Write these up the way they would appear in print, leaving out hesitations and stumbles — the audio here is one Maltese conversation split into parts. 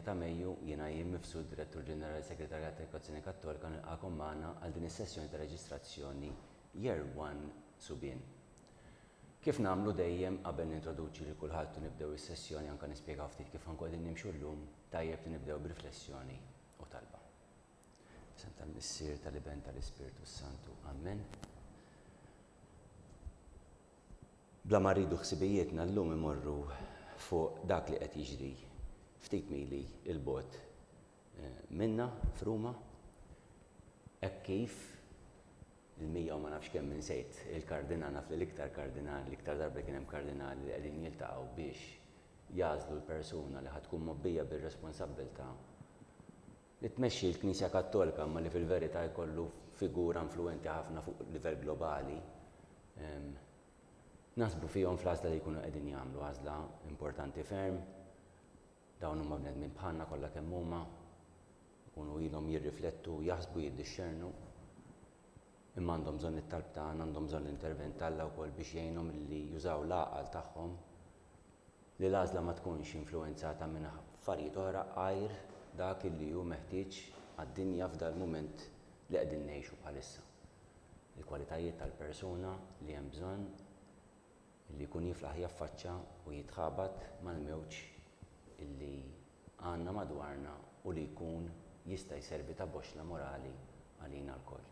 8 ta' Mejju jiena Jim Mifsud, Direttur Ġenerali Segretarjat tal-Edukazzjoni Kattolika nilqakom magħna għal din is-sessjoni ta' reġistrazzjoni Year 1 Subien. Kif nagħmlu dejjem qabel nintroduċi lil kulħadd u nibdew is-sessjoni anke nispjegaw ftit kif qegħdin nimxu llum, tajjeb li nibdew b'riflessjoni u talba. Bisem tal-Missier tal-Iben tal-Ispirtu Santu. Amen. Bla ma rridu ħsibijietna llum imorru fuq dak li qed jiġri ftit mili il-bot minna f'Ruma, hekk kif il-mija u ma nafx kemm insejt il-kardinal naf li l-iktar kardinali, l-iktar darba kien hemm kardinali li qegħdin jiltaqgħu biex jażlu l-persuna li ħad tkun mobbija bir-responsabbiltà li tmexxi l-Knisja Kattolika ma li fil-verità jkollu figura influenti ħafna fuq livell globali. Nasbu fihom fl-għażla li jkunu qegħdin jagħmlu għażla importanti ferm. Dawn huma bnedmin bħalna kollha kemm huma, jkunu ilhom jirriflettu, jaħsbu, jiddixxernu. Imma għandhom bżonn it-talb tagħna, għandhom bżonn l-intervent tagħna wkoll biex jgħinhom li jużaw l-għaqal tagħhom li l-għażla ma tkunx influwenzata minn affarijiet oħra għajr dak li hu meħtieġ għad-dinja f'dan il-mument li qegħdin ngħixu bħalissa. Il-kwalitajiet tal-persuna li hemm bżonn li jkun jiflaħ jaffaċċja u jitħabat mal-mewġ illi għandna madwarna u li jkun jista' jservi ta' boxla morali għalina lkoll.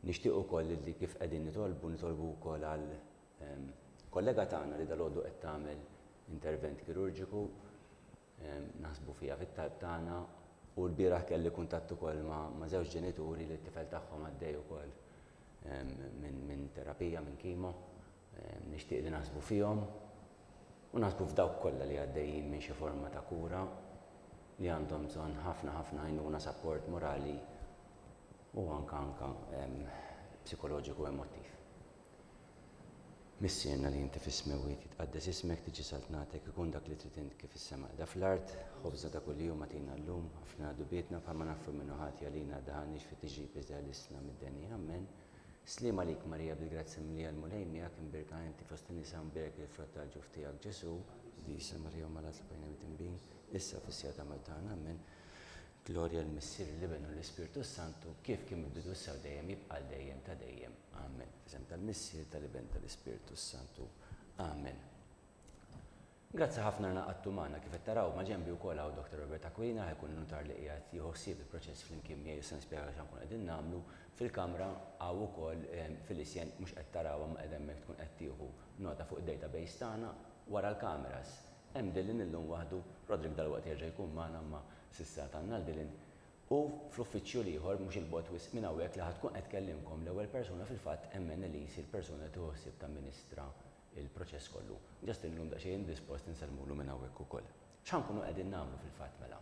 Nixtieq ukoll li kif qegħdin nitolbu wkoll għal kollega tagħna li dalgħodu qed tagħmel intervent kirurġiku, naħsbu fiha fit-talb tagħna u l-bieraħ kelli kuntatt ukoll ma' żewġ ġenituri li t-tifel tagħhom għaddej ukoll minn terapija minn kimo. Nixtieq li naħsbu fihom u naħsbu f'dawk kollha li għaddejjin minn xi forma ta' kura li għandhom bżonn ħafna għajnuna support morali u anke psikoloġiku emottiv. Missierna li inti fis-smewiet jitqaddes ismek tiġi saltnatek ikun dak li trid int kif is-sema' da fl-art ħobża ta' kuljum għatina llum ħafna dubietna bħalma nafu minnu ħati għalina daħanix fi tiġib iżda l-isna mid-denja. Amen. Slim għalik Marija bil-grazzi milli għal-mulejmija kien birka inti fost in-nisa mbirek il-frott tal-ġuf tiegħek Ġesu, Disa Marija malat li bajna mitinbin, issa fis-sija ta' Maltana, amen. Glorja l-Missier l-Iben u l-Ispirtu Santu kif kien mibbidu sew dejjem jibqa' dejjem ta' dejjem. Amen. Fisem tal-Missier tal-Iben tal-Ispirtu Santu. Amen. Grazzi ħafna naqattu magħna kif qed taraw ma' ġenbi wkoll hawn Dr. Robert Aquina ħajkun notar li qiegħed jieħu ħsieb il-proċess flimkien miegħi se nispjega x'ankun qegħdin nagħmlu fil-kamra hawn ukoll fil-isjen mhux qed tarawha ma qed hemmhekk tkun qed tieħu nota fuq id-database tagħna wara l-kameras. Hemm Dylan illum waħdu, Rodrik dalwaqt jerġa' jkun magħna ma s'issa tagħna l-Dylan. U fl-uffiċċju ieħor mhux il-bot wisq minn hawnhekk li ħadd tkun qed tkellimkom l-ewwel persuna fil-fatt hemm li jsir persuna tieħu ħsieb tamministra il-proċess kollu. Ġast illum daqsxejn dispost insellmulu minn hawnhekk ukoll. X'ħankunu qegħdin nagħmlu fil-fatt mela?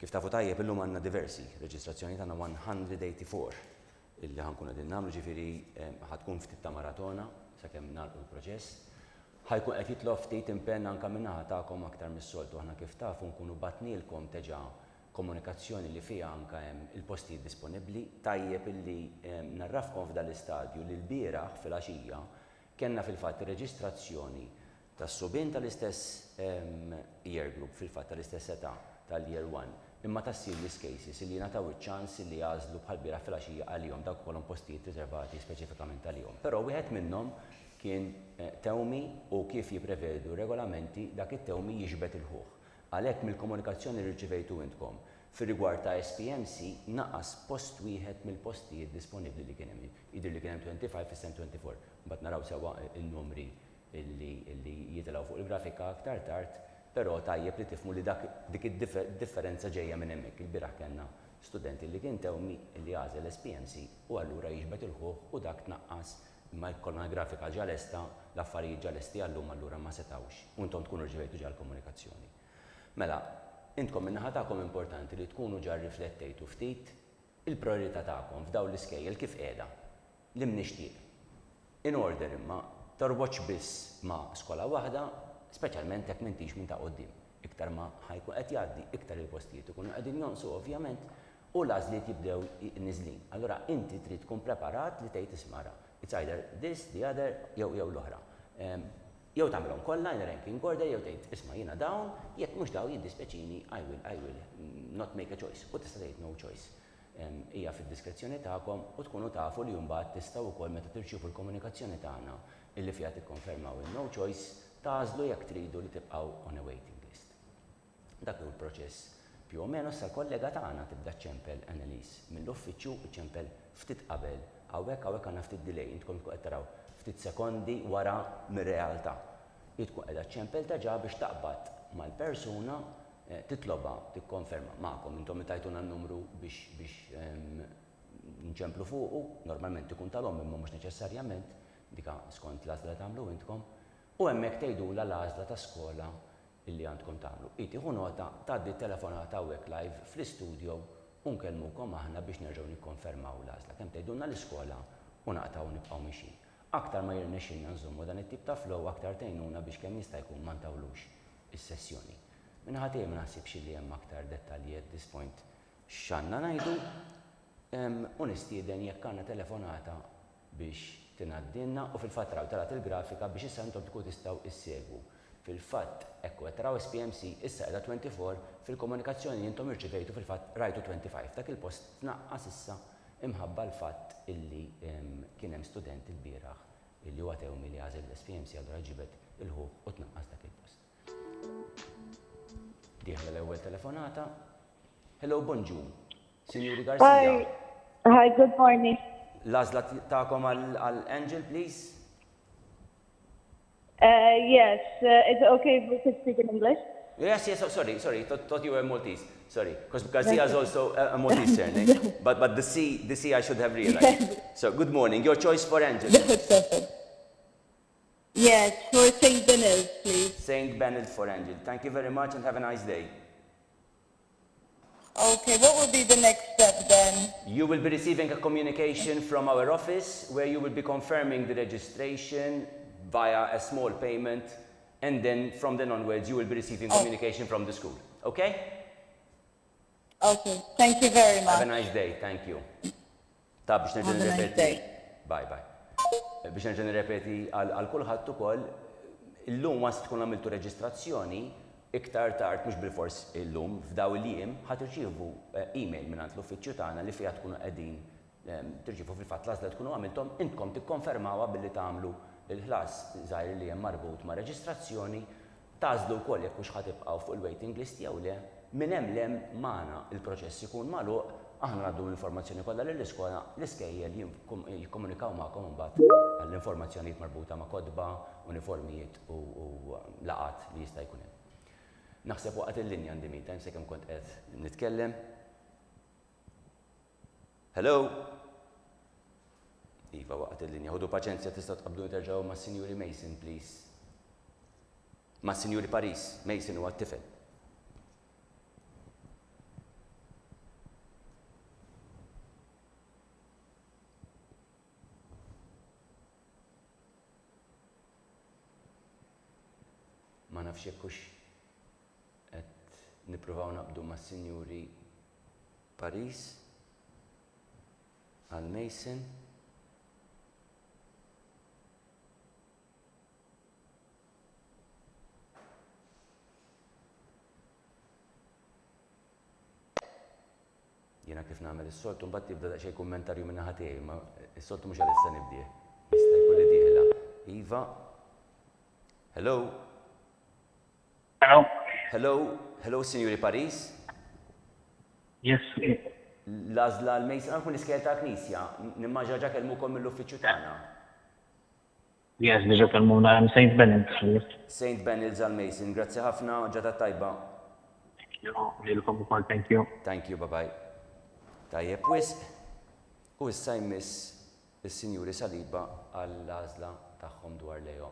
Kif tafu tajjeb illum għandna diversi, reġistrazzjoni tagħna 184 illi ħankun qegħdin nagħmlu ġifieri ħadkun ftit ta' maratona sakemm nagħlqu l-proċess. Ħajkun qed jitlob ftit impenn anke min-naħa tagħkom aktar mis-soltu aħna kif tafu nkunu batnielkom teġa' komunikazzjoni li fiha anke hemm il-postijiet disponibbli tajjeb illi narrafkom f'dan l-istadju li l-bieraħ fil-għaxija kellna fil-fatt ir-reġistrazzjoni tas-subien tal-istess year group fil-fatt tal-istess età tal-year 1 imma tas-serious cases li nagħtaw iċ-ċans li jażlu bħal-bieraħ fil-għaxija għalihom dak kollhom postijiet riservati speċifikament għalihom. Però wieħed minnhom kien tewmi u kif jipprevedu regolamenti dak it-tewmi jiġbed il-ħuħ. Għalhekk mill-komunikazzjoni li rċivejtu intkom fir-rigward ta' SPMC naqas post wieħed mill-postijiet disponibbli li kien hemm. Jidher li kien hemm 25 fis-sem 24. Mbagħad naraw sewwa n-numri li jitilgħu fuq il-grafika aktar tard, però tajjeb li tifhmu li dik id-differenza ġejja minn hemmhekk. Il-bieraħ kellna studenti li kien tewmi li għażel SPMC u allura jiġbed il-ħuħ u dak tnaqqas imma jkollna grafika ġa lesta, l-affarijiet ġa lesti għallum allura ma setawx. U intom tkunu rċivejtu ġa l-komunikazzjoni. Mela, intkom min-naħa tagħkom importanti li tkunu ġa rriflettejtu ftit il-priorità tagħkom f'dawn l-iskejjel kif qiegħda li mnixtieq. In order imma torboċ biss ma' skola waħda, speċjalment jekk m'intix minn ta' quddiem. Iktar ma ħajkun qed jgħaddi, iktar il-postijiet ikunu qegħdin jonqsu ovvjament u l-għażliet jibdew niżlin. Allura inti trid tkun preparat li tgħid ismara. It's either this, the other, jew l-oħra. jew tagħmilhom kollha in ranking order jew tgħid isma' jiena dawn, jekk mhux dawn jiddispeċini I will not make a choice. U tista' tgħid no choice. Hija fid-diskrezzjoni tagħkom u tkunu tafu li mbagħad tistgħu wkoll meta tirċievu l-komunikazzjoni tagħna illi fiha tikkonfermaw il-no choice tażlu jekk tridu li tibqgħu on a waiting list. Dak hu l-proċess più o meno sal-kollega tagħna tibda ċempel Annalise mill-uffiċċju iċempel ftit qabel hawnhekk għandna ftit delay intkom tkun qed taraw ftit sekondi wara mir-realtà. Tkun qiegħda ċempel ta' ġa biex taqbad mal-persuna titloba tikkonferma magħkom intom tajtuna n-numru biex nċemplu fuqu, normalment ikun tal-om imma mhux neċessarjament dika skont l-għażla tagħmlu intkom u hemmhekk tgħidula l-għażla ta' skola illi għandkom tagħmlu. Tieħu nota tgħaddi t-telefonata hawnhekk live fl-istudju u nkellmukom aħna biex nerġgħu nikkonfermaw l-għażla. Kemm tgħidulna l-iskola u naqtaw nibqgħu mixin. Aktar ma jirnexxinna nżommu dan it-tip ta' flow aktar tgħinuna biex kemm jista' jkun ma ntawlux is-sessjoni. Minħat ma naħsibx li hemm aktar dettalji at this point x'għandna ngħidu u nistieden jekk għandna telefonata biex tingħaddilna u fil-fatt raw tarat il-grafika biex issa intom tkun tistgħu issegwu. Fil-fatt hekk qed taraw SPMC issa qiegħda 24 fil-komunikazzjoni intom irċivejtu fil-fatt rajtu 25 dak il-post tnaqqas issa imħabba l-fatt illi kien hemm student il-bieraħ illi huwa tewmi li għażel l-SPMC allura ġibet il-ħuq u tnaqqas dak il-post. Dieħla l-ewwel telefonata. Hello, bonjour. Signori Garcia. Hi, good morning. L-għażla tagħkom għal-Angel, please. Yes, is it okay if we could speak in English? Yes, sorry, thought you were Maltese. Sorry, because Garcia is also a Maltese surname. But the C I should have realized. So, good morning. Your choice for Angel. Yes, for St. Benilde, please. St. Benilde for Angel. Thank you very much and have a nice day. Okay, what will be the next step then? You will be receiving a communication from our office where you will be confirming the registration via a small payment, and then from then onwards you will be receiving communication from the school. Okay? Okay, thank you very much. Have a nice day, thank you. Biex nerġa' nirrepeti. Bye. Biex nerġa' nirrepeti għal kulħadd ukoll illum once tkun għamiltu reġistrazzjoni iktar tard mhux bil-fors illum f'daw il-jiem ħadd irċievu email mingħand l-uffiċċju tagħna li fiha tkunu qegħdin tirċievu fil-fatt l-għażla tkunu għamilthom intkom tikkonfermawha billi tagħmlu il-ħlas żgħir li hemm marbut ma' reġistrazzjoni tażlu wkoll jekk hux ħatibqgħu fuq il-waiting list jew le minn hemm lem magħna il-proċess ikun magħluq aħna ngħaddu l-informazzjoni kollha lill-iskola l-iskejjel jikkomunikaw magħkom imbagħad l-informazzjonijiet marbuta ma' kodba, uniformijiet u laqat li jista' jkun hemm. Naħseb waqgħet il-linja għandi meantime sakemm kont qed nitkellem. Hello? Iva waqgħet il-linja. Ħudu paċenzja tistgħu tqabdu terġgħu mas-Sinjuri Mason, please. Mas-Sinjuri Paris, Mason huwa t-tifel. Ma nafx jekk hux qed nippruvaw naqbdu mas-Sinjuri Paris għal Mason. Jiena kif nagħmel is-soltu mbagħad jibda daqsxejn kummentarju minn naħa tiegħi, ma is-soltu mhux għalissa nibdih. Jista' jkolli dieħla. Iva. Hello. Hello, Signori Paris? Yes. L-għażla l-Mason għandkom l-iskejjel ta' Knisja, nimmaġa ġa kellmukom mill-uffiċċju tagħna. Yes, diġà kellmuna St. Benilde. St. Benilde għal Mason, grazzi ħafna, ġata tajba. Lilkom ukoll, thank you. Thank you, bye-bye. Tajjeb, u issa jmiss is-Sinjuri Saliba għall-għażla tagħhom dwar Leo.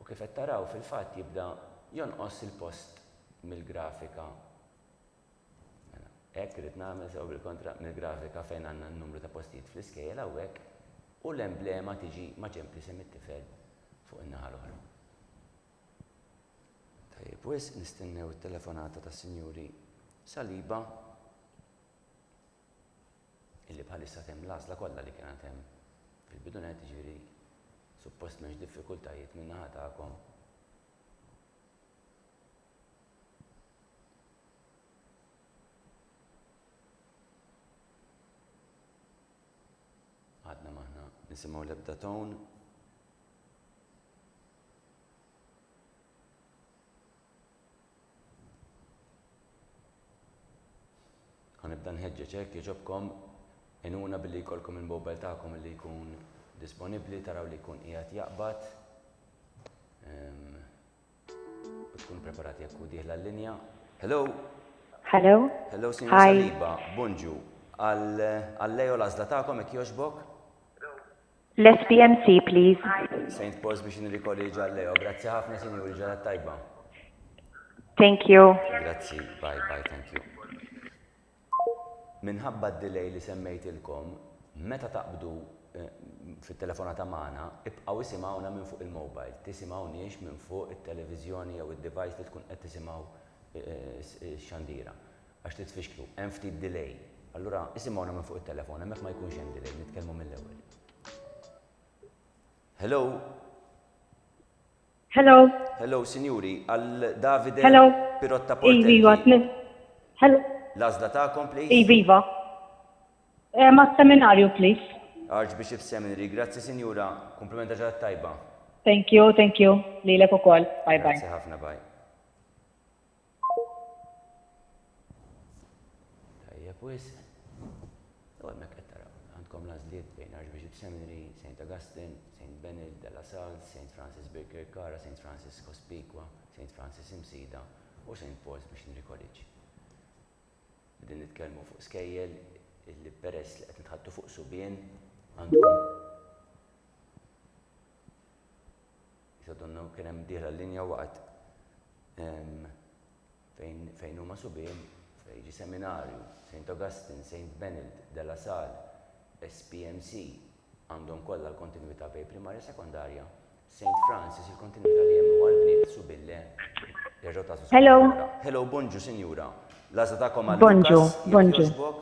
U kif qed taraw fil-fatt jibda jonqos il-post mill-grafika. Hekk irid nagħmel sew bil-kontra mill-grafika fejn għandna n-numru ta' postijiet fl-iskejjel hawnhekk u l-emblema tiġi ma' ġempli sem it-tifel fuq in-naħa l-oħra. Tajjeb, wis nistennew it-telefonata tas-Sinjuri Saliba illi bħalissa hemm l-għażla kollha li kienet hemm fil-bidunet jiġifieri suppost m'hemmx diffikultajiet min-naħa tagħkom. Għadna maħna nisimgħu l-ebda ton. Ħanibda nħeġġeġ hekk jogħġobkom għenuna billi jkollkom il-mobile tagħkom li jkun disponibbli taraw li jkun qiegħed jaqbad u tkun preparati jekk hu dieħla l-linja. Hello. Hello. Hello, Sinjor Hi. Saliba. Bonġu. Għal-Leo l-għażla tagħkom hekk jogħġbok? L-SPMC, please. St. Paul's Missionary College għal-Leo. Grazzi ħafna, Sinjur, ġara tajba. Thank you. Grazzi, bye, thank you. Minħabba d-delay li semmejtilkom, meta taqbdu fit-telefonata magħna, ibqgħu isimgħuna minn fuq il-mobile, tisimgħuniex minn fuq it-televiżjoni jew id-device li tkun qed tisimgħu x-xandira għax titfixklu, hemm ftit delay. Allura isimgħuna minn fuq it-telefon, hemmhekk ma jkunx hemm delay, nitkellmu mill-ewwel. Hello. Hello. Hello, Sinjuri, għal Davide Hello. Pirotta Iviva. Portelli. Hello. L-għażla tagħkom, please. Iviva. Ma seminarju, please. Archbishop Seminary, grazzi Sinjura, komplimenta ġara tajba. Thank you. Lilek ukoll. Bye bye. Grazzi ħafna, bye. Tajjeb wis. Hemmhekk qed taraw, għandkom l-għażliet bejn Archbishop Seminary, St. Augustine, St. Benedict de la Salle, St. Francis Birkirkara, St. Francis Cospicua, St. Francis Imsida u St. Paul's Missionary College. Din nitkellmu fuq skejjel illi peress li qed nitħattu fuq subien għandhom jisodonnu kien hemm dieħla l-linja waqt fejn huma subien fejn jiġi seminarju, St. Augustine, St. Benedict de la Salle, SPMC għandhom kollha l-kontinwità bejn primarja sekondarja, St. Francis il-kontinwità li hemm għall-bniet subille jerġgħu tasu. Hello. Hello, bonġu, Sinjura. L-għażla tagħkom għal Bonġu, Lukas, jekk bonġu. jogħġbok?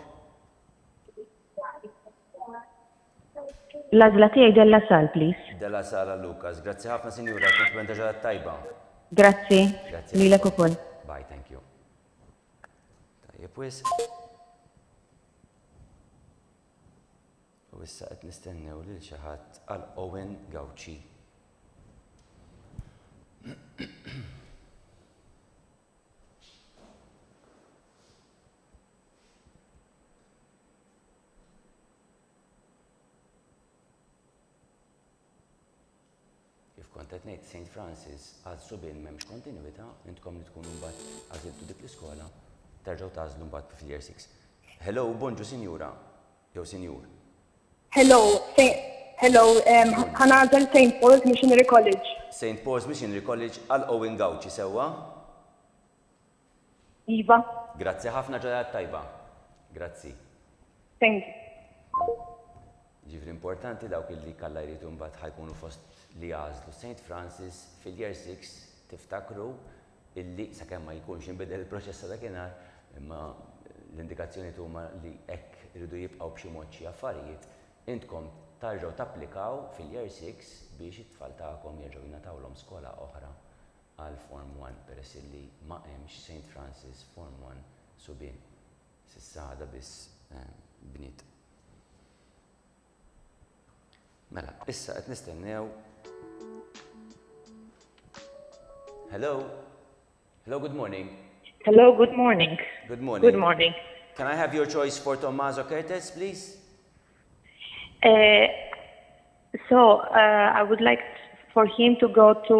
L-għażla tiegħi della sal, please. Della Sala Lukas. Grazzi ħafna, Sinjura, komplimenta ġara tajba. Grazzi. Grazzi. Lilek ukoll. Bye, thank you. Tajjeb wis. U issa qed nistennew lil xi ħadd għal Owen Gawċi. Kont qed ngħid St. Francis għal subien m'hemmx kontinwità, intkom li tkunu mbagħad għażiltu dik l-iskola terġgħu tagħżlu mbagħad fil-year 6. Hello, bonġu Sinjura, jew Sinjur. Hello. Ħanażel St. Paul's Missionary College. St. Paul's Missionary College għal Owen Gawċi sewwa. Iva. Grazzi ħafna ġara tajba. Grazzi. Thank you. Ġifri importanti dawk illi kalla jridu mbagħad ħajkunu fost li għażlu St. Francis fil-year 6 tiftakru illi sakemm ma jkunx inbidel il-proċess ta' dakinhar, imma l-indikazzjoni huma li hekk iridu jibqgħu b'xi mod xi affarijiet, intkom tarġgħu tapplikaw fil-year 6 biex it-tfal tagħkom jerġgħu jingħatawlhom skola oħra għal Form 1 peress illi ma hemmx St. Francis Form 1 subien. S'issa għadha biss bniet. Mela, issa qed nistennew. Hello. Hello, good morning. Hello, good morning. Good morning. Good morning. Can I have your choice for Tommaso Curtis, please? I would like for him to go to,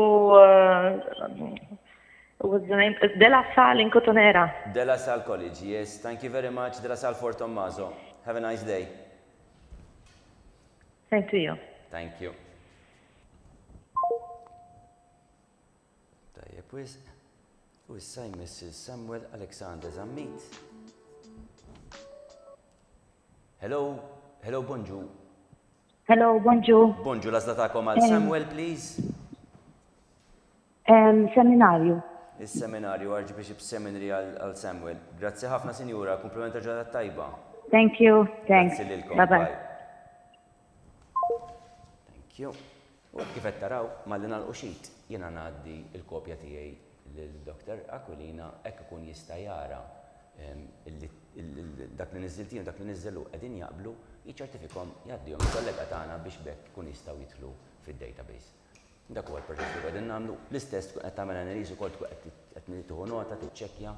what's the name? De La Salle in Cotonera. De La Salle College, yes. Thank you very much, De La Salle for Tommaso. Have a nice day. Thank you. Thank you. Tajjeb, u issa Mrs. Samuel Alexander Zammit. Hello, bonġu. Hello, bonjour. Bonġu, l-għażla tagħkom għal Samuel, please. Seminarju. Is-seminarju Archbishop Seminary għal Samuel. Grazzi ħafna, Sinjura, komplimenta ġara tajba. Thank you. Thanks. Grazzi lilkom. Bye bye. Thank you. U kif qed taraw malli nagħlqu xit jiena ngħaddi l-kopja tiegħi lill-Dr. Aquilina hekk ikun jista' jara dak li niżiltien u dak li niżżelu qegħdin jaqblu jiċċertifikhom jgħaddihom il-kollega tagħna biex bekk ikun jistgħu jidħlu fid-database. Dak huwa l-proġett li qegħdin nagħmlu. L-istess tkun qed tagħmel analiżi wkoll tkun qed tieħu nota tiċċekkja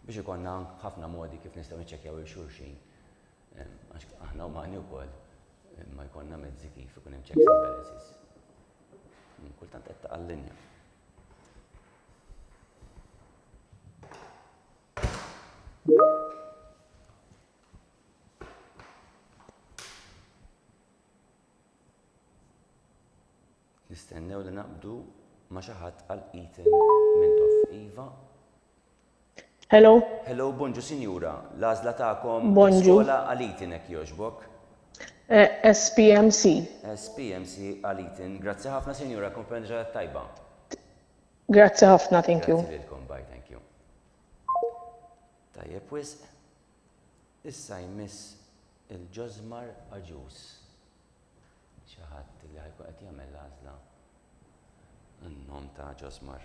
biex ikollna ħafna modi kif nistgħu niċċekkjaw il-xulxin. Għax aħna umani wkoll ma jkollna mezzi kif ikun hemm checks and balances. Kultant qed taqallinja. Nistennew li naqbdu ma' xi ħadd għal Ethan Mintoff. Iva. Hello, Hello, bonġu sinjura. L-għażla tagħkom Bonġu. skola għal Ethan hekk jogħġbok. SPMC. SPMC għal Ethan. Grazzi ħafna sinjura, komprendi ġara tajba. Grazzi ħafna, thank you. Grazzi lilkom, bye, thank you. Tajjeb, wisq. Issa jmiss il-ġozmar aġus. Xi ħadd li ħajkun qed jagħmel l-għażla n-nom ta' ġozmar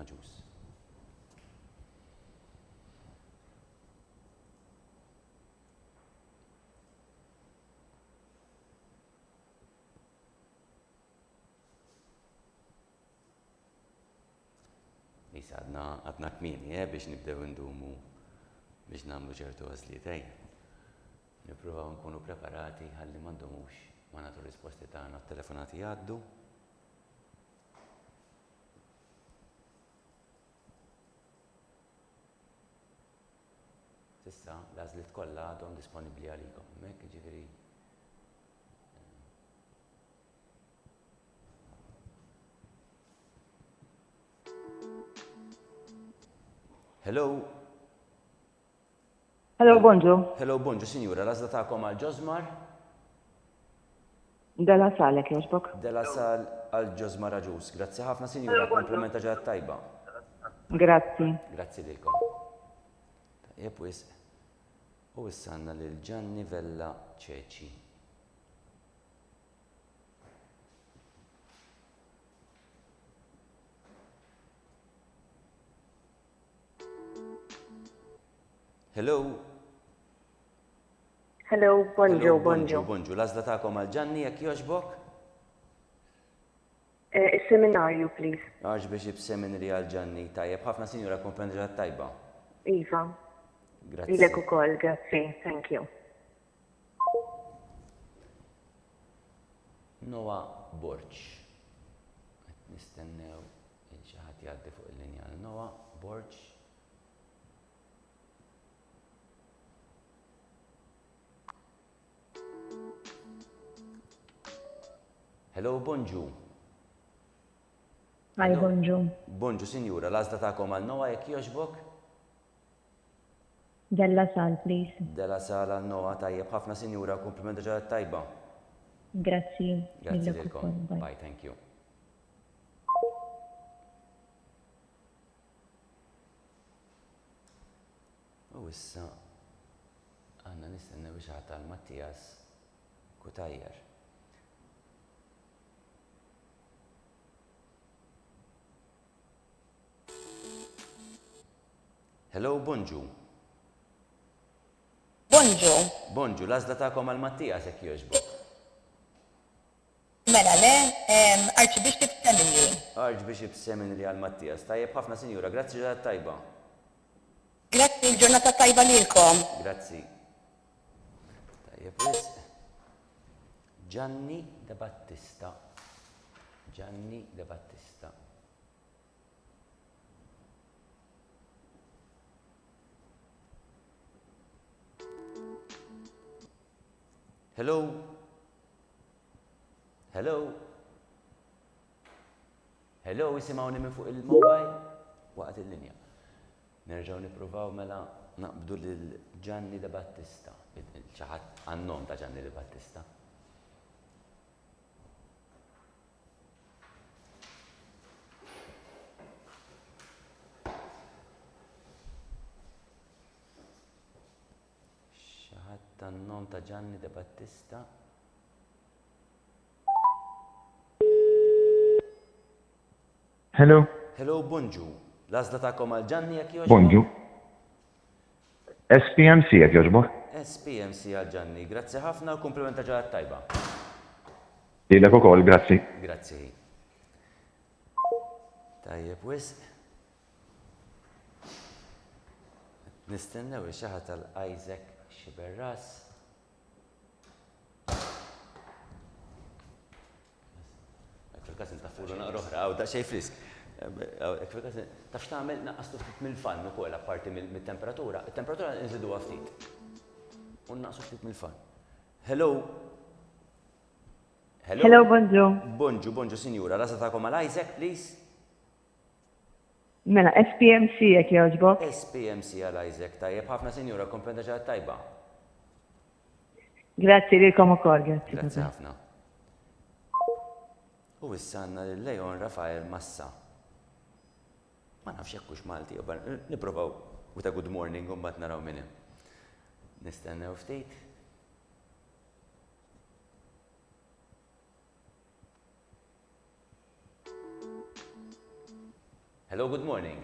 aġus. Issa għadna kmieni biex nibdew ndumu biex nagħmlu ċertu għażliet. Nippruvaw nkunu preparati ħalli ma ndumux ma nagħtu risposti tagħna t-telefonati jgħaddu. S'issa l-għażliet kollha għadhom disponibbli għalikom. Hemmhekk jiġifieri. Hello. Hello, bonġu. Hello, bonġu, sinjura, l-għażla tagħkom għal ġozmar? Della salek, joġbok. Della sal għal ġozmar aġus. Grazzi ħafna, sinjura, komplimenta ġad tajba. Grazzi. Grazzi lilkom. Tajjeb wisq. U issa għandna lil Gianni Vella Ċeċi. Hello. Hello, bonġu, Hello, bonġu. Bonġu, l-għażla tagħkom għal Gianni jekk jogħġbok? Seminarju, please. Archbishop Seminary għal Gianni. Tajjeb ħafna, sinjura, komprendi ġad tajba. Iva. Grazzi. Ilek ukoll, grazzi. Thank you. Noa Borċ. Nistennew xi ħadd jgħaddi fuq il-linja. Noa Borċ. Hello, bonġu. Hi, bonġu. Bonġu, sinjura, l-għażla tagħkom għal Noa jekk jogħġbok? Della sal, please. Della sala Noa tajjeb ħafna, sinjura, komplimenta ġara tajba. Grazzi. Grazzi Lilek lilkom. ukoll, bye. Bye, thank you. U issa għandna nistennew xi ħadd għal Mattias Kutajjer. Hello, bonġu. Bonġu, Bonġu, l-għażla tagħkom għal Mattias jekk jogħġbok. mela le, Archbishop Seminary. Archbishop Seminary għal Mattias. Tajjeb ħafna, sinjura, grazzi ġara tajba. Grazzi, l-ġurnata tajba lilkom. Grazzi. Tajjeb wisq. Gianni De Battista. Gianni De Battista. Hello. Hello. Hello, isimgħuni minn fuq il-mobile waqt il-linja. Nerġgħu nippruvaw mela naqbdu lil Gianni De Battista. Xi ħadd għan-nom ta' Gianni De Battista. Xi ħadd tan-nom ta' Gianni De Battista. Hello, Hello, Bonġu. L-għażla tagħkom għal Gianni jekk jogħġbok? bonġu. SPMC jek joġbok? SPMC għal Gianni. Grazzi ħafna u komplimenta ġaħat tajba. Dilek ukoll, grazzi. Grazzi. Tajjeb, wis. Nistennew ix-xaħa tal-Isaac Xiberras. Fil-każ intaffulu naqra oħra, għaw daqsxejn frisk. Fil-każ tafx tagħmel naqqastu ftit mill-fann ukoll apparti mit-temperatura. Il-temperatura nżiduha ftit. U naqsu ftit mill-fann. Hello. Hello, bonjour. Bonġu, sinjura. Rasa tagħkom għal Isaac, please. Mela, SPMC jekk jogħġbok. SPMC għal Isaac. Tajjeb ħafna sinjura, komplenta ġaħat tajba. Grazzi lilkom ukoll, grazzi. Grazzi ħafna. U issa għandna lil Leon Rafael Massa. Ma nafx jekk hux Malti, nipprovaw with a good morning u mbagħad naraw minn hemm. Nistennew ftit. Hello, good morning.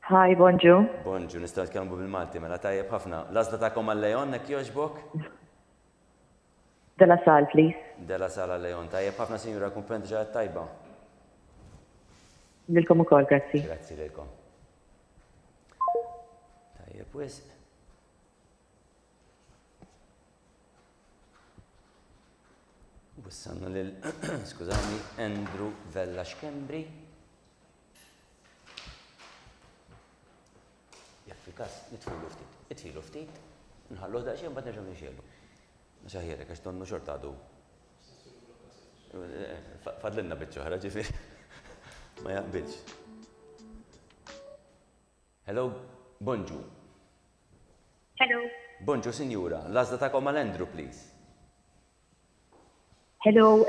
Hi, bonjour. Bonġu, nistgħu nitkellmu bil-Malti mela tajjeb ħafna. L-għażla tagħkom għal Leon hekk jogħġbok? Della sal, please. Della sala Leon. Tajjeb ħafna sinjura, komplenta ġaħat tajba. Lilkom ukoll, grazzi. Grazzi lilkom. Tajjeb wis. Wissanna lil skużani, Andrew Vella Xkembri. Jekk fil-każ nitfilu ftit. Itfilu ftit, nħallu daqsxejn mbagħad nerġgħu nixxielu. Xaħierek għax donnu xorta għadu. Fadlinna biċċoħra ġifieri. Ma jaqbilx. Hello, bonġu. Hello. Bonġu, sinjura. L-għażla tagħkom għal Andrew, please. Hello,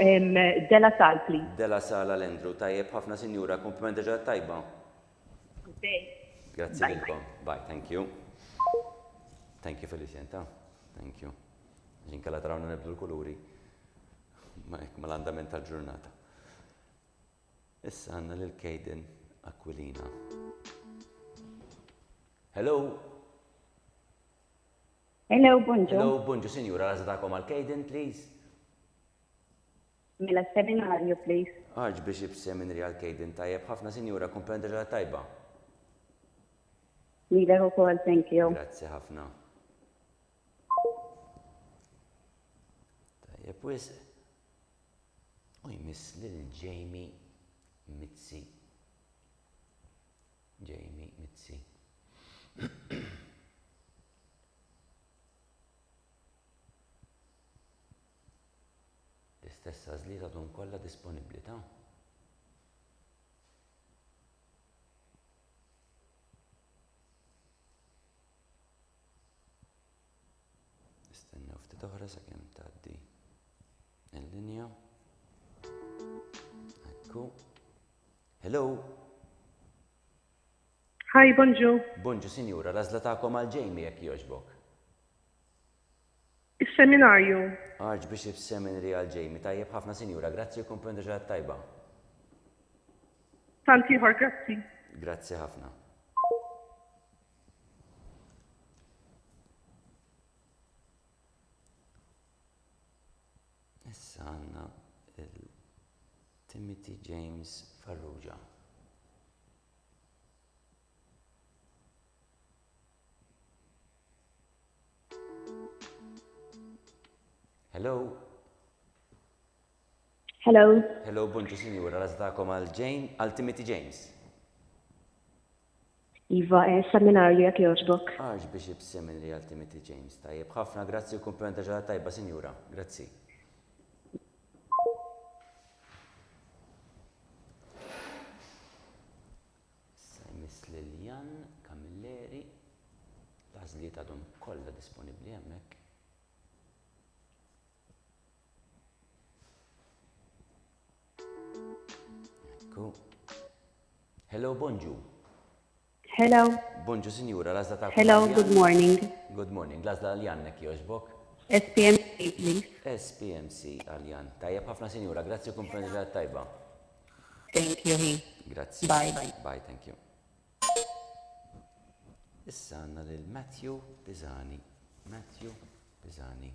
della sal, please. Della sala l-Andrew. Tajjeb ħafna sinjura, komplimenta ġaħat tajba. Grazzi lilkom. Bye, thank you. Thank you, Felicenta. Thank you. Ġin kalla tarawna nebdu l-kuluri. Mal-andament tal-ġurnata. Issa għanna lil-Kejden Aquilina. Hello. Hello, bonjour. Hello, bonġu, sinjura. Għazda tagħkom għal-Kejden, please. Mela seminarju, please. Archbishop Seminary għal-Kejden. Tajjeb ħafna sinjura, komplenta ġaħat tajba. Lilek ukoll, thank you. Grazzi ħafna. Tajjeb wis. U jmiss lil Jamie Mitzi. Jamie Mitzi. L-istess għażliet għadhom kollha disponibbli ta'. Nistennew ftit oħra sakemm tgħaddi il-linja. Ekku. Hello. Hi, bonjour. Bonġu, sinjura, l-għażla tagħkom għal Jamie jekk jogħġbok. Is-seminarju. Archbishop Seminary għal Jamie. Tajjeb ħafna sinjura, grazzi u komplenta ġaħat tajba. Tanti ħor, grazzi. Grazzi ħafna. Issa għandna Timothy James Farrugia. Hello. Hello. Hello, bonġu sinjura, razdakom għal Timothy James. Iva, seminarju jekk jogħġbok. Archbishop Seminary għal Timothy James. Tajjeb ħafna, grazzi u komplimenta ġaħat tajba, sinjura. Grazzi. Miss Lilian Camilleri. L-għażliet għadhom kollha disponibbli hemmhekk. Ekku. Hello, bonġu. Hello. Bonġu, sinjura, l-għazla ta' Hello, good morning. Good morning, l-għazla għal-jannek joġbok. SPMC, please. SPMC għal-jan. Tajjeb ħafna sinjura, grazzi kumprendita tajba. Thank you. Grazzi. Bye, bye. Bye, thank you. Issa għanna lil Matthew Pisani. Matthew Pisani.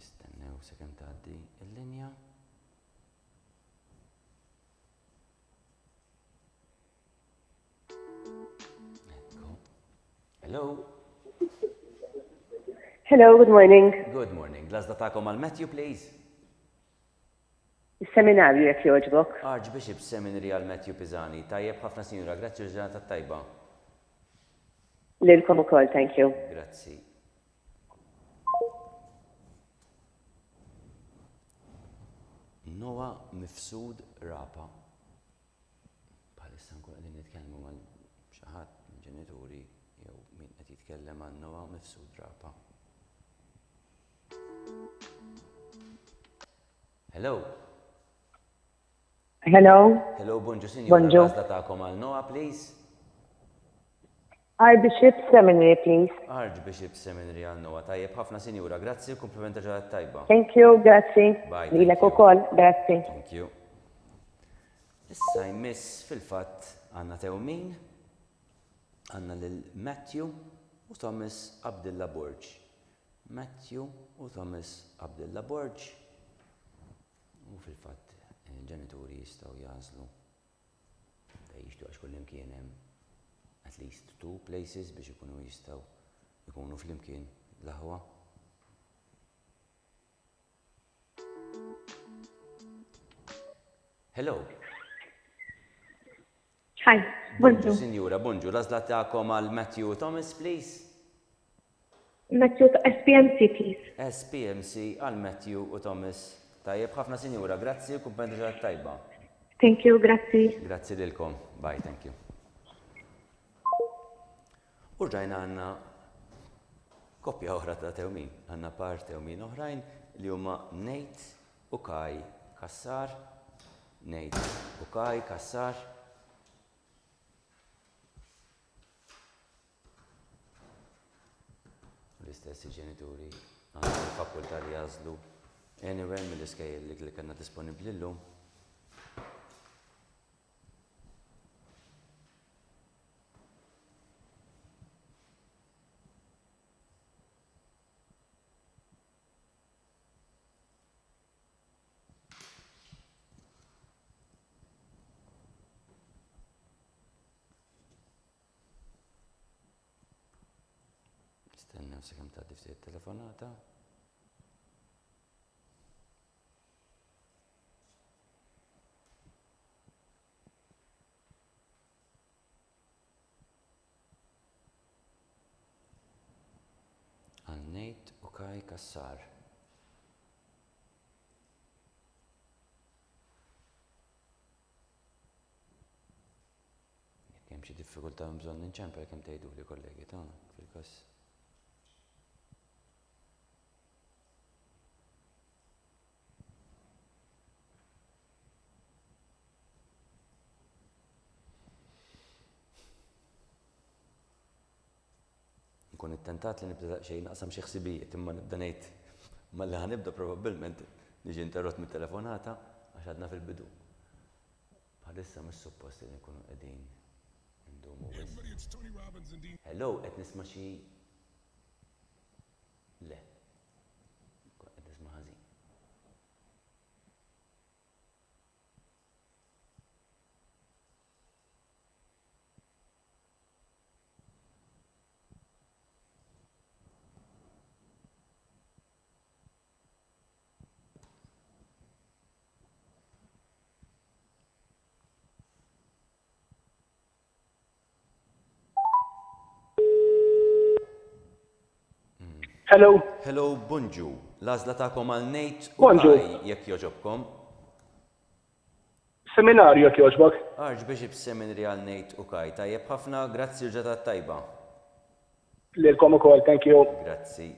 Istennew sekem tgħaddi il-linja. Hello. Hello, good morning. Good morning. L-għazla ta'kom għal-Matthew, please. Seminarju jek joġbok. Archbishop Seminary għal-Matthew Pisani. Tajjeb ħafna sinjura, grazzi ġurnata tajba. Lilkom ukoll, thank you. Grazzi. Noa Mifsud Rapa. Bħalissa nkun qegħdin nitkellmu mal xi ħadd ġenituri jew min qed jitkellem għan Noa Mifsud Rapa. Hello. Hello, Hello, bonġu sinjura, Bonġu. għazla ta'kom għal Noa, please. Archbishop Seminary, please. Archbishop Seminary għal Noa. Tajjeb ħafna sinjura, grazzi, komplimenta ġurnata tajba. Thank you, grazzi. Bye, Lilek thank you. ukoll, grazzi. Thank you. Issa jmiss fil-fatt għanna tewmin, għanna lil Matthew u Thomas Abdullah Borg. Matthew u Thomas Abdullah Borg. U fil-fatt ġenituri jistaw jazlu da jixtu għax kullim kien hemm at least 2 places biex ikunu jistaw ikunu fl-imkien l-aħwa. Hello. Hi. Bonġu, Bonjour. sinjura, bonġu. L-għazla ta'kom għal Matthew Thomas, please. Matthew, SPMC, please. SPMC għal Matthew u Thomas. Tajjeb ħafna sinjura, grazzi, kumpendi ġurnata tajba. Thank you, grazie. Grazzi lilkom. Bye, thank you. U ġajna għanna koppja oħra ta' tewmin. Għanna par tewmin oħrajn li huma Nate u Kai Kassar. Nate u Kai Kassar. L-istessi ġenituri għandu l-fakultà li jazlu anywhere mill-iskejjel li kanna disponibli l-lum. Istennew sakemm tgħaddi ftit telefonata. Nate u Kai Kassar. Jekk hemm xi diffikultà bżonn ninċempel kemm tgħiduli kollegi tagħna fil-każ. Nkun ittentat li nibda xejn naqsam xi ħsibijiet imma nibda ngħid malli ħanibda probabbilment niġi interrott mit-telefonata għax għadna fil-bidu. Bħalissa mis suppost li nkunu qegħdin ndumu Hello, qed nisma' xi le. Qed nisma' ħażin. Hello. Hello, bonġu. L-għażla tagħkom għal Nate u Bonġu. Kai jekk joġobkom. Seminarju jekk jogħġbok. Archbishop Seminary għal Nate u Kaj. Tajjeb ħafna, grazzi l-ġata tajba. Lilkom ukoll, thank you. Grazzi.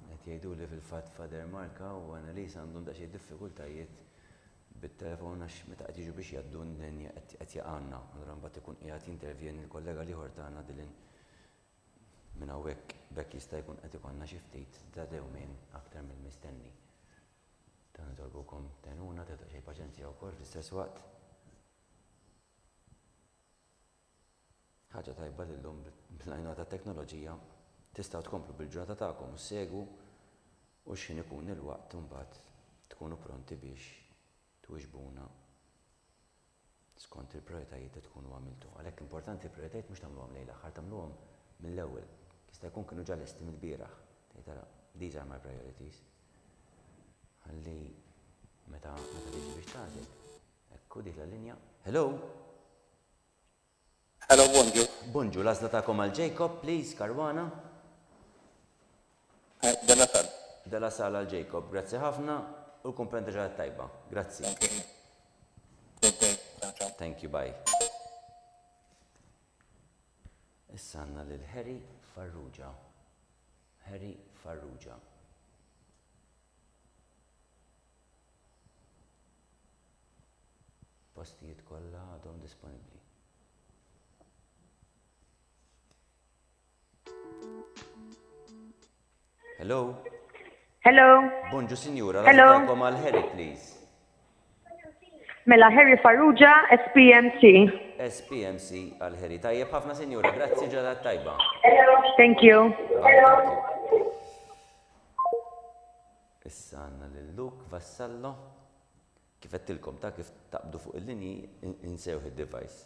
Qed jgħidu li fil-fatt Fader Marka u Annalisa għandhom daqsxejn diffikultajiet bit-telefon għax meta qed jiġu biex jgħaddu n-linja qed jaqgħanna. Allura mbagħad ikun qiegħed jintervjeni l-kollega ieħor tagħna Dilin minn hawnhekk bekk jista' jkun qed ikollna xi ftit ta' dewmien aktar mill-mistenni. Dan nitolbukom tenuna tagħtu xejn paċenzja wkoll fl-istess waqt. Ħaġa tajba lillum bil-għajnuna tat-teknoloġija tistgħu tkomplu bil-ġurnata tagħkom u ssegwu u x'in ikun il-waqt imbagħad tkunu pronti biex twiġbuna skont il-prioritajiet li tkunu għamiltu. Għalhekk importanti il-prioritajiet mhux tagħmluhom lejn l-aħħar tagħmluhom mill-ewwel. Jista' jkun kienu ġa lesti mill-bieraħ. Tara, these are my priorities. Ħalli meta tiġi biex tagħżel. Ekku dik l-linja. Hello. Hello, bonġu. Bonġu, l-għażla tagħkom għal Jacob, please, Karwana. Della sal. Della sala għal Jacob. Grazzi ħafna u l-kumplenta ġaħat tajba. Grazzi. Thank you, bye. Issa għandna lil Harry Farrugia. Harry Farrugia. Postijiet kollha għadhom disponibbli. Hello. Hello. Bonġu Sinjura, Hello. l-għakom għal Harry, please. Mela Harry Farrugia, SPMC. SPMC għal Harry. Tajjeb ħafna Sinjura, grazzi ġadat tajba. Thank you. Issa għanna l-Luke Vassallo. Kif għettilkom ta' kif taqbdu fuq il-linji insewħ il-device.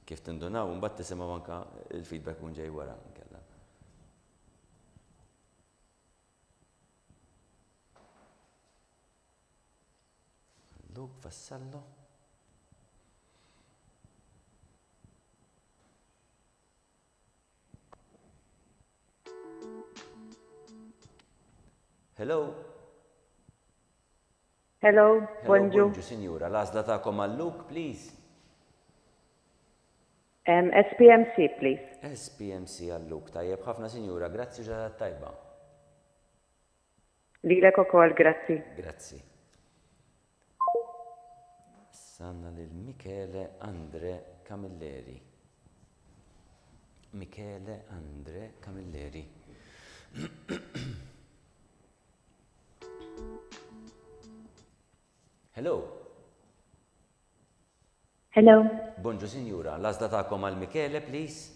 Kif tindunaw, mbagħad tisimgħu anke il-feedback un ġej wara nkella. Luke Vassallo. Hello. Hello. Bonjour. Bonġu, Sinjura. L-għażla tagħkom għal Luke, please. SPMC, please. SPMC għal Luke. Tajjeb ħafna Sinjura, grazzi ġadat tajba. Lilek ukoll, grazzi. Grazzi. Sanna lil Michele Andre Camilleri. Michele Andre Camilleri. Hello. Hello. Bonġu Sinjura, l-għażla tagħkom għal Michele, please.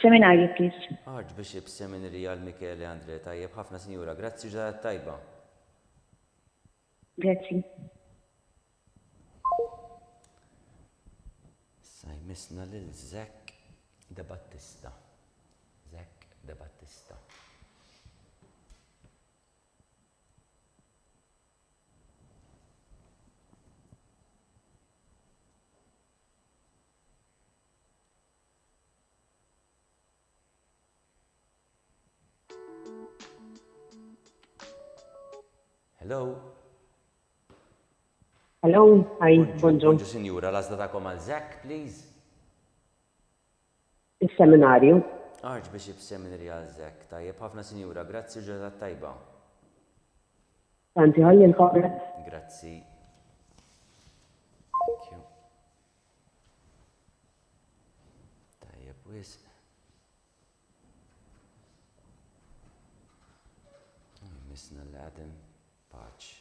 Seminarju, please. Archbishop Seminary għal Michele Andre. Tajjeb ħafna Sinjura, grazzi ġadat tajba. Grazzi. Sajmisna lil Zek De Battista. Zek De Battista. Hello. Hello, hi, bonġu. Bonġu Sinjura, l-għażla tagħkom għal Zek, please. Il-seminarju. Archbishop Seminary għal Zek. Tajjeb ħafna Sinjura, grazzi ġadat tajba. Tanti ħalli l-ħobra. Grazzi. Thank you. Tajjeb wis. Misna l-Adam Paċ.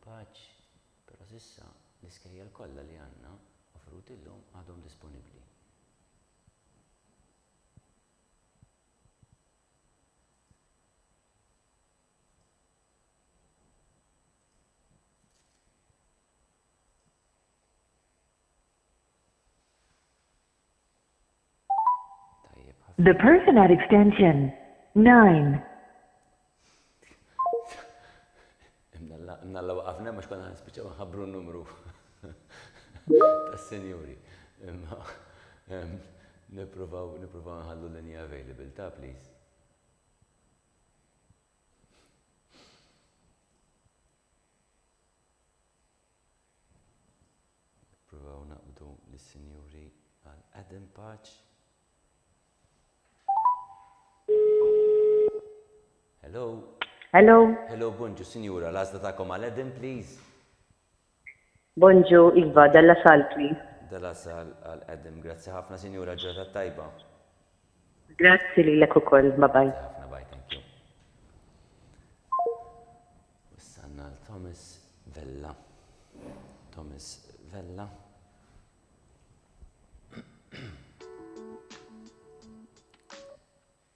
Paċ, pero sissa l-iskejjel kollha li għandna offrut illum għadhom disponibbli. Tajjeb The person at extension 9 Imnalla waqafna ma xkonna nispiċaw nħabbru n-numru tas-senjuri. Imma nippruvaw nħallu l-linja available, please. Nippruvaw naqbdu lis-senjuri għal Adam Paċ. Hello. Hello. Hello, bonġu, sinjura, l-għazda ta'kom għal-Edin, please. Bonġu, Iva, dalla sal, please. Dalla sal għal-Edin, grazzi ħafna, sinjura, ġurata tajba. Grazzi li l-ek ukoll, bye-bye. Ħafna, bye, thank you. Wissanna l-Thomas Vella. Thomas Vella.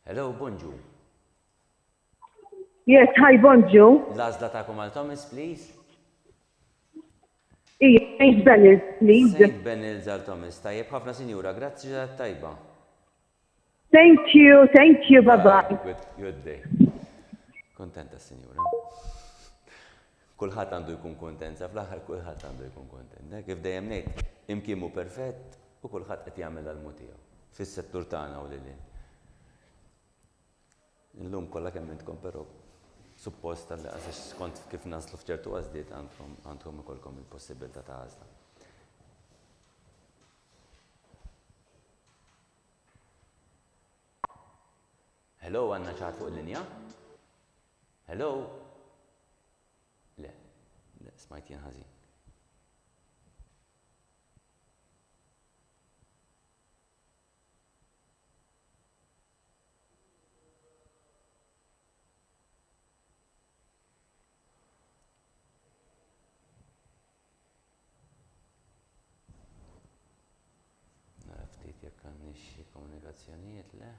Hello, bonġu. Yes, hi, bonġu. L-għazda ta'kom għal-Thomas, please. Iya, St. Benil, please. St. Benil's għal-Thomas, tajjeb ħafna, sinjura, grazzi ġurata tajba. Thank you, bye-bye. Good day. Kontenta, sinjura. Kulħadd għandu jkun kontent, fl-aħħar kulħadd għandu jkun kontent. Kif dejjem ngħid, imkien hu perfett u kulħadd qed jagħmel għal tiegħu fis-settur tagħna u lilin. Illum kollha kemm intkom però suppost li għax skont kif naslu f'ċertu għażdiet għandkom ikolkom il-possibilità ta' għażla. Hello, għandna ċaħat fuq il-linja? Hello? Le, smajt jien ħażin. Nara ftit jekk għandniex xi komunikazzjonijiet, le.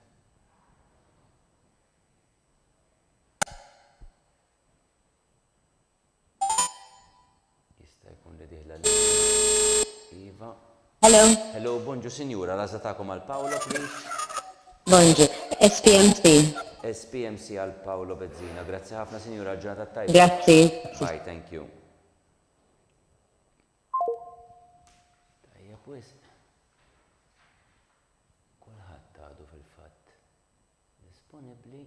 Iva. Hello. Hello, bonġu sinjura, l-għazda ta'kom għal Paolo, please. Bonġu. SPMC. SPMC għal Paolo Bezzina. Grazzi ħafna sinjura, ġurnata tajba. Grazzi. Bye, thank you. Tajja pues. Kulħadd għadu fil-fatt. Disponibbli,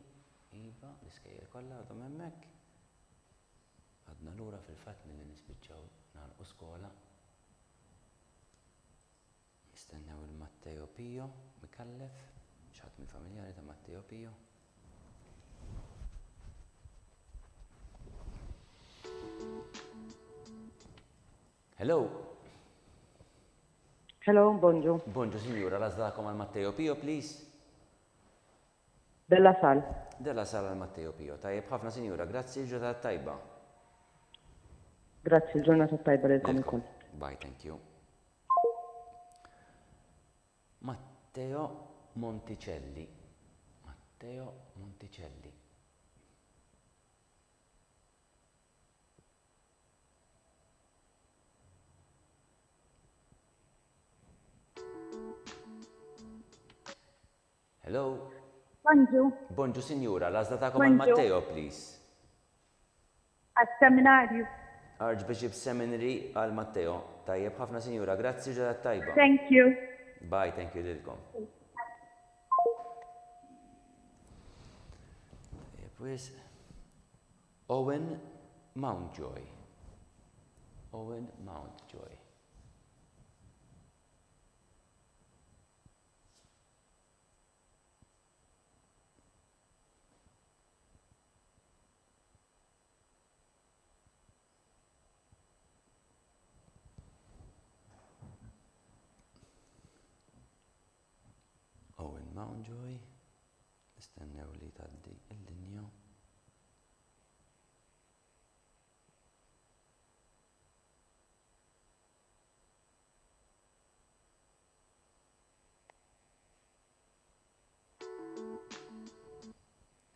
Iva, l-iskejjer kollha għadhom hemmhekk. Għadna lura fil-fatt milli nispiċċaw nagħlqu skola. Nistennew il-Matteo Pio, mikallef, xaħat mill-familjari ta' Matteo Pio. Hello. Hello, bonġu. Bonġu, signora, l-għazdakom għal Matteo Pio, please. Dalla sal. Della sala għal Matteo Pio. Tajjeb ħafna, signora, grazzi ġurnata tajba. Grazzi, il-ġurnata tajba lilkom ukoll. Bye, thank you. Matteo Monticelli. Matteo Monticelli. Hello. Bonġu, Bonġu, signora, l-għazda ta'kom għal Matteo, please. għal-seminarju. Archbishop Seminary għal Matteo. Tajjeb ħafna, signora, grazzi ġurnata tajba. Thank you. Bye, thank you lilkom. Pues, Owen Mountjoy. Owen Mountjoy. Owen Mountjoy. Nistennew li tgħaddi l-linja.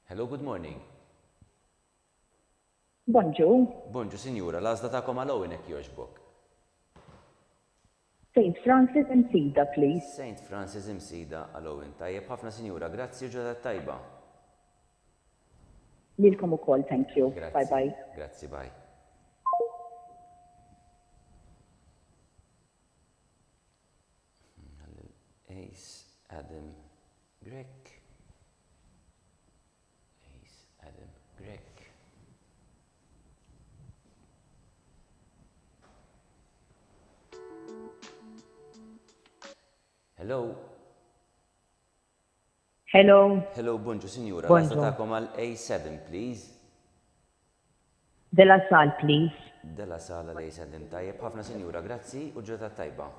Hello, good morning. Bonġu. Bonġu, signora, l-għazda ta'kom għal Owen ek joġbok. St. Francis Msida, please. St. Francis imsida għal-Owen. Tajjeb ħafna sinjura, grazzi u ġodda tajba. Lilkom ukoll, thank you. Grazzi. Bye bye. Grazzi, bye. Ace, Adam, Greg. Ace, Adam, Greg. Hello. Hello, Hello, bonġu, sinjura. Bonġu. Lasta ta'kom għal A7, please. Della Sal, please. Della sala A7 tajjeb. ħafna sinjura, grazzi u ġodda tajba.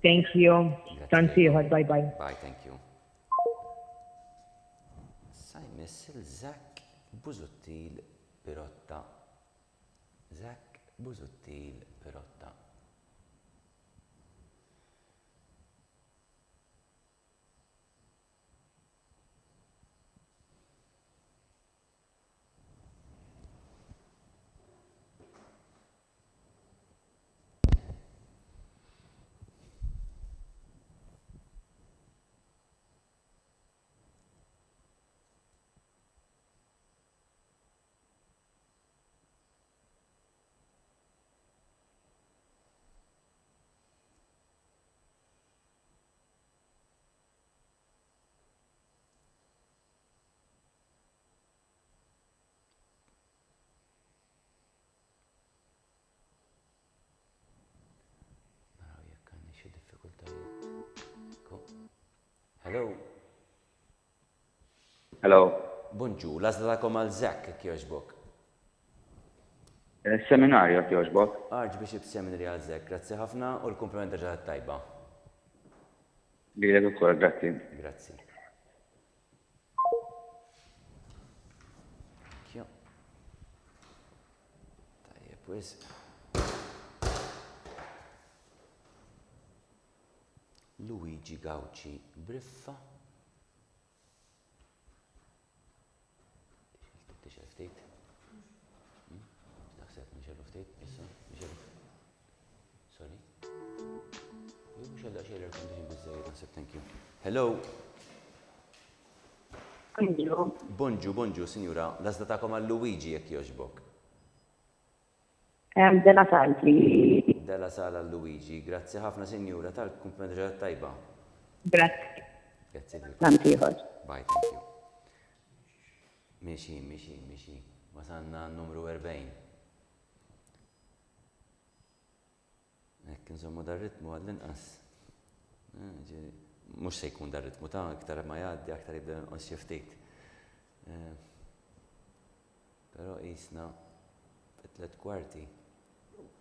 Thank you. Grazie. Tansiħor, bye bye. Bye, thank you. Sajmis il-Zak Buzuttil Pirotta. Zak Buzuttil Pirotta. Naraw jekk għandni xi diffikultajiet. Hello. Hello. Bonġu, lasta ta'kom għal Zak kjoġbok. Seminarju kjoġbok. Archbishop Seminary għal Zak, grazzi ħafna u l-komplimenta ġaħat tajba. Li l ukoll, grazzi. Grazzi. Kjo. Tajjeb, wis. Luigi Gauci Briffa. Tixel ftit. Naħseb nixel ftit, issa, nixel. Sorry. Nixel da xejn l-condition bizzejjed, naħseb, thank you. Hello. Bonġu, bonġu, sinjura. Lazda ta'kom għal Luigi jekk joġbok. Della Sal, please. Della sala Luigi, grazzi ħafna sinjura tal-kumpliment ġaħat tajba. Grazie. Grazzi lilkom. Tansiħor. Bye, thank you. Mixi. Wasanna numru 40. Ekk nżommu dar-ritmu għall-inqas. Mux se jkun dar-ritmu ta' iktar ma jgħaddi, aktar jibda nqos xi ftit. Però qisna fit-tliet kwarti.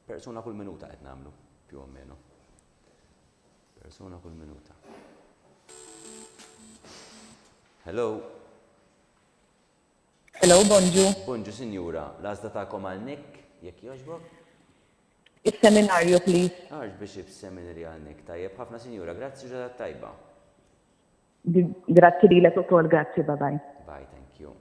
Persuna kull minuta qed nagħmlu, più o meno. Persuna kull minuta. Hello. Hello, bonġu. Bonġu, sinjura. L-għażla ta'kom għal Nick, jekk jogħġbok? Is-seminarju, please. Archbishop Seminary għal Nick. Tajjeb ħafna sinjura, grazzi ġodda tajba. Grazzi lilek ukoll, grazzi, bye bye. Bye, thank you.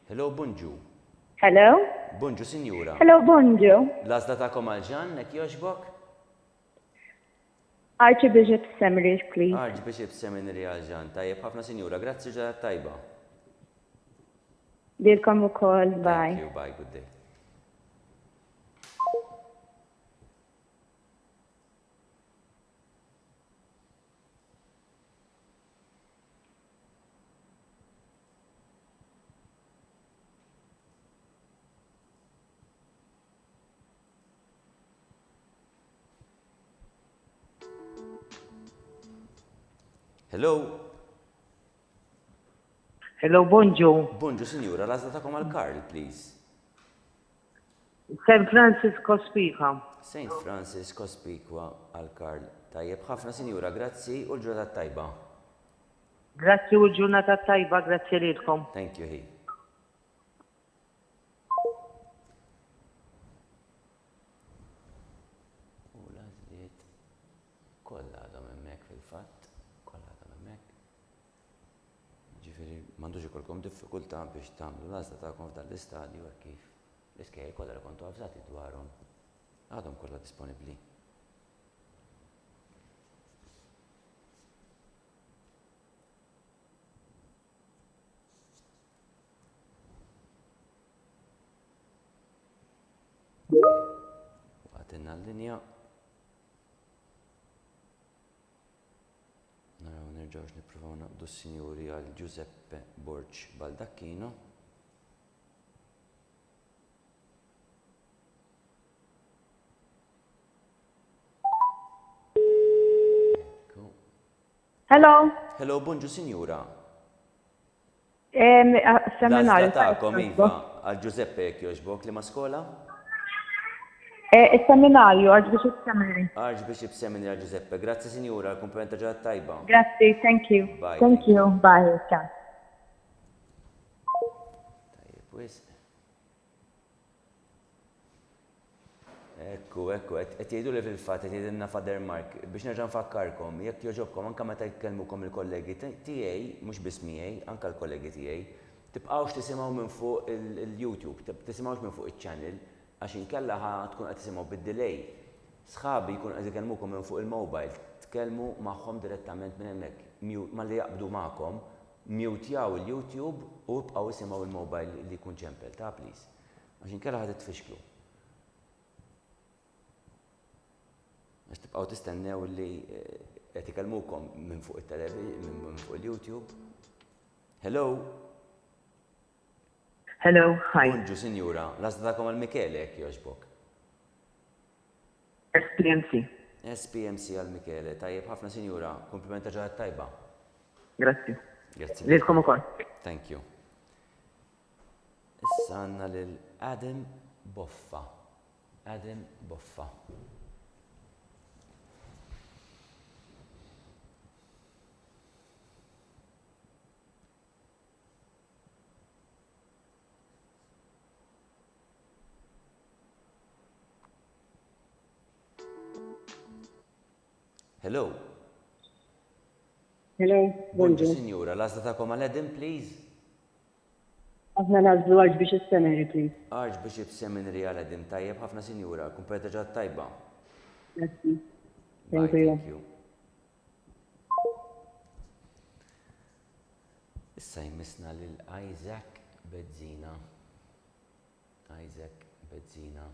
Hello, bonġu. Hello? Bonġu, sinjura. Hello, bonġu. L-għażla ta'kom għal Ġan, jekk jogħġbok? Archbishop Seminary, please. Archbishop Seminary għal Ġan. Tajjeb ħafna sinjura, grazzi ġodda tajba. Lilkom ukoll, bye. Thank you, bye, good day. Hello. Hello, bonġu. Bonġu, sinjura, l-għażla ta'kom għal Karl, please. St. Francisco Spica. St. Francis Cospicua għal Karl. Tajjeb ħafna sinjura, grazzi u l-ġurnata tajba. Grazzi u l-ġurnata tajba, grazzi lilkom. Thank you, hi. Kollha għadhom hemmhekk fil-fatt, kollha għadhom hemmhekk. Ġifieri m'għandux ikolkom diffikultà biex tagħmlu l-għażla tagħkom f'dan l-istadju hekk kif l-iskejjel kollha li kontu avżati dwarhom għadhom kollha disponibbli. Għatinna l-linja. Naraw nerġgħux nippruvaw naqbdu s-sinjuri għal Giuseppe Borg Baldacchino. Ekku. Hello. Hello, bonġu sinjura. Seminarju. Ta'kom Iva għal Giuseppe jekk jogħġbok li ma skola? Seminarju, Archbishop Seminary. Archbishop Seminary għal Giuseppe. Grazzi sinjura, l-kumplimenta ġad tajba. Grazzi, thank you. Bye. Thank you, bye. Ciao. Tajjeb, wis. Ekku, qed jgħidu li fil-fatt qed jgħidilna Father Mark biex nerġa' nfakkarkom, jekk jogħġobkom anke meta jitkellmukom il-kollegi tiegħi, mhux biss miegħi, anke l-kollegi tiegħi, tibqgħux tisimgħu minn fuq il-YouTube, tisimgħux minn fuq iċ-channel għax inkella tkun qed tisimgħu bid-delay. Sħabi jkun qed ikellmukom minn fuq il-mobile, tkellmu magħhom direttament minn hemmhekk, malli jaqbdu magħkom, mutjaw il-YouTube u bqgħu isimgħu il-mobile li jkun ċempel ta' please. Għax inkella ħadd tfixklu. Għax tibqgħu tistennew li qed ikellmukom minn fuq it-television, minn fuq il-YouTube. Hello? Hello, hi. Bonġu, sinjura, l-għazda tagħkom għal Michele jekk jogħġbok. SPMC. SPMC għal Michele, tajjeb ħafna sinjura, komplimenta ġaħat tajba. Grazzi. Grazzi. Lilkom ukoll. Thank you. Issa għandna lil Adam Boffa. Adam Boffa. Hello. Hello, Bonġu, sinjura, l-għazda tagħkom għal Adam, please. Aħna nazlu Archbishop Seminary, please. Archbishop Seminary għal Adam, tajjeb ħafna sinjura, kumpleta ġaħat tajba. Grazie. Bye, thank you. Issa jmissna lil Isaac Bezzina. Isaac Bezzina.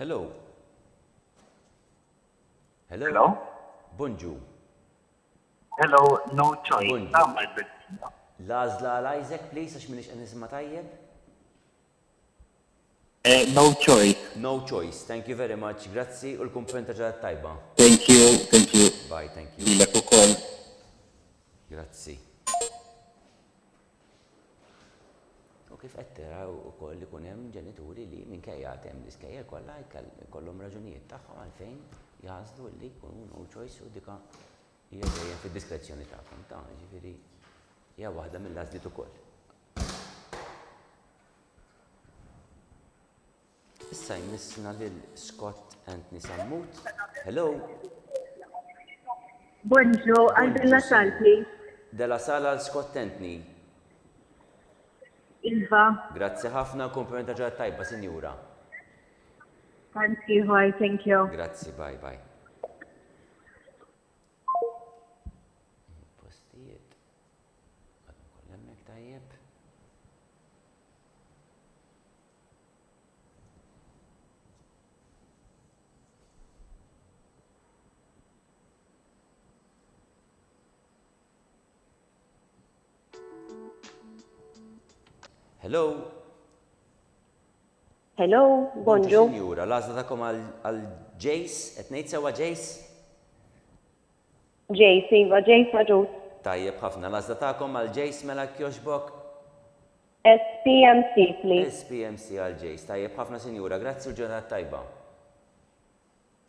Hello. Hello. Hello? Bonġu. Hello, no choice. Bonġu. Lazla l-Isaac, please, għax minix nisma tajjeb? No choice. No choice. Thank you very much. Grazzi u l-kumplimenta ġaħat tajba. Thank you, thank you. Bye, thank you. Dilek ukoll. Grazzi. U kif qed taraw ukoll li kun hemm ġenituri li minkejja hemm l-iskejjel kollha jkollhom raġunijiet tagħhom għalfejn jażlu li jkunu no choice u dika hija dejjem fid-diskrezzjoni tagħkom ta' ġifieri hija waħda mill-għażliet ukoll. Issa jmissna lil Scott Anthony Sammut. Hello. Bonjour, għandna sal, please. Della sala għal Scott Anthony. Ilva. Grazzi ħafna, komplimenta ġaħat tajba, sinjura. Thank you, hi, thank you. Grazzi, bye, bye. Postijiet. Għadhom kollha hemmhekk tajjeb. Hello. Hello, bonġu. Sinjura, l-għazda tagħkom għal Jace, qed ngħid sewwa Jace? Jace, Iva, Jace maġut. Tajjeb ħafna l-għażla tagħkom għal ġejs mela kjoġbok? SPMC, please. SPMC għal ġejs. Tajjeb ħafna sinjura, grazzi u ġurnata tajba.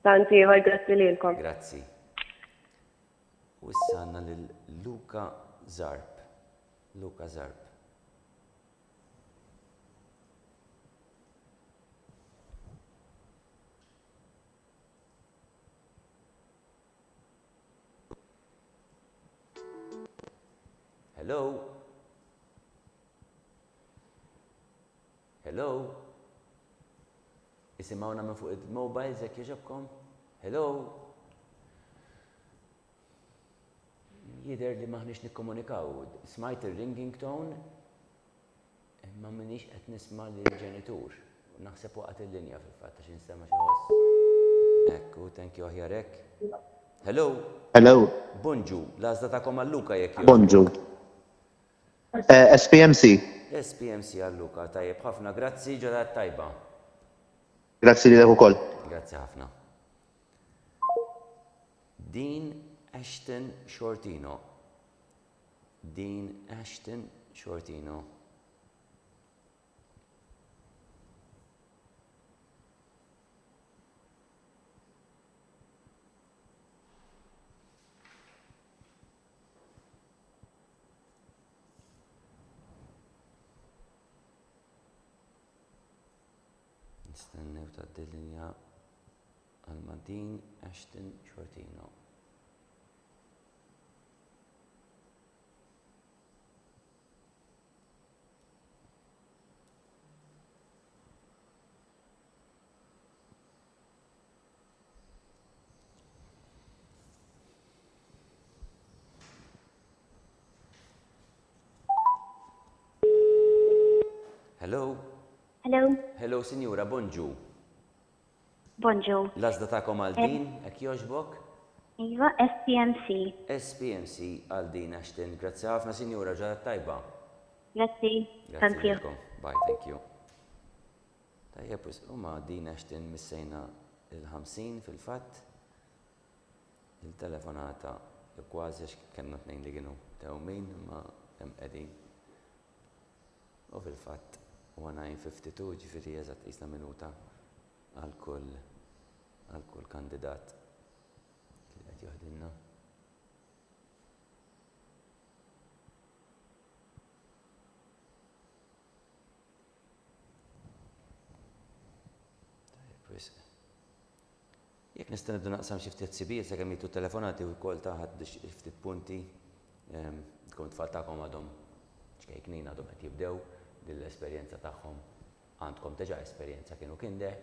Tanti, grazzi lilkom. Grazzi. U issa għandna lil Luka Zarb. Luka Zarb. Hello? Hello? Isimawna minn fuq il-mobile, zek jġobkom? Hello? Jider li maħniex nikkomunikaw. Smajt il-ringing tone, ma minix qed nisma' l-ġenitur. Naħseb waqt il-linja fil-fatt għax insema xi ħoss. Ekku, thank you aħjarek. Hello? Hello. Bonġu, l-għażla tagħkom għal-Luka jekk Bonġu. SPMC. SPMC għal-Luka, tajjeb ħafna, grazzi, ġurnata tajba. Grazzi li ukoll. Grazzi ħafna. Dean Ashton Shortino. Dean Ashton Shortino. Nistennew ta' d-linja għal-Dean Ashton Shortino. Hello? Hello. Hello, Sinjura, bonġu. Bonġu. L-għażla tagħkom għal din, hekk jogħġbok? Iva, SPMC. SPMC għal din Ashton. Grazzi ħafna, Sinjura, ġurnata tajba. Grazzi. Grazzi Thank you. lilkom. Bye, thank you. Tajjeb, huma din Ashton missejna il-50 fil-fatt. Il-telefonata kważi għax kellna tnejn li kienu tewmin ma hemm qegħdin. U fil-fatt 9:52 ġifieri eżatt qisna minuta għal kull kandidat li qed joħdilna. Jekk nista' nibdu naqsam xi ftit sibijiet sakemm jitu telefonati u wkoll taħad ftit punti tkun tfal tagħkom għadhom xkejknin għadhom qed jibdew l-esperjenza tagħhom għandkom teġa' esperjenza kienu kinder,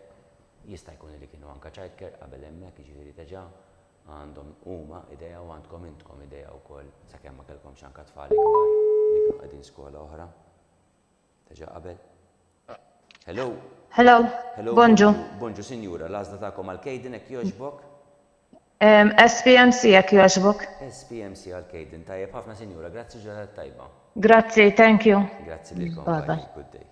jista' jkun li kienu anke childcare qabel hemmhekk jiġifieri teġa' għandhom huma idea u għandkom intkom idea wkoll sakemm ma kellkomx anke tfal ikbar li kienu qegħdin skola oħra. Teġa' qabel. Hello. Hello. Hello. Bonġu. Bonġu, Sinjura, l-għażla tagħkom għal-Kejden hekk jogħġbok? SPMC jekk jogħġbok. SPMC għal-Kejden. Tajjeb ħafna, Sinjura, grazzi ġurnata tajba. Grazzi, thank you. Grazzi lilkom. Bye bye. Good day.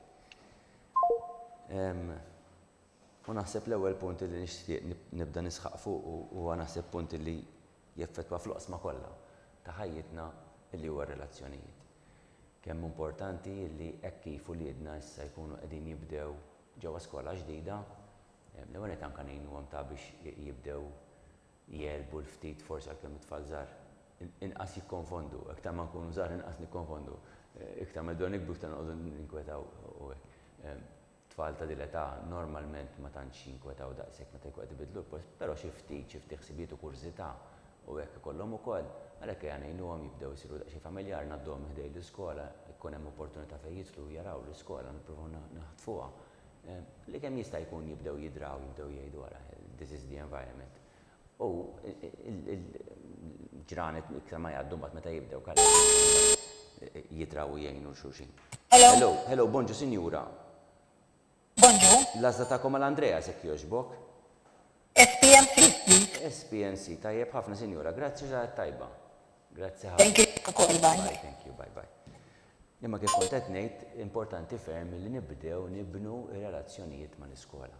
U naħseb l-ewwel punt li nixtieq nibda nisħaq fuq u naħseb punt li jeffettwa fl-oqsma kollha ta' ħajjitna li huwa relazzjonijiet. Kemm importanti li hekk kif uliedna issa jkunu qegħdin jibdew ġewwa skola ġdida, l-ewwel qed anke ngħinuhom ta' biex jibdew jelbu l-ftit forsi għalkemm it-tfal żgħar inqas jikkonfondu, iktar ma nkunu żgħar inqas nikkonfondu, iktar ma jdor nikbu iktar noqogħdu ninkwetaw u hekk. Tfal ta' din età normalment ma tantx jinkwetaw daqshekk meta jkun qed ibidlu l-post, però xi ftit ħsibiet u kurżità u hekk ikollhom ukoll għalhekk jgħinuhom jibdew isiru daqsxejn familjar ngħadduhom ħdej l-iskola, jkun hemm opportunità fejn jidħlu jaraw l-iskola nippruvaw naħtfuha. Li kemm jista' jkun jibdew jidraw, jibdew jgħidu wara this is the environment. U ġranet iktar ma jgħaddu mbagħad meta jibdew jitraw jgħinu xulxin. Hello, bonġu, Sinjura. Bonġu. L-għażla tagħkom għal-Andrea sekk jogħġbok? SPMC. SPMC, tajjeb ħafna, Sinjura, grazzi ġurnata tajba. Grazzi ħafna. Thank you. Bye. Thank you, bye. Imma kif kont qed ngħid, importanti ferm li nibnu relazzjonijiet mal-iskola.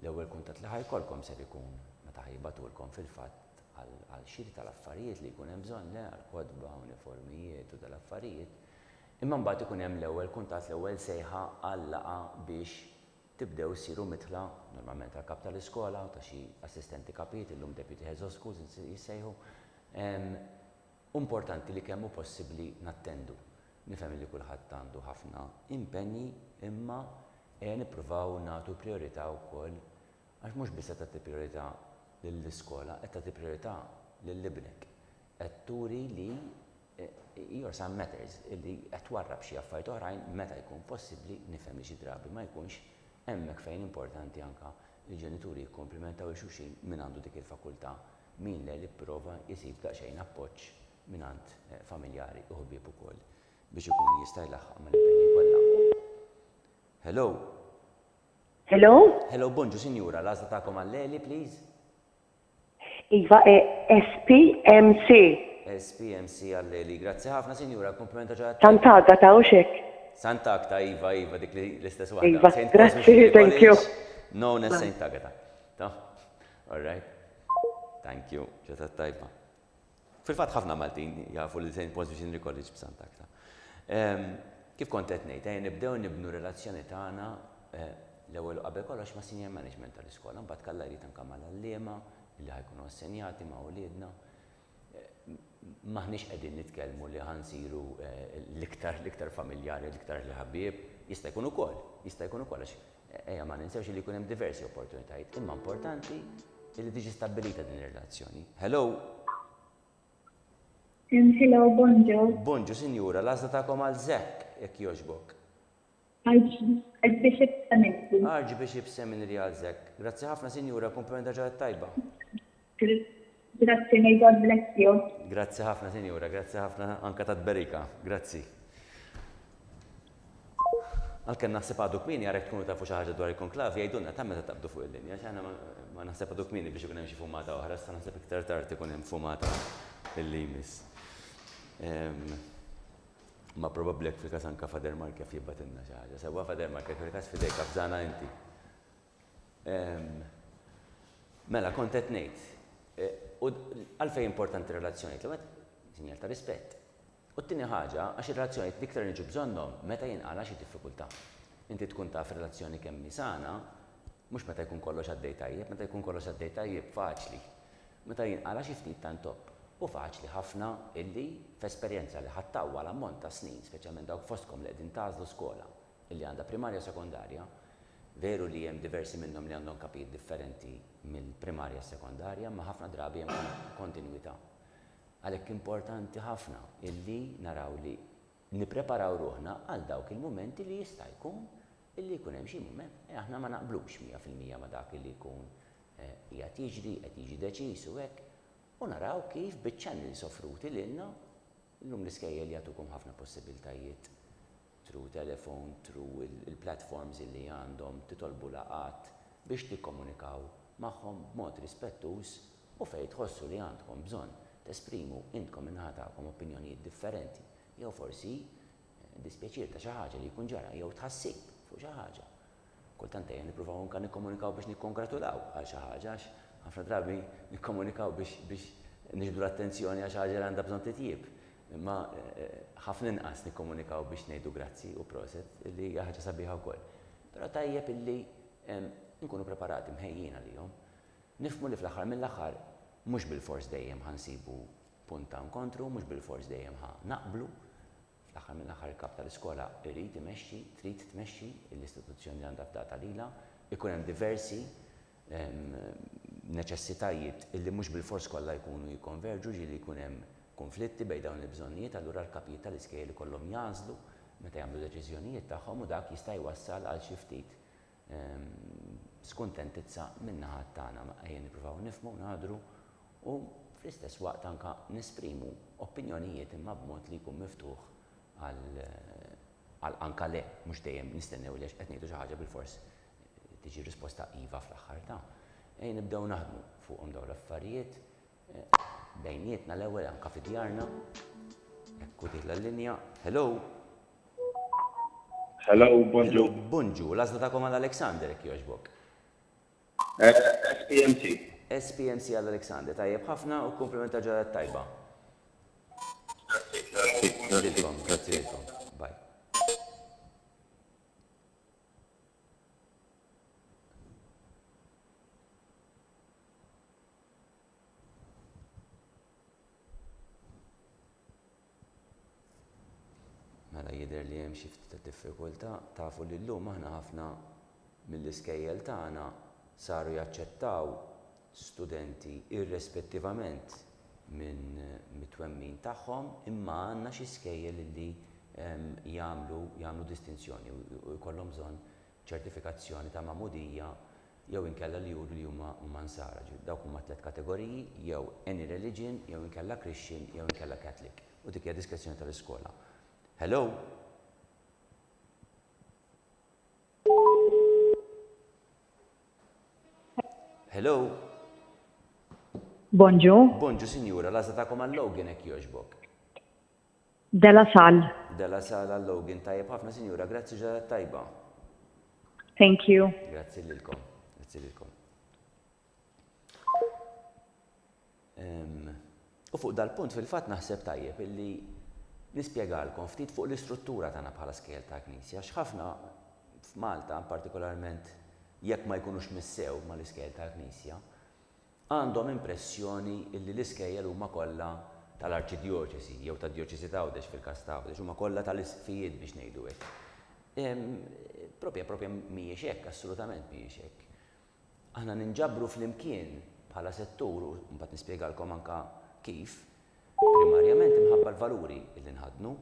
L-ewwel kuntatt li ħajkolkom ser ikun meta ħajbatulkom fil-fatt għal xiri tal-affarijiet li jkun hemm bżonn le għal kodba, uniformijiet u tal-affarijiet. Imma mbagħad ikun hemm l-ewwel kuntatt l-ewwel sejħa għal laqa biex tibdew issiru mitla normalment tal kap tal-iskola u ta' xi assistenti kapijiet illum deputy heads of schools jissejħu. Importanti li kemm hu possibbli nattendu. Nifhem li kulħadd għandu ħafna impenji imma nippruvaw nagħtu priorità wkoll għax mhux biss qed tagħti priorità lill-iskola, qed tagħti priorità lill-ibnek. Qed turi li your son matters, illi qed twarrab xi affarijiet oħrajn meta jkun possibbli nifhem li xi drabi ma jkunx hemmhekk fejn importanti anke il-ġenituri jikkomplimentaw il-xulxin minn għandu dik il-fakultà min li jipprova jsib daqsxejn appoġġ minn għand familjari u ħbieb ukoll biex ikun jista' jlaħħaq mal-impenji kollha. Hello. Hello? Hello, bonġu, sinjura, l-għażla tagħkom għall-Leli, please. Iva, SPMC. SPMC għall-Leli. Grazzi ħafna, sinjura, komplimenta ġaħat. Sant'Agata ta' uxek. Sant'Agata, Iva, dik l-istess waħda. Iva, grazzi, thank you. Known as Sant'Agata. All right. Thank you, ġatat tajba. Fil-fatt ħafna Maltin jafu li St. Paul's Missionary College b'Sant'Agata. Kif kont qed ngħid, nibdew nibnu relazzjoni tagħna l-ewwel qabel kollox ma' senior management tal-iskola, mbagħad kellha jrid anke mal-għalliema li ħajkunu assenjati ma' wliedna. Maħniex qegħdin nitkellmu li ħansiru l-iktar familjari, l-iktar li ħabbieb, jista' jkun ukoll għax ejja ma ninsewx li jkun hemm diversi opportunitajiet, imma importanti li tiġi stabbilita din ir-relazzjoni. Hello. Hello, bonġu. Bonġu, sinjura, l-għażla tagħkom għal Zekk jekk jogħġbok. Archbishop Seminary. Archbishop Seminary għal Zekk. Grazzi ħafna, sinjura, komplimenta ġaħat tajba. Grazzi, may God bless you. Grazzi ħafna, sinjura, grazzi ħafna anka ta' tberika. Grazzi. Għalkemm naħseb għadu kmini għarek tkunu tafu xi ħaġa dwar il-konklavi jgħidulna ta' meta tabdu fuq il-linja, x'għandna ma naħseb għadu kmini biex ikun hemm xi fumata oħra, sta naħseb iktar tard ikun hemm fumata illi jmiss. Ma probabbli fil-każ anke Fader Mark jaf jibbatilna xi ħaġa. Sewwa Fader Mark fil-każ fidejk f'żana inti. Mela kont qed ngħid. U għalfejn importanti relazzjonijiet l-ewwel sinjal ta' rispett. U t-tieni ħaġa għax ir-relazzjonijiet l-iktar niġu bżonnhom meta jinqala xi diffikultà. Inti tkun taf relazzjoni kemm sana, mhux meta jkun kollox għaddej tajjeb, meta jkun kollox għaddej tajjeb faċli. Meta jinqala xi ftit ta' ntopp. U faċli ħafna illi f'esperjenza li ħattawwa l-ammont ta' snin, speċjalment dawk fostkom li qegħdin tażlu skola illi għandha primarja u sekondarja, veru li hemm diversi minnhom li għandhom kapijiet differenti mill-primarja sekondarja, ma ħafna drabi hemm kontinwità. Għalhekk importanti ħafna illi naraw li nippreparaw ruħna għal dawk il-mumenti li jista' jkun illi jkun hemm xi mument aħna ma naqblux 100% ma dak illi jkun qiegħed jiġri, qed jiġi deċiż u hekk. U naraw kif biċ-channels offruti lilna llum l-iskejjel jagħtukom ħafna possibiltajiet through telefon, through il-platforms illi għandhom titolbu laqat biex tikkomunikaw magħhom b'mod rispettuż u fejn tħossu li għandkom bżonn tesprimu intkom in-naħa tagħkom opinjonijiet differenti jew forsi dispjaċir ta' xi ħaġa li jkun ġara jew tħassib fuq xi ħaġa. Kultant ejja nippruvaw anke nikkomunikaw biex nikkongratulaw għal xi ħaġa ħafna drabi nikkomunikaw biex niġbdu l-attenzjoni għax ħaġa għandha bżonn titjib. Imma ħafna inqas nikkomunikaw biex ngħidu grazzi u proset li hija ħaġa sabiħa wkoll. Però tajjeb illi nkunu preparati mħejjin għalihom. Nifhmu li fl-aħħar mill-aħħar mhux bil-fors dejjem ħansibu punta nkontru, mhux bil-fors dejjem naqblu. Fl-aħħar mill-aħħar il-kap tal-iskola irid imexxi, trid tmexxi l-istituzzjoni għandha fdata lilha, ikun hemm diversi neċessitajiet illi mhux bil-fors kollha jkunu jikkonverġu ġieli jkun hemm konflitti bejn dawn il-bżonnijiet, allura l-kapijiet tal-iskejjel ikollhom jażlu meta jagħmlu deċiżjonijiet tagħhom u dak jista' jwassal għal xi ftit skuntentizza min-naħa tagħna ejja nippruvaw nifhmu ngħadru u fl-istess waqt anke nesprimu opinjonijiet imma b'mod li jkun miftuħ għal anke le mhux dejjem nistennew li qed ngħidu xi ħaġa bil-fors tiġi risposta iva fl-aħħar ta' nibdew naħdmu fuqhom dawn l-affarijiet bejnietna l-ewwel anke fid-djarna. Ekku tieħla l-linja. Hello. Hello, bonġu. Bonġu, l-għażla tagħkom għal Alexander jekk jogħġbok. SPMC. SPMC għall-Aleksandri, tajjeb ħafna u komplimenta ġradat tajba. Grazzi lilkom. Bye. Mela jidher li hemm xi ftit diffikultà, tafu li llum aħna ħafna mill-iskejjel tagħna saru jaċċettaw studenti irrispettivament minn mit-twemmin tagħhom, imma għandna xi skejjel li jagħmlu distinzjoni u jkollhom bżonn ċertifikazzjoni ta' magħmudija jew inkella li juru li huma nsara. Dawk huma 3 kategoriji, jew any religion, jew inkella Christian, jew inkella Catholic. U dik hija diskrezzjoni tal-iskola. Hello? Hello? Bonġu, Bonġu, sinjura, l-għazza ta'kom għal-Logan ek joġbok. Della Sal. Della sala għal-Logan, tajjeb ħafna, sinjura, grazzi ġara tajba. Thank you. Grazzi lilkom. U fuq dal-punt fil-fatt naħseb tajjeb illi nispjegalkom ftit fuq l-istruttura tagħna bħala skejjel ta' Knisja. X'ħafna f'Malta partikolarment jekk ma jkunux missew mal-iskejjel ta' Knisja, għandhom impressjoni illi l-iskejjel huma kollha tal-arċidjoċesi jew tad-djoċesi ta' Għawdex fil-każ ta' Għawdex huma kollha tal-isfijiet biex ngħidu hekk. Propja mhijiex hekk, assolutament mhijiex hekk. Aħna ninġabru flimkien bħala settur u mbagħad nispjegalkom anke kif, primarjament imħabba l-valuri illi nħadnu.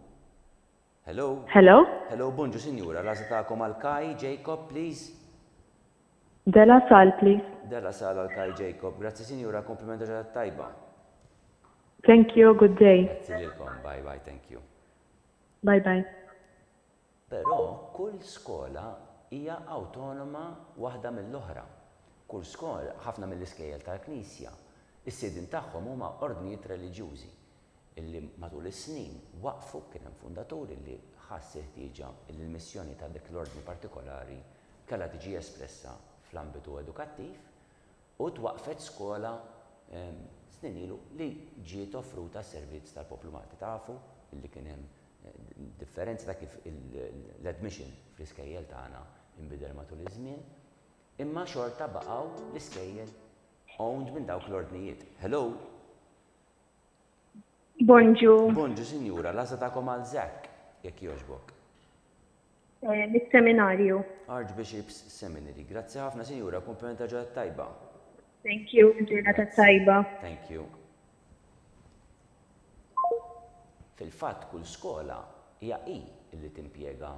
Hello? Hello, bonġu sinjura, l-għażla tagħkom għal-Kaj, Jacob, please. Della Sal, please. Della sala għal-Kaj, Jacob. Grazzi sinjura, komplimenta ġarat tajba. Thank you, good day. Grazzi lilkom, bye, thank you. Bye bye. Però kull skola hija awtonoma waħda mill-oħra. Kull skola, ħafna mill-iskejjel tal-Knisja, is-siedin tagħhom huma ordnijiet reliġjużi illi matul is-snin waqfu kien hemm fundaturi li ħass ħtieġa li l-missjoni ta' dik l-ordni partikolari kellha tiġi espressa fl-ambitu edukattiv u twaqfet skola snin ilu li ġiet offruta s-servizz tal-poplu Malti. Tafu illi kien hemm differenza ta' kif l-admission fl-iskejjel tagħna inbidel matul iż-żmien, imma xorta baqgħu l-iskejjel owned minn dawk l-ordnijiet. Hello? Bonġu. Bonġu, sinjura, l-għażla tagħkom għal Zak, jekk jogħġbok. Mis-seminarju. Archbishop's Seminary. Grazzi ħafna, sinjura, komplimenta ġradat tajba. Thank you, ġurnata tajba. Thank you. Fil-fatt kull skola hija illi timpjega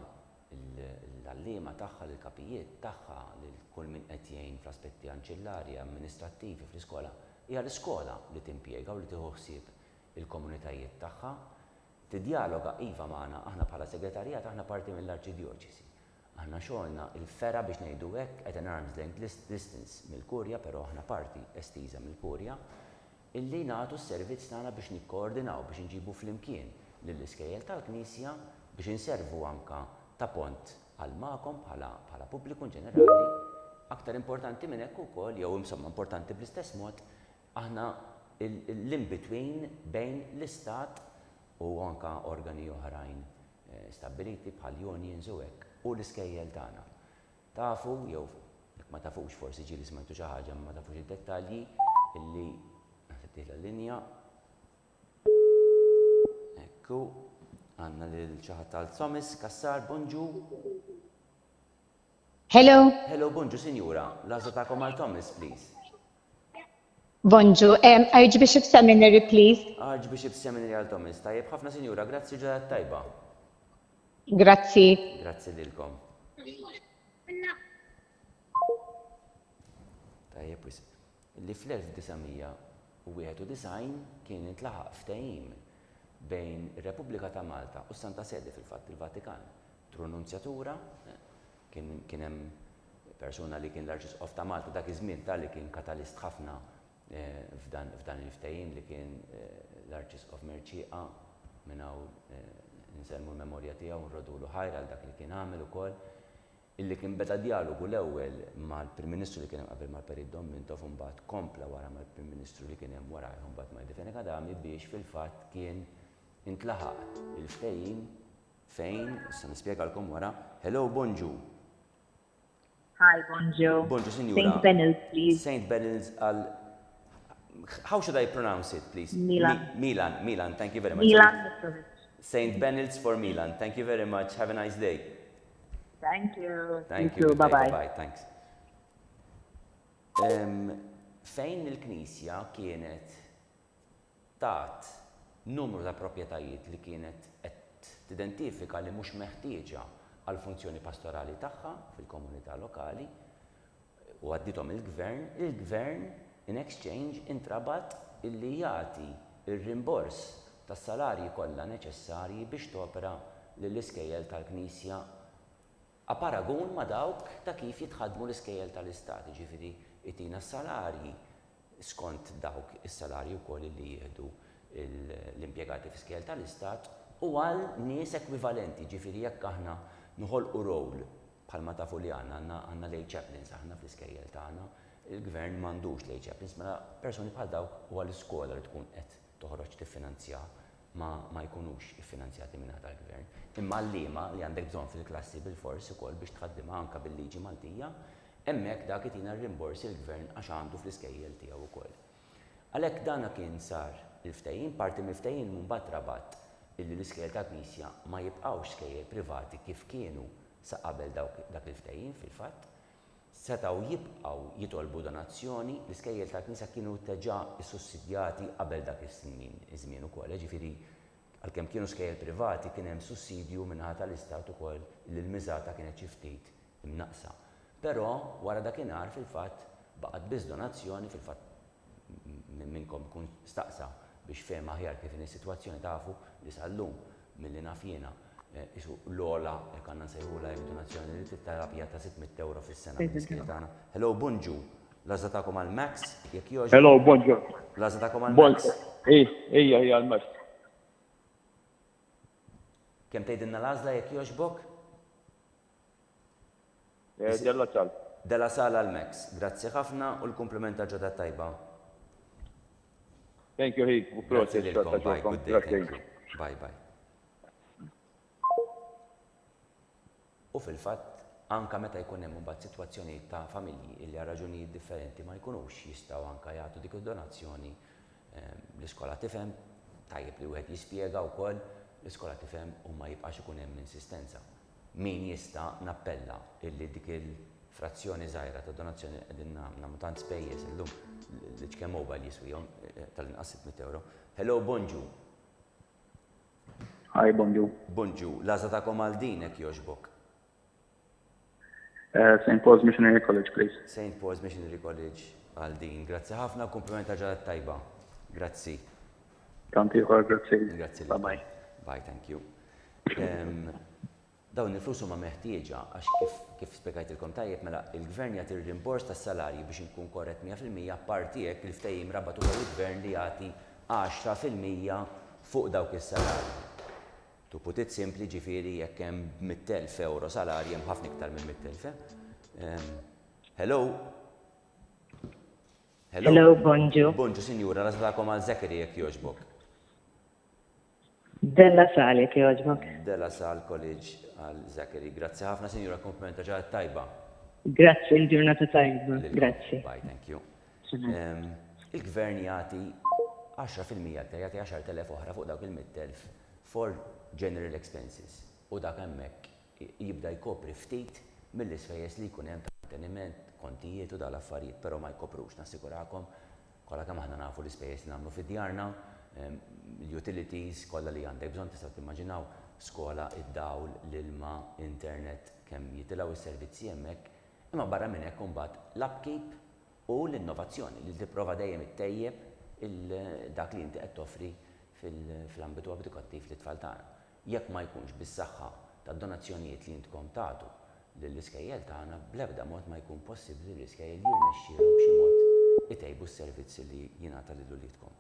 l-allima tagħha, l-kapijiet tagħha, lil kull min qed jgħin fl-aspetti anċillari, amministrattivi fl-iskola, hija l-iskola li timpjega u li tieħu ħsieb il-komunitajiet tagħha. Tiddialoga iva magħna aħna bħala segretarjat aħna parti mill-arċidjoċesi. Aħna xogħolna il-fera biex ngħidu hekk at an arm's length distance mill-Kurja, però aħna parti estiża mill-Kurja, illi nagħtu s-servizz tagħna biex nikkoordinaw biex inġibu flimkien lill-iskejjel tal-Knisja biex inservu anke ta' pont għal magħkom bħala pubbliku ġenerali. Aktar importanti minn hekk ukoll, jew insomma importanti bl-istess mod, aħna l-in-between bejn l-istat u anke organi oħrajn stabiliti bħal unions u hekk u l-iskejjel tagħna. Tafu jew jekk ma tafux forsi ġieli smajtu xi ħaġa ma tafux id-dettalji illi tieħla l-linja. Ekku, għandna lil xi ħadd tal-Thomas Kassar, bonġu. Hello. Hello, bonġu sinjura, l-għażla tagħkom għal Thomas, please. Bonġu, Archbishop Seminary, please. Archbishop Seminary għal Thomas, tajjeb ħafna sinjura, grazzi ġradat tajba. Grazzi. Grazzi lilkom. Tajjeb wis. Li fl-1991 kien intlaħaq ftehim bejn ir-Repubblika ta' Malta u Santa Sede fil-fatt il-Vatikan. Tru-Nunzjatura, kien hemm persuna li kien l-Arċisqof ta' Malta dak iż-żmien tal li kien katalist ħafna f'dan il-ftehim li kien l-Arċisqof Merċieqa minn hawn insemmu l-memorja tiegħu nrodulu ħajra għal dak li kien għamel ukoll. illi kien beda dialogu l-ewwel mal-Prim Ministru li kien hemm qabel mal-Perit Dommintov u mbagħad kompla wara mal-Prim Ministru li kien hemm warahom mbagħad ma' Defeni Kadami biex fil-fatt kien intlaħaq il-ftehim fejn, issa nispjegalkom wara, hello Bonġu. Hi, bonjour. Bonġu, Sinjura. St. Benil's, please. St. Benil's how should I pronounce it, please? Milan. Milan, thank you very much. Milan Mitrovic. St. Benil's for Milan. Thank you very much. Have a nice day. Thank you. Thank You you. too. Bye-bye. Bye-bye. Thanks. Fejn il-Knisja kienet tat numru ta' proprjetajiet li kienet qed tidentifika li mhux meħtieġa għal funzjoni pastorali tagħha fil-komunità lokali u għaddithom il-gvern in exchange intrabat illi jagħti ir-rimbors tas-salarji kollha neċessarji biex topera lill-iskejjel tal-Knisja a paragun ma' dawk ta' kif jitħaddmu l-iskejjel tal-Istat, ġifieri itina s-salarji skont dawk is-salarji wkoll li jieħdu l-impjegati fl-iskejjel tal-Istat u għal nies ekwivalenti, ġifieri jekk aħna nħolqu role bħalma tafu li għandna lay chaplains aħna fl-iskejjel tagħna, il-gvern m'għandux lay chaplains, mela persuni bħal dawk u għall-iskola li tkun qed toħroġ tiffinanzja ma jkunux iffinanzjati minn tal-gvern. Imma l-liema li għandek bżonn fil-klassi bil-fors ukoll biex tħaddimha anke bil-liġi Maltija, hemmhekk dak itina r-rimborsi l-gvern għax għandu fl-iskejjel tiegħu wkoll. Għalhekk dana kien sar il-ftehim, parti mill-ftehim mbagħad rabat illi l-iskejjel tal-Knisja ma jibqgħux skejjel privati kif kienu sa qabel dak il-ftehim fil-fatt, setgħu jibqgħu jitolbu donazzjoni, l-iskejjel tal-Knisja kienu teġa sussidjati qabel dak iż-żmien ukoll, ġifieri għalkemm kienu skejjel privati kien hemm sussidju minnaħa tal-Istat ukoll li l-miżata kienet xi ftit imnaqsa. Però wara dakinhar fil-fatt baqgħet biss donazzjoni fil-fatt minnkom kun staqsa biex fehem aħjar kif in is-sitwazzjoni tafu li sal-lum milli naf jiena isu l-ola jekk għandna nsejħula donazzjoni li tittarabja ta' 600 euro fis-sena mill-iskejjel tagħna. Hello Bonġu, l-għażla tagħkom għall-Max jekk jogħġbu. Hello, bonjour. L-għażla tagħkom għall-Max. Ija għal-Max. Kemm tgħidilna l-għażla jekk jogħġbok? Della sal. Della sala għall-Max. Grazzi ħafna u l-kumplimenta ġodda tajba. Thank you, Hik. Grazzi lilkom. Bye, good day. Thank you. Bye, bye. U fil-fatt, anka meta jkun hemm imbagħad sitwazzjonijiet ta' familji li għal raġunijiet differenti ma jkunux jistgħu anke jagħtu dik id-donazzjoni, l-iskola tifhem, tajjeb li wieħed jispjega wkoll, l-iskola tifhem u ma jibqax ikun hemm insistenza. Min jista' nappella illi dik il-frazzjoni żgħira ta' donazzjoni qegħdin nagħmlu tant spejjeż illum li ċkemm mobile jiswihom tal-inqas 600 euro. Hello Bonġu. Hi, bonjour. Bonġu, l-għażla tagħkom għal din hekk jogħġbok. St. Paul's Missionary College, please. St. Paul's Missionary College għal din. Grazzi ħafna, komplimenta ġadat tajba. Grazzi. Tanti ħor, grazzi. Grazzi. Bye-bye. Bye, thank you. Dawn il-flus huma meħtieġa għax kif spjegajtilkom tajjeb mela il-gvern jagħti r-rimbors tas-salarji biex inkun korrett 100% apparti hekk il-ftehim rabatu il-gvern li jagħti 10% fuq dawk is-salarji. To put it simply, ġifieri jekk hemm 100,000 euro salarji hemm ħafna iktar minn 100,000. Hello. Hello, Bonġu. Bonġu, Sinjura, l-għażla għal Zekeri jekk jogħġbok. Della Sal jekk jogħġbok. Della Sal College għal Zekeri. Grazzi ħafna, Sinjura, komplimenta ġadat tajba. Grazzi, il-ġurnata tajba. Grazzi. Bye, thank you. Il-gvern jagħti 10% jagħti 10,000 oħra fuq dawk il-100,000 for general expenses. U dak hemmhekk jibda jkopri ftit mill-ispejjeż li jkun hemm ta' manteniment, kontijiet u dal-affarijiet, però ma jkoprux nassigurakom kollha kemm aħna nafu l-ispejjeż li nagħmlu fid-djarna, l-utilities kollha li għandek bżonn tistgħu timmaġinaw skola, id-dawl, l-ilma, internet, kemm jitilgħu is-servizzi hemmhekk, imma barra minn hekk imbagħad l-upkeep u l-innovazzjoni li tipprova dejjem ittejjeb dak li inti qed toffri fil-ambitu edukattiv li tfal tagħna. Jekk ma jkunx bis-saħħa tad-donazzjonijiet li intkom tagħtu lill-iskejjel tagħna, bl-ebda mod ma jkun possibbli l-iskejjel jirnexxielhom b'xi mod itejbu s-servizzi li jingħata lil uliedkom.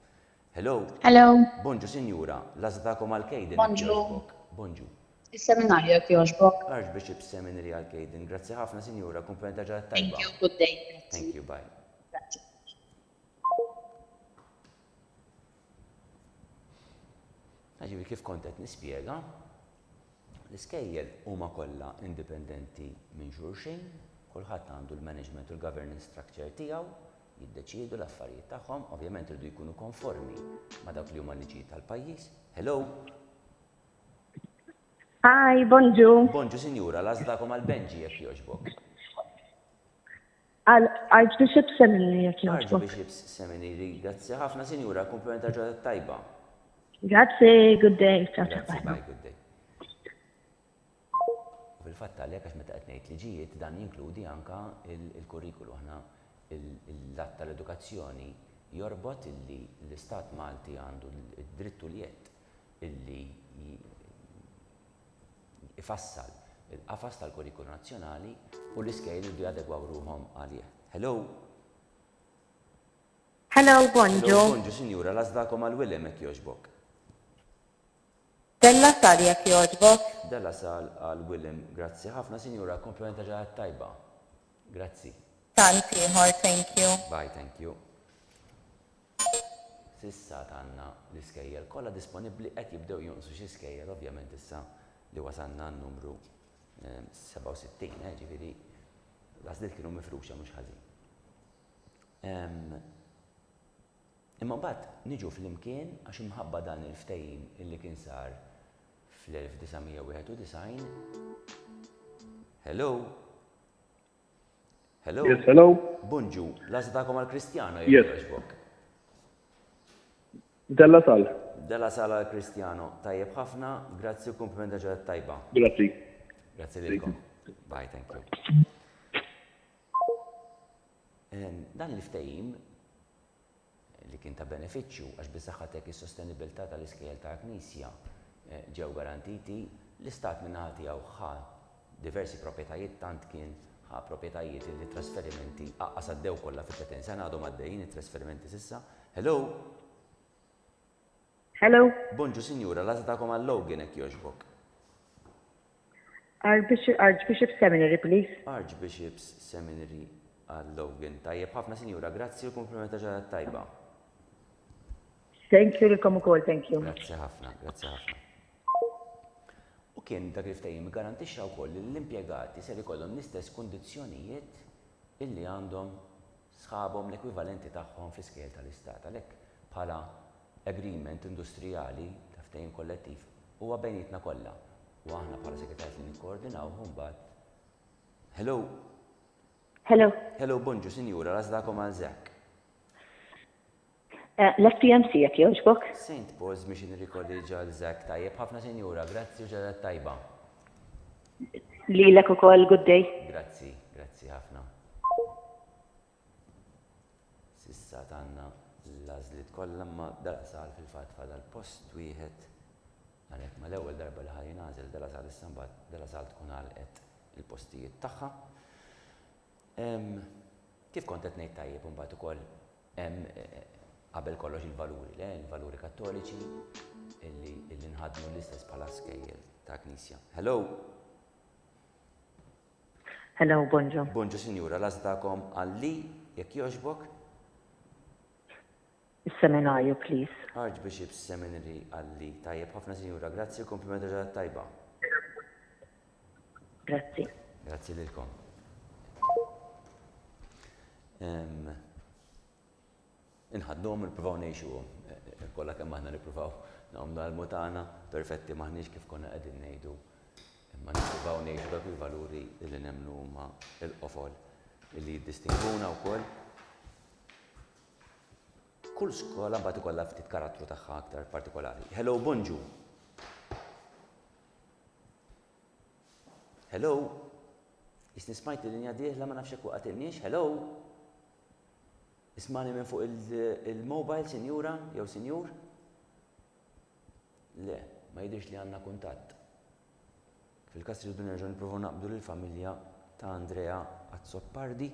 Hello. Hello. Bonġu, Sinjura, l-għażla tagħkom għal Kejden. Bonġu. Bonġu. Is-seminarju jekk jogħġbok. Archbishop Seminary għal-Kejden. Grazzi ħafna, Sinjura, kumplimenta ġurnata Thank tajba. you, good day. Grazzi. Thank you, bye. Grazzi. Ġivi kif kont qed nispjega, l-iskejjel huma kollha indipendenti minn xulxin, kulħadd għandu l-management u l-governance structure tiegħu, jiddeċiedu l-affarijiet tagħhom, ovvjament irdu jkunu konformi ma' dawk li huma liġijiet tal-pajjiż. Hello, Hi, bonjour. bonġu Sinjura, lażdakom għal-Benġi jekk jogħġbok. Archbishop Seminary, jekk jogħġbok. Archbishops Seminary, grazzi ħafna Sinjura, kumplimenta ġurnata tajba. Grazie, good day. Ciao, ciao, Grazzi, bye. bye, good day. U fil-fatt għalhekk għax meta qed ngħid liġijiet dan jinkludi anka il-kurrikulu aħna l-att tal-edukazzjoni jorbot illi l-Istat Malti għandu d-drittu li jett illi ifassal il-qafas tal-kurrikulu nazzjonali u l-iskejl li jadegwaw ruhom għalih. Hello? Hello, bonjour. Bonġu, Sinjura, lażdakom għal-Willem jekk jogħġbok. Della Sal jekk jogħġbok. Della sal għal-Willem, grazzi ħafna Sinjura, komplimenta ġaħat tajba. Grazzi. Tant ieħor, thank you. Bye, thank you. Sissa tanna l-iskejjel kollha disponibbli qed jibdew jonqsu xi iskejjel, ovvjament issa li wasanna n-numru 67, ġifieri l-għażliet kienu mifruxa mhux ħażin. Imma mbagħad niġu flimkien għax imħabba dan il-ftehim illi kien sar fl-1991. Hello? Hello? Yes, hello. Bonġu, lażdakom għal-Kristjano Yes. jekk jogħġbok. Della Sal. Della sala Kristjano, tajjeb ħafna, grazzi u komplimenta ġaħat tajba. Grazzi. Grazzi lilkom. Bye, thank you. Dan l-ftehim li kien ta' benefiċċju għax bisaħħatek is-sostenibilità tal-iskejjel ta' Knisja ġew garantiti, l-Istat minnaħa tiegħu ħa diversi proprjetajiet tant kien ħa proprjetajiet li trasferimenti aqqas għaddew kollha fit-30 sena għadhom għaddejjin it-trasferimenti s'issa. Hello? Hello, Bonġu Sinjura, lażdakom għal-Logan jekk jogħġbok. Archbishop Seminary, please. Archbishops Seminary għal-Logan. Tajjeb ħafna Sinjura, grazzi u komplimenta ġaħat tajba. Thank you, l-kom ukoll, thank you. Grazzi ħafna, grazzi ħafna. U kien dak il-ftehim garantixxa wkoll li l-impjegati ser ikollhom l-istess kundizzjonijiet illi għandhom sħabhom l-ekwivalenti tagħhom fl-iskejjel tal-Istat. Għalhekk bħala agreement industrijali ta' ftehim kollettiv huwa bejnietna kollha. U aħna bħala segretarji li nikkoordinaw mbagħad. Hello. Hello. Hello, bonġu Sinjura, lażdakom għal Zek. L-FPMC jekk jogħġbok. St. Paul's Missionary College għal Zek, tajjeb ħafna Sinjura, grazzi u ġedet tajba. Lilek ukoll good day. Grazzi, grazzi ħafna. Sissa tanna l-għażliet kollha ma daqsal fil-fatt fadal post wieħed għalhekk ma l-ewwel darba li ħajjingħażel daqsal issa mbagħad daqsal tkun għalqet il-postijiet tagħha. Kif kont qed ngħid tajjeb imbagħad ukoll hemm qabel kollox il-valuri, il-valuri kattoliċi illi nħadmu l-istess bħala skejjel ta' Knisja. Hello. Hello, bonġu. Bonġu Sinjura, lażdakom għalli jekk jogħġbok. Is-seminarju, please. Archbishops Seminary għalli. Tajjeb ħafna Sinjura, grazzi u komplimenta ġaħat tajba. Grazzi. Grazzi lilkom. Inħadduhom il-provaw ngħixuhom, kollha kemm aħna nippruvaw nagħmlu għall-mutana perfetti maħniex kif konna qegħdin ngħidu. Imma nippruvaw ngħixu dak il-valuri li nemmnu huma l-qofol li jiddistinguna wkoll. Kull skola mbagħad ikollha ftit karattru tagħha aktar partikolari. Hello, bonġu. Hello. Isni smajt il-linja dieħla ma nafx hekk waqgħet Hello. Ismani minn fuq il-mobile, Sinjura, jew Sinjur? Le, ma jidhirx li għandna kuntatt. Fil-każ irridu nerġgħu nippruvaw naqbdu lill-familja ta' Andrea Azzoppardi.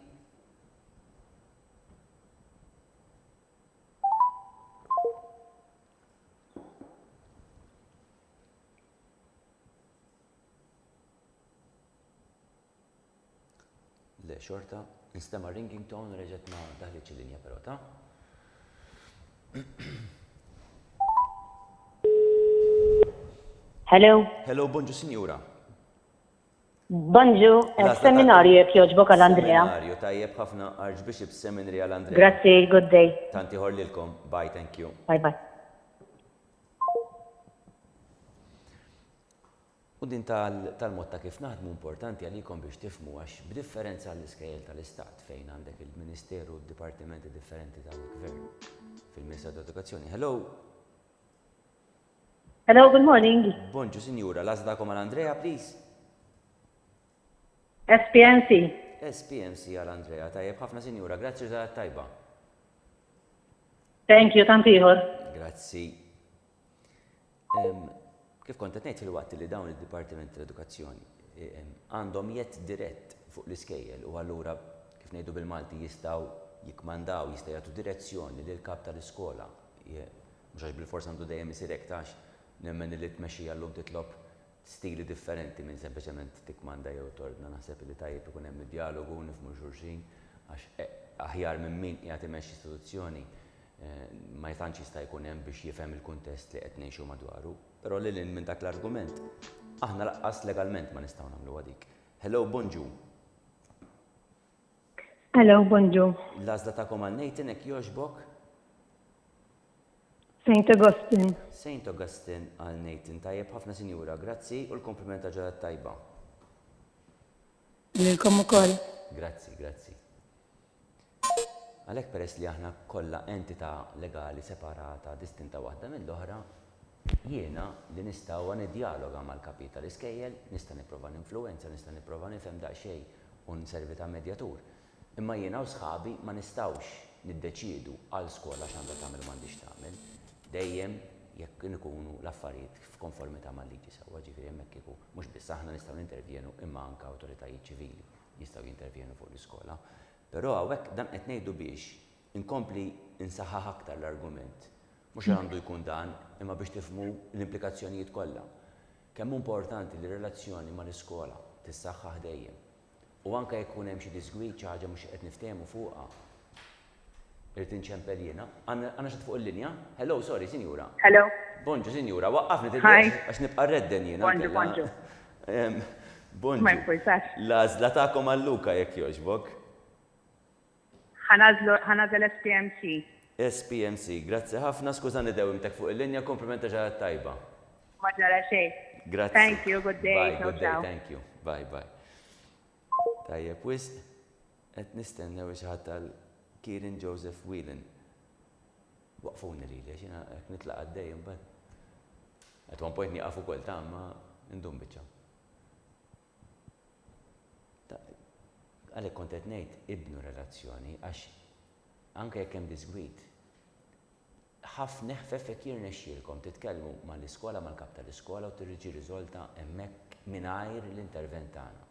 Le, xorta, nistema ringing tone u reġet ma daħliċ il-linja però, ta'? Hello. Hello, bonġu sinjura. Bonġu, seminarju jek joġbok għal-Andrea. Seminarju, tajjeb ħafna Archbishop Seminary għal-Andrea. Grazzi, good day. Tanti ħorlilkom. Bye, thank you. Bye bye. U din tal-mod ta' kif naħdmu importanti għalikom biex tifmu għax b'differenza għall-iskejjel tal-Istat fejn għandek il-Ministeru u d-Dipartimenti differenti tal-Gvern fil-Ministeru tal-Edukazzjoni. Hello. Hello, good morning. Bonġu, sinjura, lazdakom għal-Andrea, please. SPNC. SPMC għal-Andrea, tajjeb ħafna sinjura, grazzi za tajba. Thank you, tantiħor. Grazzi. Kif kontet ngħid fil-waqt li dawn id-Dipartiment tal-Edukazzjoni għandhom jett dirett fuq l-iskejjel u allura kif ngħidu bil-Malti jistgħu jikmandaw, jistgħu jagħtu direzzjoni lil kap tal-iskola. Mhux għax bil-fors għandu dejjem isir hekk tax nemmen li tmexxija llum titlob stili differenti minn sempliċement tikmanda jew tordna naħseb li tajjeb ikun hemm dialogu nifhmu xulxin għax aħjar minn min qiegħed imexxi istituzzjoni ma jtantx jista' jkun hemm biex jifhem il-kuntest li qed ngħixu madwaru. Però lil minn dak l-argument, aħna laqqas legalment ma nistgħu nagħmlu dik. Hello, bonġu. Hello, bonġu. L-għażla tagħkom għal Nathan hekk jogħġbok? St. Augustine. St. Augustine għal Nathan, tajjeb ħafna sinjura, grazzi u l-komplimenta ġadat tajba. Lilkom ukoll. Grazzi, grazzi. Għalhekk peress li aħna kollha entità legali separata, distinta waħda mill-oħra, jiena li nistgħu niddialoga mal-kapi tal-iskejjel, nista' nipprova ninfluwenza, nista' nipprova nifhem daqsxejn u nservi ta' medjatur. Imma jiena u sħabi ma nistgħux niddeċiedu għal skola x'għandha tagħmel m'għandix tagħmel. Dejjem jekk ikunu l-affarijiet f'konformità mal-liġi sewwa, ġifieri hemmhekk kieku mhux biss aħna nistgħu nintervjenu imma anke awtoritajiet ċivili jistgħu jintervjenu fuq l-iskola. Però hawnhekk dan qed ngħidu biex inkompli insaħħaħ aktar l-argument. Mhux għandu jkun dan, imma biex tifhmu l-implikazzjonijiet kollha. Kemm importanti li relazzjoni mal-iskola tissaħħaħ dejjem. U anke jekk ikun hemm xi disgwid xi ħaġa mhux qed niftehmu fuqha. Irid inċempel jiena. Għandna xi fuq il-linja? Hello, sorry, sinjura. Hello. Bonġu, sinjura, waqqafni Hi. għax nibqa' redden jiena. Bonġu, bonġu. Bonġu. Ma jfurtax. L-għażla tagħkom għal Luka jekk jogħġbok. ħanażel SPMC. SPMC, grazzi ħafna, skużani dewimtek fuq il-linja, komplimenta ġarat tajba. Ma ġara xejn. Grazzi. Thank you, good day. Bye, Ciao, good day, ciao. thank you. Bye, bye. Tajjeb, wis, qed nistennew xi ħadd tal-Kieran Joseph Whelan. Waqfuni lili, għax jiena hekk nitlaq għaddej imbagħad. At one point nieqaf ukoll ta' ma ndum biċċa. Għalhekk kont qed ngħid ibnu relazzjoni għax anke jekk hemm disgwid. Ħafna ħfefek jirnexxielkom titkellmu mal-iskola mal-kap tal-iskola u tirriġi riżolta hemmhekk mingħajr l-intervent tagħna.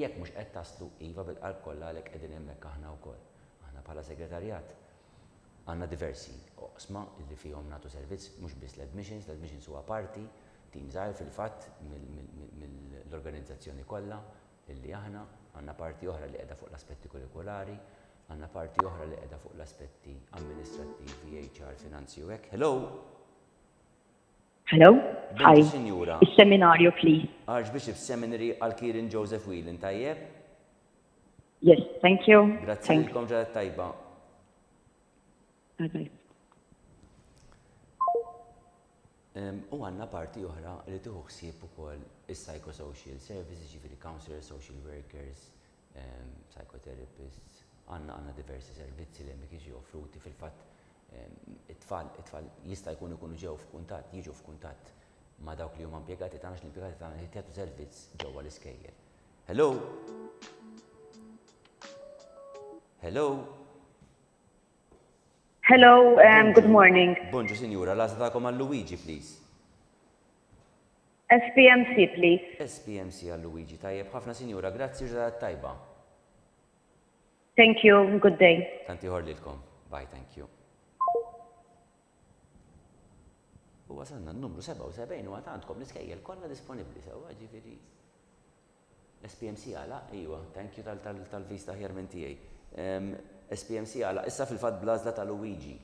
Jekk mhux qed taslu iva bil-qalb kollha għalhekk qegħdin hemmhekk aħna wkoll. Aħna bħala segretarjat għandna diversi oqsma li fihom nagħtu servizz mhux biss l-admissions huwa parti, tim żgħir fil-fatt mill-organizzazzjoni kollha illi aħna għandna parti oħra li qiegħda fuq l-aspetti kurikulari, għandna parti oħra li qiegħda fuq l-aspetti amministrattivi, HR, finanzi u hekk. Hello. Hello. Hi. Sinjura. Is-seminarju, please. Archbishop Seminary għal Kieran Joseph Whelan, tajjeb? Yes, thank you. Grazzi lilkom ġadat tajba. Bye bye. U għandna parti oħra li tieħu ħsieb ukoll is-psychosocial services, ġifieri counselors, social workers, psychotherapists, għandna diversi servizzi li hemmhekk jiġu offruti fil-fatt it-tfal jista' jkunu jiġu f'kuntatt ma' dawk li huma impjegati tagħna l-impjegati tagħna jagħtu servizz ġewwa l-iskejjel. Hello? Hello? Hello, good morning. Bonġu, sinjura, l-għażla tagħkom għal Luigi, please. SPMC, please. SPMC għal Luigi, tajjeb ħafna sinjura, grazzi ġradat tajba. Thank you, good day. Tanti ħorlilkom. Bye, thank you. U wasalna n-numru 77 u għandkom l-iskejjel kollha disponibbli sewwa ġifieri. SPMC għala, iwa, thank you tal-vista ħjar minn tiegħi. SPMC għala, issa fil-fatt blazla ta' Luigi.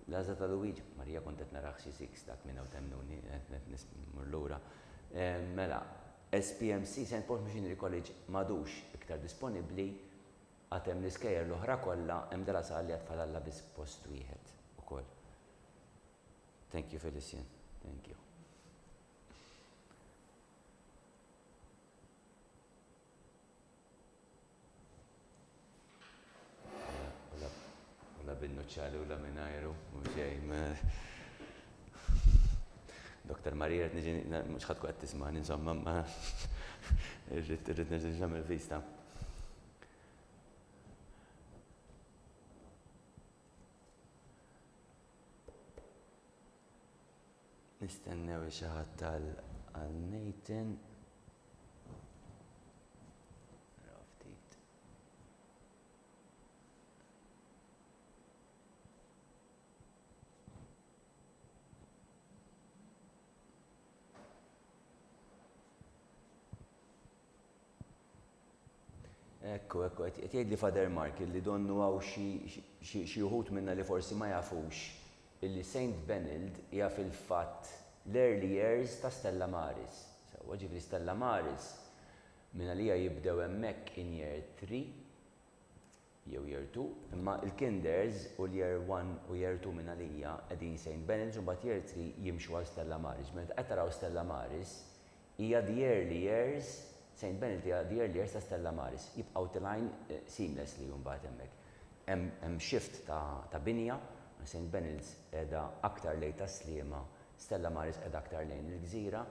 Blazla ta' Luigi, Marija kontet naraħ xi 6 dak minn temmnuni, mur lura. Mela, SPMC, St. Paul's Missionary College, madux iktar disponibbli għatem l-iskejjer l-oħra kollha hemm dela sal li għatfadalla biss post wieħed ukoll. Thank you, Felician. Thank you. Ulla bin-nuċċali u la minajru, Dr. Marija, mux ħadku għed tismani, insomma, ma irrid nirġam il-vista. Nistennew xi ħadd għal-Nathan. Ekku, qed jgħidli Father Mark li donnu għaw xi uħud minna li forsi ma jafux illi St. Benilde hija fil-fatt l-early years ta' Stella Maris. Ġifri Stella Maris minna li jibdew hemmhekk in year 3 jew year 2, imma il-kinders u l-year 1 u year 2 minna li hija qegħdin St. Benilde u mbagħad year 3 jimxu għal Stella Maris. Meta qed taraw Stella Maris hija the early years St. Benilde hija the early years ta' Stella Maris. Jibqgħu tilajn seamlessly mbagħad hemmhekk. Hemm shift ta' binja, St. Benilde qiegħda aktar lejn tas-sliema, Stella Maris qiegħda aktar lejn il-gżira,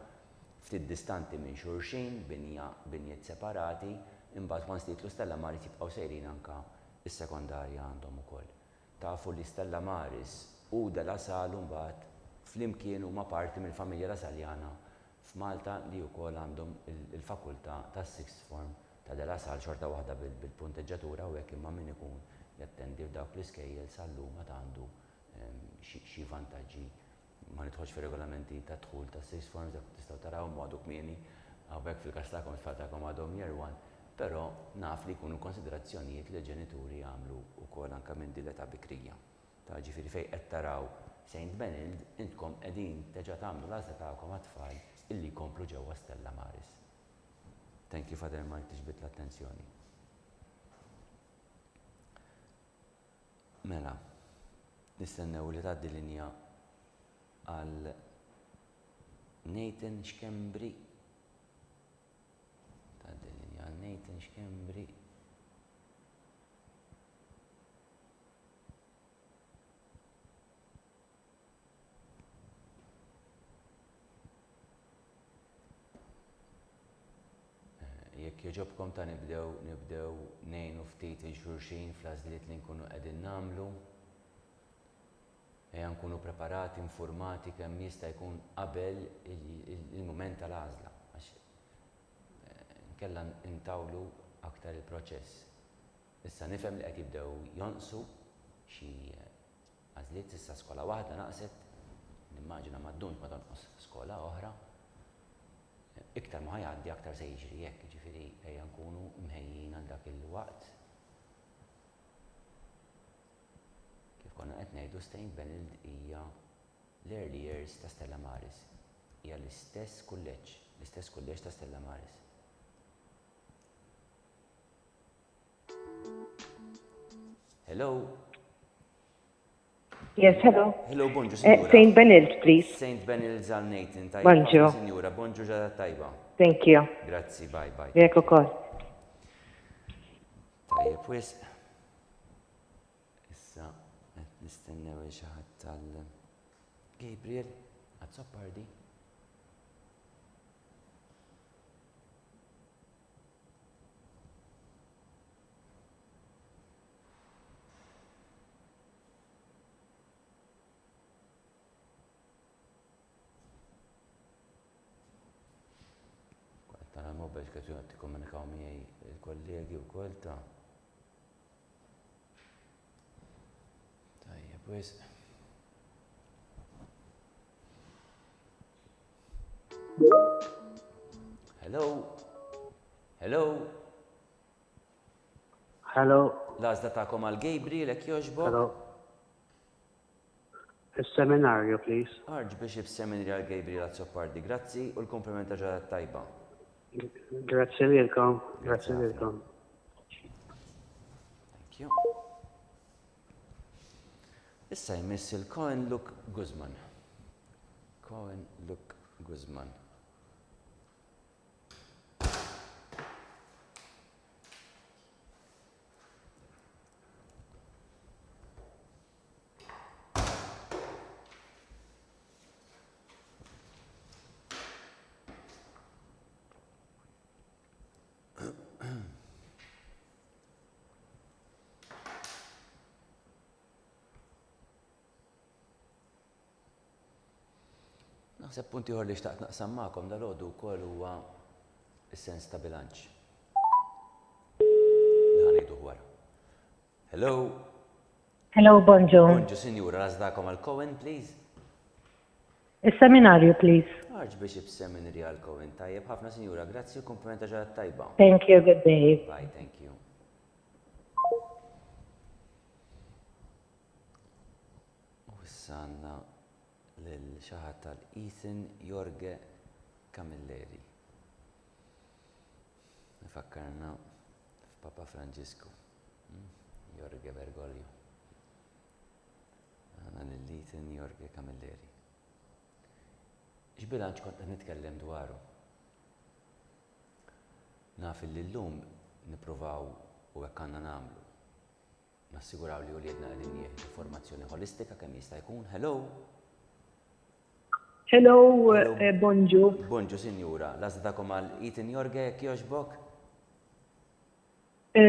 ftit distanti minn xulxin, binjiet separati, imbagħad once titlu Stella Maris jibqgħu sejrin anke is-sekondarja għandhom ukoll. Tafu li Stella Maris u De La Salle mbagħad flimkien huma parti mill-familja Lasaljana f'Malta li wkoll għandhom il-fakultà tas-sixth form ta' De La Salle xorta waħda bil-punteġġatura u hekk imma min ikun jattendi f'dawk l-iskejjel sal-lum għad għandu xi vantaġġi. Ma nidħolx fir-regolamenti ta' dħul tas-sixth forms dak tistgħu taraw m'għadu kmieni hawnhekk fil-każ tagħkom tfal tagħkom għadhom year one, però naf li jkunu konsiderazzjonijiet li l-ġenituri jagħmlu wkoll anke minn din l-età bikrija. Ta' ġifieri fejn qed taraw St. Benilde intkom qegħdin teġa' tagħmlu l-għażla tagħkom għat-tfal illi jkomplu ġewwa Stella Maris. Thank you, Father Mark, tixbit l-attenzjoni. Mela, nistennew li tgħaddi linja għal Nathan Xkembri. Tgħaddi linja għal Nathan Xkembri. Jekk jogħġobkom ta' nibdew ngħinu ftit il-xulxin fl-għażliet li nkunu qegħdin nagħmlu. Nkunu preparati, informati kemm jista' jkun qabel il-mument tal-għażla għax inkella ntawlu aktar il-proċess. Issa nifhem li qed jibdew jonqsu xi għażliet issa skola waħda naqset, nimmaġina m'għaddunx ma tonqos skola oħra. Iktar ma ħajgħaddi aktar se jiġri hekk, jiġifieri ejja nkunu mħejjin għal dak il-waqt. Kif konna qed ngħidu St. Benilde hija l-early years ta' Stella Maris. Hija l-istess kulleġġ ta' Stella Maris. Hello? Yes, hello. Hello, bonġu, signora. St. Benilde, please. St. Benilde għal Nathan, tajba. Bonġu. Signora, bonġu ġada tajba. Thank you. Grazzi, bye. Jek ukoll. Tajjeb, wis. Issa, qed nistennew xi ħadd tal-Gabriel, għad-soppardi. Tal-mobile kħetu għatti komunikaw miej il-kollegi u kol ta' tajjeb, wis. Hello? Hello? Hello. L-għażla tagħkom għal Gabriel jekk jogħġbok? Hello. Seminarju, please. Archbishop Seminary għal Gabriel Azzopardi, grazzi u l-komplement ta' ġradat tajba. Grazzi lilkom. Grazzi lilkom. Thank you. Issa jmiss il-Cohen Luke Guzman. Cohen Luke Guzman. Naħseb punti ieħor li xtaqt naqsam magħkom dal-għodu wkoll huwa is-sens ta' bilanċ. Li ħanejdu wara. Hello? Hello, bonjour. Bonġu, sinjura, għażdakom għal Cohen, please. Seminarju, please. Archbishop Seminary għal Cohen, tajjeb ħafna sinjura, grazzi u komplimenta ġarat tajba. Thank you, good day. Bye, thank you. U issa għandna lil xi ħadd tal-Ethan Jorge Camilleri. Nifakkarna f'Papa Franġisku. Jorge Bergoglio. Għandna lil Ethan Jorge Camilleri. X'bilanċ kont qed nitkellem dwaru. Naf li llum nippruvaw u hekk għandna nagħmlu. Nassiguraw li wliedna qegħdin jieħdu formazzjoni holistika kemm jista' jkun. Hello? Hello, bonjour. Bonġu, sinjura. L-għażdakom għal Ethan Jorge jekk jogħġbok?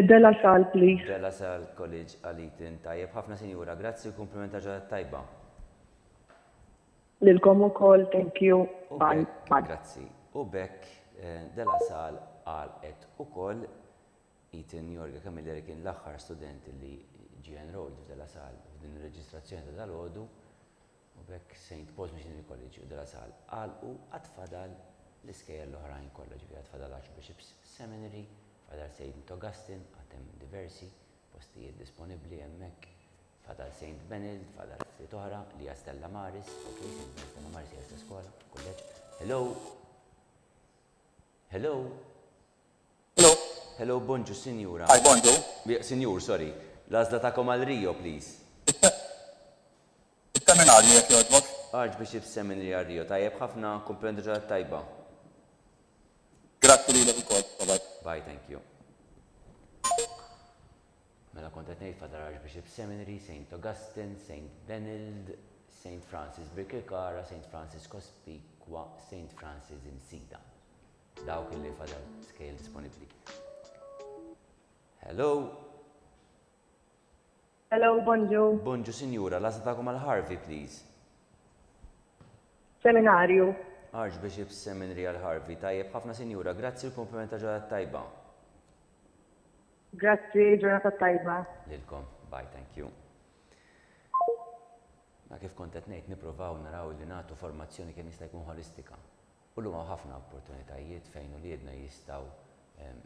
Della Sal, please. Della Sal College għal Ethan. Tajjeb ħafna sinjura, grazzi u komplimenta ġadat tajba. Lilkom ukoll, thank you. Bye. Bye. Grazzi. U bekk Della Sal għalqet ukoll Ethan Jorge Camilleri kien l-aħħar student li ġie enrolled f'Della Sal f'din ir-reġistrazzjoni ta' dal-għodu u bekk St. Paul's Missionary College u Della Sal għalqu għatfadal l-iskejjel l-oħrajn kollha ġifieri għatfadal Archbishop's Seminary, fadal St. Augustine, għatem diversi postijiet disponibbli hemmhekk, fadal St. Benedict, fadal ftit oħra li hija Stella Maris, ok, St. Stella Maris hija sta skola, kulleġġ. Hello? Hello? Hello. Hello, bonġu, sinjura. Hi, bonjour. Sinjur, sorry. L-għażla tagħkom għal Rio, please. Seminarju jekk jogħġbok. Archbishop Seminary għal Rio, tajjeb ħafna komplementu ġradat tajba. Grazzi lilek ukoll. Bye. Bye, thank you. Mela kont qed ngħid fadal Archbishop Seminary, St. Augustine, St. Benilde, St. Francis Birkirkara, St. Francis Cospicua, St. Francis Imsida. Dawk illi fadal scale disponibbli. Hello? Hello, bonjour. Bonġu, sinjura, l-għażla tagħkom għal Harvey, please. Seminarju. Archbishop Seminary għal Harvey, tajjeb ħafna sinjura, grazzi u komplimenta ġradat tajba. Grazzi, ġurnata tajba. Lilkom, bye, thank you. Ma kif kont qed ngħid nippruvaw naraw li nagħtu formazzjoni kemm jista' jkun holistika. U llum hawn ħafna opportunitajiet fejn uliedna jistgħu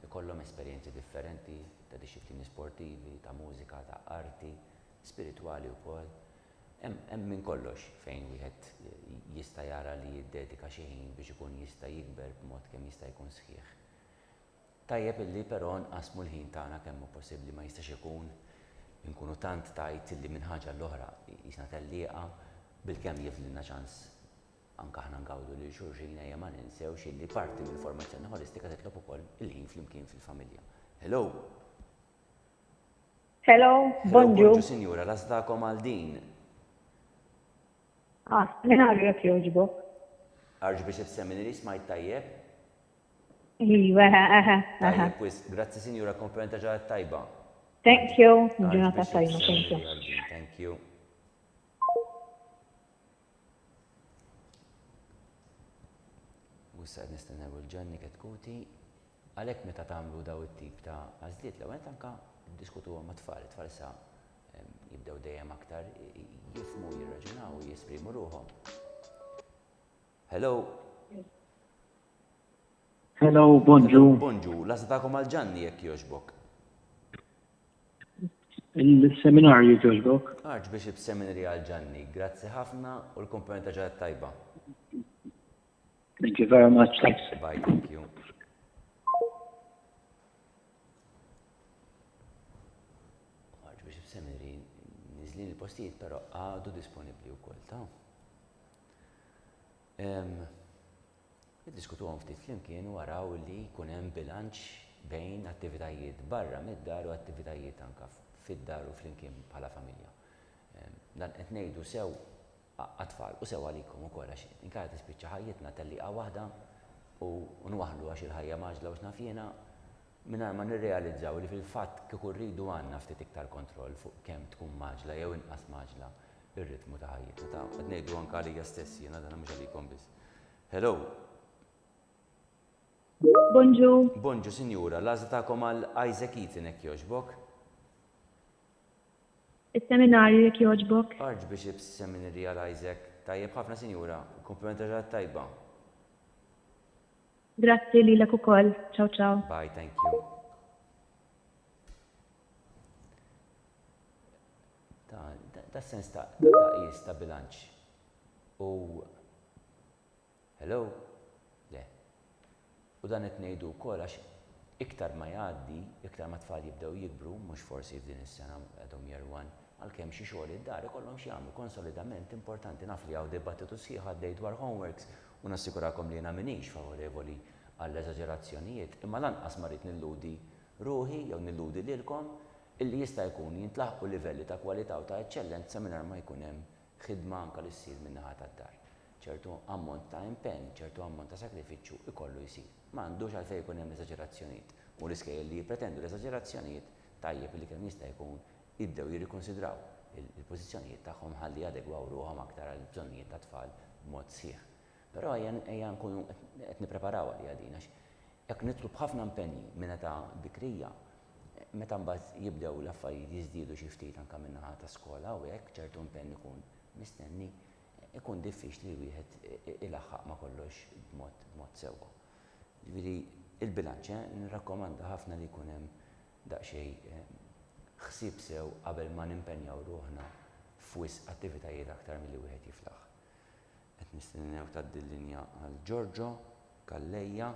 ikollhom esperjenzi differenti ta' disċiplini sportivi, ta' mużika, ta' arti, spiritwali wkoll. Hemm minn kollox fejn wieħed jista' jara li jiddedika xi ħin biex ikun jista' jikber b'mod kemm jista' jkun sħiħ. Tajjeb illi però nqasmu l-ħin tagħna kemm hu possibbli ma jistax ikun inkunu tant tajt illi minn ħaġa l-oħra jisna tellieqa bilkemm jiflilna ċans anke aħna ngawdu lil xulxin ejja ma ninsewx illi parti mill-formazzjoni holistika titlob ukoll il-ħin flimkien fil-familja. Hello? Hello, bonjour. Bonġu, sinjura, l-għażdakom għal din. Seminarju jekk jogħġbok. Archbishop Seminary smajt tajjeb? Iva, Tajjeb, grazzi sinjura, komplimenta ġadat tajba. Thank you. Ġurnata tajba, thank you. Thank you. Wissa qed nistennew il-ġenni ketkuti, għalhekk meta tagħmlu daw it-tip ta' għażliet l-ewwel anke ddiskutuhom mat-tfal, it-tfal sa jibdew dejjem aktar jifhmu, jirraġunaw u jesprimu ruhom. Hello? Hello, bonġu. Bonġu, lażla tagħkom għal ġanni jekk jogħġbok. Il-seminarju ġoġbok. Archbishop Seminary għal ġanni, grazzi ħafna u l-komponent ta' ġaret tajba. Thank you very much. Thanks. Bye, thank you. Archbishop Seminary nizlin il-postijiet però għadu disponibli wkoll ta'. Diskutu għom ftit flimkien u għaraw li jkun hemm bilanċ bejn attivitajiet barra mid-dar u attivitajiet anka fid-dar u flimkien bħala familja. Dan qed ngħidu sew għat-tfal u sew għalikom ukoll għax inkara tispiċċa ħajjitna telliqa waħda u nwaħlu għax il-ħajja maġla u x'naf jiena mingħajr ma nirrealizzaw li fil-fatt kieku rridu għandna ftit iktar kontroll fuq kemm tkun maġla jew inqas maġla ir-ritmu ta' ħajjitna. Ta' qed ngħidu anke għalija stess jiena dan mhux għalikom biss. Hello. Bonġu. Bonġu, sinjura, l-għażla tagħkom għal Isaac Eaton hekk jogħġbok. Is-seminarju jekk jogħġbok. Archbishop Seminary għal Isaac. Tajjeb ħafna sinjura, komplimenta ġrat tajba. Grazzi lilek ukoll. Ciao ciao. Bye, thank you. Da sens ta' qis ta' bilanċ. U hello? Le. U dan qed ngħidu wkoll għax iktar ma jgħaddi, iktar ma tfal jibdew jikbru, mhux forsi f'din is-sena għadhom year one, għalkemm xi xogħol id-dar ikollhom xi jagħmlu konsolidament importanti naf li hawn dibattitu sħiħ għaddej dwar homeworks u nassigurakom li jiena m'iniex favorevoli għall-eżaġerazzjonijiet, imma lanqas ma rrid nilludi ruħi jew nilludi lilkom illi jista' jkun jintlaħqu livelli ta' kwalità u ta' eċċellenza mingħajr ma jkun hemm ħidma anke li ssir min-naħa tad-dar. ċertu ammont ta' impenn, ċertu ammont ta' sakrifiċċju ikollu jsir. M'għandux għalfejn ikun hemm eżaġerazzjonijiet. U l-iskejjel li jippretendu l-eżaġerazzjonijiet tajjeb li kemm jista' jkun jibdew jirrikonsidraw il-pożizzjonijiet tagħhom ħalli jadegwaw ruħhom aktar għall bżonnijiet ta' tfal b'mod sħiħ. Però ejja nkunu qed nippreparaw għalija din għax jekk nitlu b'ħafna impenni minn età bikrija, meta mbagħad jibdew l-affarijiet jiżdiedu xi ftit anke min-naħa ta' skola u hekk ċertu impenn ikun mistenni ikun diffiċli li wieħed ilaħħaq ma' kollox b'mod sewwa. Ġifieri il-bilanċ nirrakkomanda ħafna li jkun hemm daqsxejn ħsieb sew qabel ma nimpenjaw ruħna f'wisq attivitajiet aktar milli wieħed jiflaħ. Qed nistennew tgħaddi l-linja għal Giorgio Kallejja.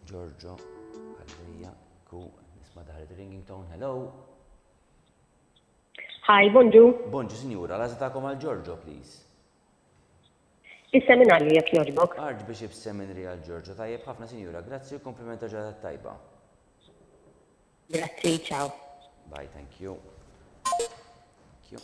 Giorgio Kallejja, nisma' daħlet ringing tone. Hello. Hi, bonġu. Bonġu, sinjura, l-għażla tagħkom għal Giorgio, please. Is-seminarju jekk jogħġbok. Archbishop Seminary għal Giorgio, tajjeb ħafna sinjura, grazzi u komplimenta ġradat tajba. Grazzi, ciao. Bye, thank you. Thank you.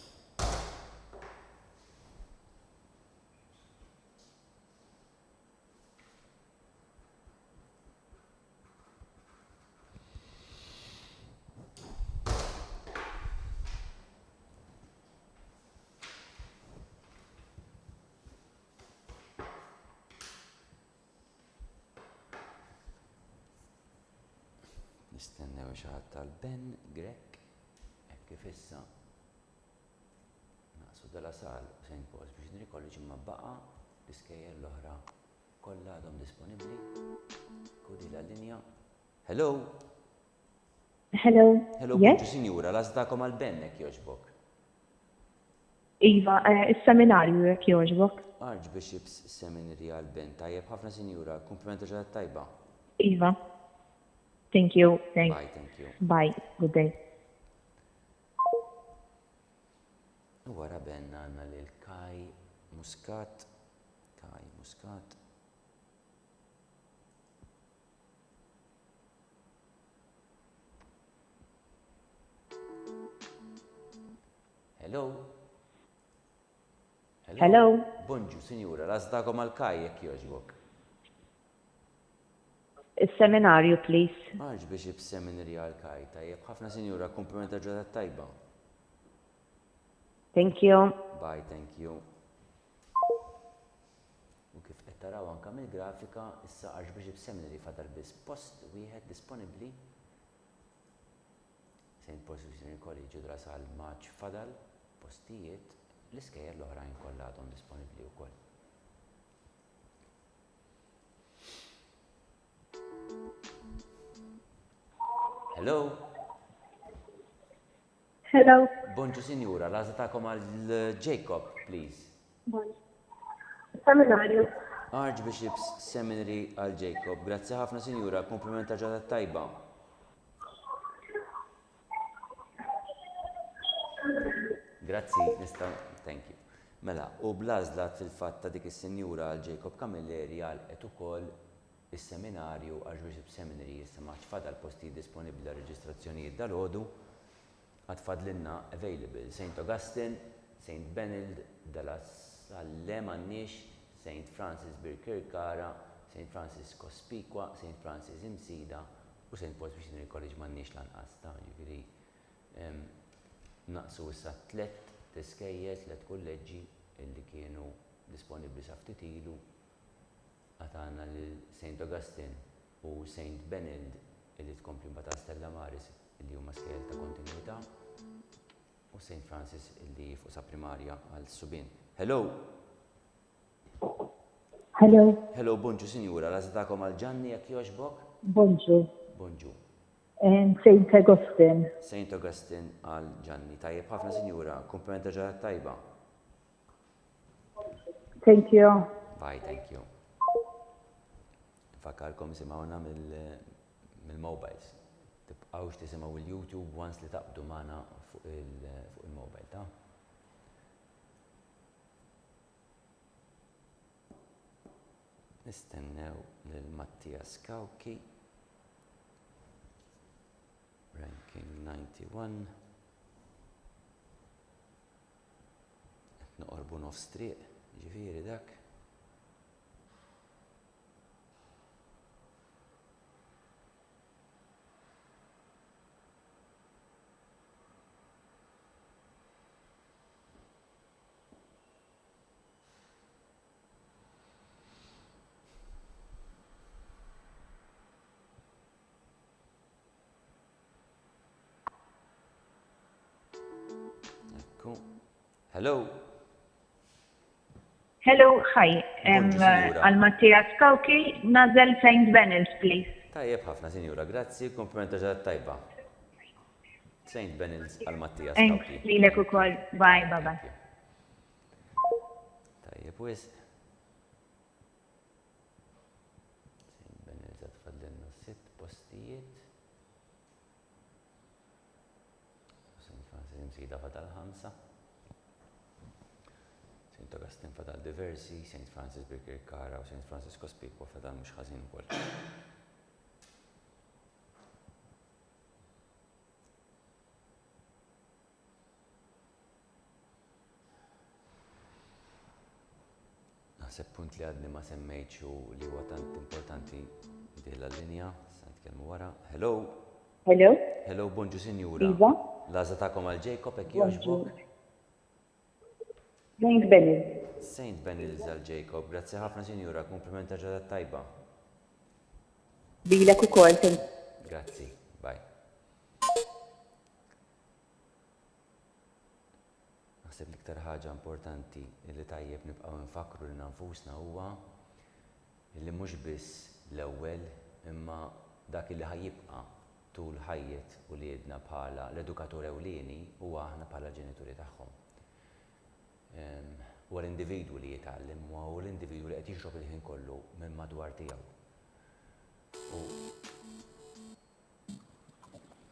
Nistennew xi ħadd tal-Ben Grek hekk kif issa naqsu dala sal St. Paul's biex nirikolleġi imma baqa' l-iskejjel l-oħra kollha għadhom disponibbli. Kudi l-linja. Hello. Hello. Hello, Yes? bonġu sinjura, l-għażla tagħkom għal Ben hekk jogħġbok. Iva, is-seminarju jekk jogħġbok. Archbishop's Seminary għal Ben, tajjeb ħafna sinjura, komplimenta ġradat tajba. Iva. Thank you. Thanks. Bye, thank you. Bye. Good day. U wara Ben għandna lil Kaj Muscat. Kaj Muscat. Hello. Hello. Bonġu, sinjura, l-għażla tagħkom għal Kaj jekk jogħġbok. Is-seminarju, please. Archbishop Seminary għal Kaj, tajjeb ħafna sinjura, komplimenta ġradat tajba. Thank you. Bye, thank you. U kif qed taraw anke mill-grafika, issa Archbishop Seminary fadal biss post wieħed disponibbli. St. Paul's Christian College ġudra sal Maċ fadal postijiet, l-iskejjer l-oħrajn kollha għadhom disponibbli wkoll. Hello? Hello. Bonġu sinjura, l-għażla tagħkom għal Jacob, please. Seminarju. Archbishop's Seminary għal Jacob. Grazzi ħafna sinjura, komplimenta ġata tajba. Grazzi, thank you. Mela, u blażla fil-fatt ta' dik is-sinjura għal Jacob Camilleri għalqet ukoll is-seminarju Archbishop's Seminary issa ma tfadal postijiet disponibbli għal reġistrazzjonijiet dal-għodu għatfadlinna available St. Augustine, St. Benilde, Dalla Salle m'għandniex, St. Francis Birkirkara, St. Francis Cospicua, St. Francis Imsida u St. Paul's Missionary College m'għandniex lanqas ta' ġifieri naqsu issa 3 tiskejjel, 3 kolleġġi illi kienu disponibbli sa ftit ilu għandna lil St. Augustine u St. Benilde illi tkompli mbagħad Stella Maris illi huma skejjel ta' kontinwità u St. Francis illi fuq sa primarja għal Subin. Hello. Hello. Hello, bonġu sinjura, l-għażla tagħkom għal Ġanni jekk jogħġbok? Bonġu. Bonġu. St. Augustine. St. Augustine għal Ġanni. Tajjeb ħafna sinjura, komplimenta ġradat tajba. Thank you. Bye, thank you. Fakkarkom isimgħuna mill-mobiles. Tibqgħux tisimgħu il-YouTube once li taqbdu magħna fuq il-mobile, ta'? Nistennew lil Mattias Kawki. Ranking 91. Qed noqorbu nofs triq, ġifieri dak. Hello. Hello, hi. Bonġu, signora. Al Mattias Kawki, nazel St. Benilde, please. Tajjeb ħafna sinjura, grazzi, komplimenta ġadat tajba. St. Benilde għal Mattias Thanks, Kawki. lilek ukoll. Bye, bye, bye. Tajjeb wis. St. Benilde tfadlilna 6 postijiet. St. Francis Imsida fadal 5. St. Augustine fadal diversi, St. Francis Birkirkara u St. Francis Cospicua fadal mhux ħażin ukoll. Naħseb punt li għadni ma semmejtx u li huwa tant importanti dieħla l-linja, se nitkellmu wara. Hello. Hello. Hello, bonġu sinjura. Iva. L-għażla tagħkom għal Jacob hekk jogħġbok. St. Benilde. St. Benilde għal Jacob, grazzi ħafna sinjura, komplimenta ġadat tajba. Lilek ukoll. Grazzi, bye. Naħseb l-iktar ħaġa importanti li tajjeb nibqgħu nfakru lil nfusna huwa li mhux biss l-ewwel imma dak li ħajjibqa' tul ħajjet u li jedna bħala l-edukatur ewlieni huwa aħna bħala ġenituri tagħhom. U l-individwu li jitgħallem u l-individwu li qed jixrob il-ħin kollu minn madwar tiegħu.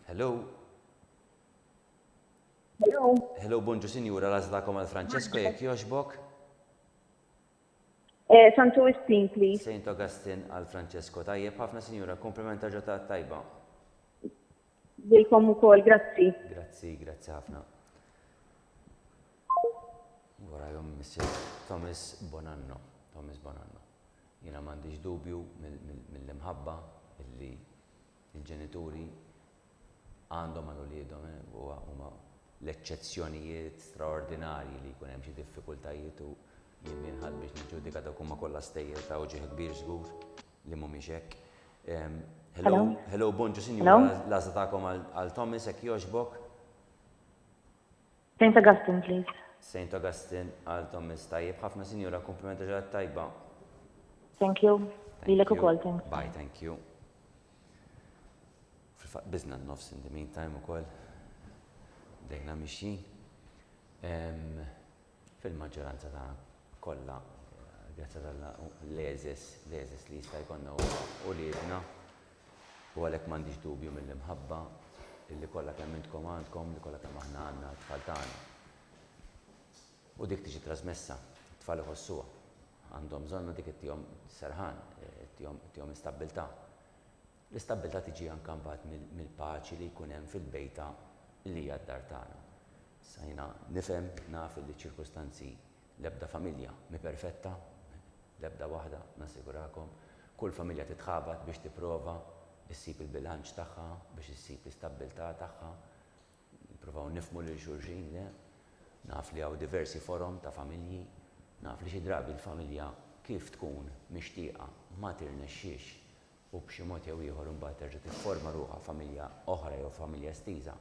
Hello. Hello. Hello, bonġu sinjura, l-għażlakom għal Francesco jekk jogħġbok. St. Augustine, please. St. Augustine għal Francesco. Tajjeb ħafna sinjura, komplimenta ġatat tajba. Dilkom ukoll, grazzi. Grazzi, grazzi ħafna. Warajhom Mr. Thomas Bonanno. Thomas Bonanno. Jiena m'għandix dubju mill-imħabba illi il-ġenituri għandhom għal uliedhom huma l-eċċezzjonijiet straordinarji li jkun hemm xi diffikultajiet u jien minħadd biex niġġudika dawk huma kollha stejjer ta' uġigħ kbir żgur li mhumiex hekk. Hello, bonġu sinjura, l-għażla tagħkom għal Thomas hekk jogħġbok. St. Augustine, please. St. Augustine għal Thomas tajjeb ħafna sinjura, komplimenta ġelat tajba. Thank you. Thank Lilek you. ukoll, thanks. Bye, thank you. Fil-faq bizna n-nofs in the meantime ukoll. Dejna mixjin. Fil-maġġoranza ta' kollha, grazzi tal-leżis li jista' jkollna u li jibna. U għalhekk m'għandix dubju mill-imħabba illi kollha kemm intkom għandkom, li kollha kemm aħna għandna t-tfal tagħna. U dik tiġi trasmessa, t-tfal iħossuha. Għandhom bżonn dik ittihom serħan, ittihom istabbiltà. L-istabbiltà tiġi anke mbagħad mill-paċi li jkun hemm fil-bejta li hija d-dar tagħna. Sajna nifhem naf li ċirkustanzi l-ebda familja mi perfetta, l-ebda waħda nassigurakom, kull familja titħabat biex tipprova issib il-bilanċ tagħha, biex issib l-istabbiltà tagħha. Nippruvaw nifhmu lil xulxin le. Naf li hawn diversi forom ta' familji, naf li xi drabi l-familja kif tkun mixtieqa ma tirnexxiex u b'xi mod jew ieħor imbagħad terġa' tifforma ruħha familja oħra jew familja estiża.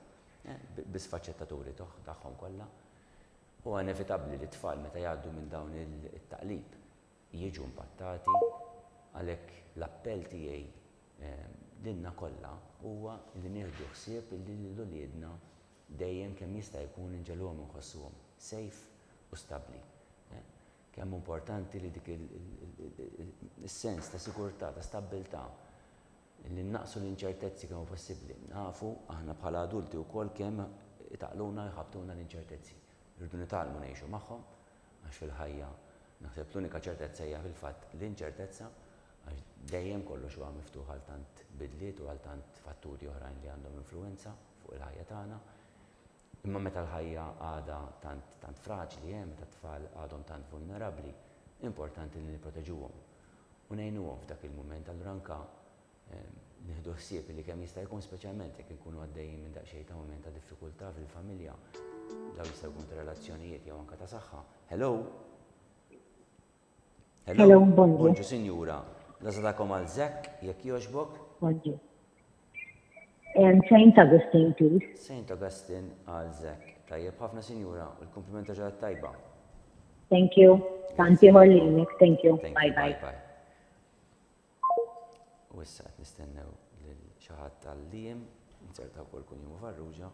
Bis-faċċettaturi tagħhom kollha. Huwa inevitabbli li t-tfal meta jgħaddu minn dawn it-taqlib jiġu impattati għalhekk l-appell tiegħi lilna kollha huwa li nieħdu ħsieb li l-uliedna dejjem kemm jista' jkun inġelhom inħossuhom safe u stabbli. Kemm importanti li dik is-sens ta' sigurtà, ta' stabbiltà li naqsu l-inċertezzi kemm possibbli. Nafu aħna bħala adulti wkoll kemm itaqluna jħabtuna l-inċertezzi. Irridu nitgħallmu ngħixu magħhom għax fil-ħajja naħseb l-unika ċertezza hija fil-fatt l-inċertezza għax dejjem kollox huwa miftuħ għal tant bidliet u għal tant fatturi oħrajn li għandhom influwenza fuq il-ħajja tagħna. Imma meta l-ħajja għadha tant fraġli hemm, meta t-tfal għadhom tant vulnerabbli, importanti li nipproteġuhom u ngħinuhom f'dak il-mument. Allura anke nieħdu ħsieb li kemm jista' jkun speċjalment jekk inkunu għaddejjin minn daqsxejn ta' mument ta' diffikultà fil-familja, daw jistgħu jkunu ta' relazzjonijiet jew anke ta' saħħa. Hello? Hello, bonġu. Bonġu, sinjura. Lażadakom għal Zekk jekk jogħġbok? Bonġu. St. Augustine, please. St. Augustine għal Zekk. Tajjeb ħafna sinjura, u l-komplimenta ġelat tajba. Thank you. Tanti ħollinek. Thank you. Bye bye. U issa qed nistennew lil xi ħadd tal-liem, inserta wkoll kun jum Farrugia.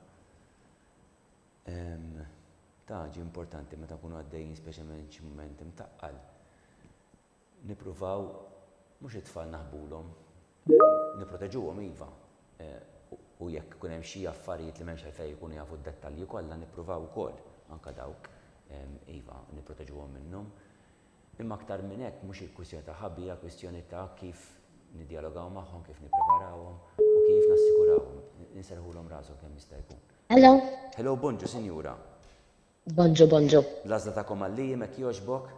Ġi importanti meta nkunu għaddejjin speċjalment xi mument imtaqqal. Nippruvaw mhux it-tfal naħbulhom, nipproteġuhom iva. U jekk ikun hemm xi affarijiet li m'hemmx għalfejn jkunu jafu d-dettalji kollha nippruvaw ukoll anke dawk iva nipproteġuhom minnhom. Imma aktar minn hekk mhux il-kwistjoni ta' ħabbi hija kwistjoni ta' kif niddialogaw magħhom, kif nippreparawhom u kif nassigurawhom, inserħulhom rashom kemm jista' jkun. Hello. Hello, bonġu, sinjura. Bonġu, bonġu. L-għażla tagħkom għallijiem hekk jogħġbok?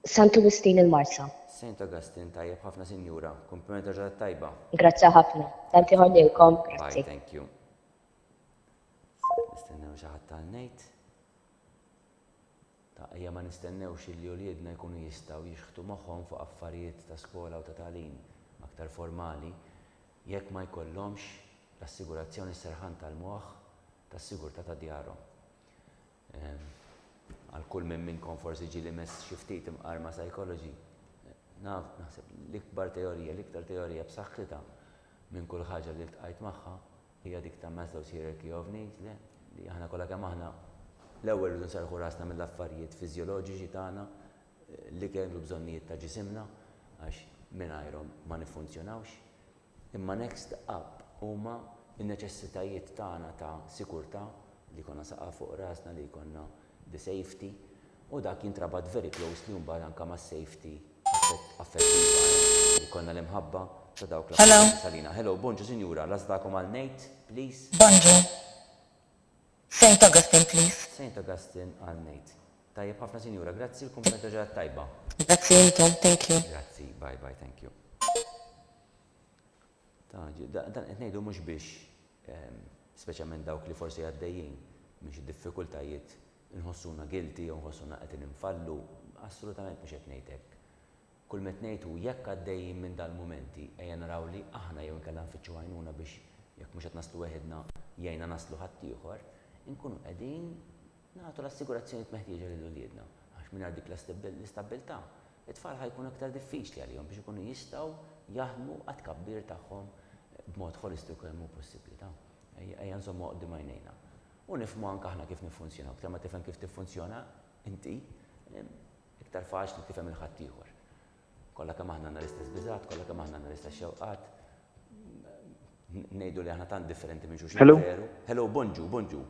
St. Augustine il-Marsa. St. Augustine tajjeb ħafna sinjura, komplimenta ġelat tajba. Grazzi ħafna. Tanti ħollilkom. Bye, Grazzi. thank you. Nistennew xi ħadd tal-ngħid. Ejja ma nistennewx li uliedna jkunu jistgħu jixħtu moħħhom fuq affarijiet ta' skola u ta' tagħlim aktar formali jekk ma jkollhomx l-assigurazzjoni serħan tal-moħħ tas-sigurtà ta' djarhom. Għal kull minn minnkom forsi ġieli mess xi ftit imqarma psychology. Naħseb l-iktar teorija b'saħħitha minn kull ħaġa li ltqajt magħha hija dik ta' Maslow's hierarchy of needs li aħna kollha kemm aħna l-ewwel irridu nsarħu rasna mill-affarijiet fiżjoloġiċi tagħna li kellu bżonnijiet ta' ġisimna għax mingħajrhom ma niffunzjonawx. Imma next up huma n-neċessitajiet tagħna ta' sikurtà li jkollna saqqa fuq rasna, li jkollna the safety u dak jintrabat very closely mbagħad anke mas-safety affettiva li jkollna l-imħabba ta' dawk l-affarijiet salina. Hello, bonġu sinjura, lażdakom għal Nate, please. Bonġu. St. Augustine, please. St. Augustine għal Nate. Tajjeb ħafna sinjura, grazzi l-kumplimenta ġelat tajba. Grazzi intom, thank you. Grazzi, bye bye, thank you. Dan qed ngħidu mhux biex speċjalment dawk li forsi għaddejjin mhux id-diffikultajiet inħossuna guilty jew nħossuna qed infallu, assolutament mhux qed ngħid hekk. Kull met ngħidu jekk għaddejjin minn dal-mumenti ejja naraw li aħna jew inkella nfittxu għajnuna biex jekk mhux qed naslu weħedna jgħinna naslu ħadd ieħor, nkunu qegħdin nagħtu l-assigurazzjoni meħtieġa lil uliedna għax mingħajr dik l-istabbiltà it-tfal ħajkun aktar diffiċli għalihom biex ikunu jistgħu jaħdmu għat-tkabbir tagħhom b'mod holistiku kemm hu possibbli ta' ejja nżommu qudiem għajnejna. U nifhmu anke aħna kif niffunzjonaw, aktar ma tifhem kif tiffunzjona inti iktar faċli tifhem il-ħadd ieħor. Kollha kemm aħna għandna l-istess biżgħat, kollha kemm aħna għandna l-istess xewqat. Ngħidu li aħna tant differenti minn xulxin veru. Hello, bonġu.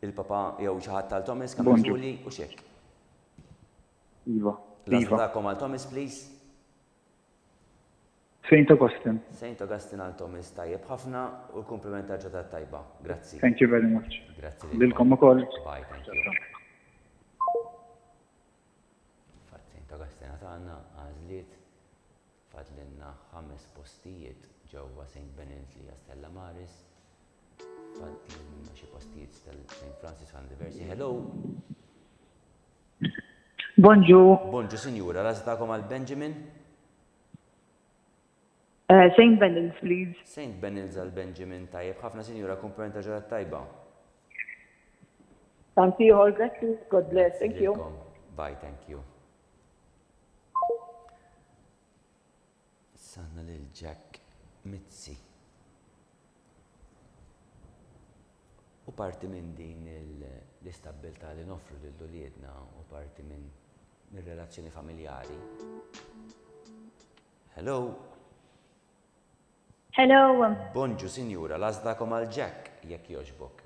Il-papa jew xi ħadd tal-Thomas kemm jaquli u xek. Iva. L-għażlakom għal Thomas, please. St. Augustine. St. Augustine għal Thomas tajjeb ħafna u l-kumpliment ġodda tajba. Grazzi. Thank you very much. Grazzi. Lilkom ukoll. Bye, thank you. Fatt St. Augustine tagħna għażliet fadlinna 5 postijiet ġewwa St. Benedict li Stella Maris. Fadlinna xi postijiet tal-St. Francis van diversi. Hello. Bonġu, sinjura, l-għażlakom għal Benjamin? St. Benedict, please. St. Benedict għal Benjamin tajjeb ħafna sinjura kumpliment ġodda tajba. Tanti ieħor, grazzi. God bless. Thank you. Bye, thank you. Sanna lil Jack Mizzi. U parti minn din l-istabbiltà li noffru lill-uliedna u parti minn relazzjoni familjari. Hello. Hello. Bonġu, sinjura, l-għażlakom għal Jack jekk jogħġbok.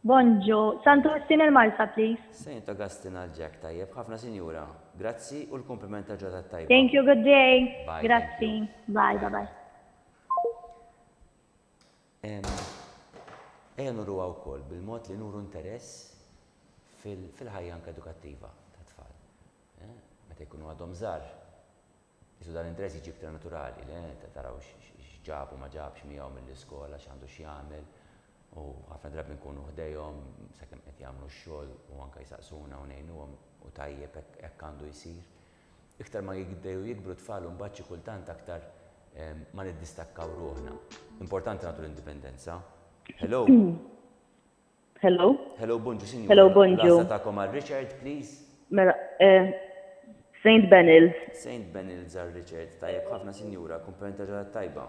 Bonġu. St. Augustine il-Marsa, please. St. Augustine għal Jack tajjeb ħafna sinjura. Grazzi u l-komplimenta ġodda tajba. Thank you, good day. Bye, Grazzi. Bye. Ejja nuru wkoll bil-mod li nuru interess fil-ħajja anke edukattiva tat tfal. Meta jkunu għadhom żgħar, jisu dan interess jiġi iktar naturali, taraw x'ġab u ma ġabx miegħu mill-iskola, x'għandu x'jagħmel, u ħafna drabi nkunu ħdejhom sakemm qed jagħmlu x-xogħol u anke jsaqsuna u ngħinuhom u tajjeb hekk għandu jsir. Iktar ma jibdew jikbru tfal u mbagħad xi kultant aktar ma niddistakkaw ruħna. Importanti nagħtu l-indipendenza. Hello. Hello, bonġu, sinjura. Hello, bonġu. L-għażla tagħkom għal Richard, please. Mela, St. Benedict. St. Benedict għal Richard, tajjeb ħafna sinjura, kumpliment ġodda tajba.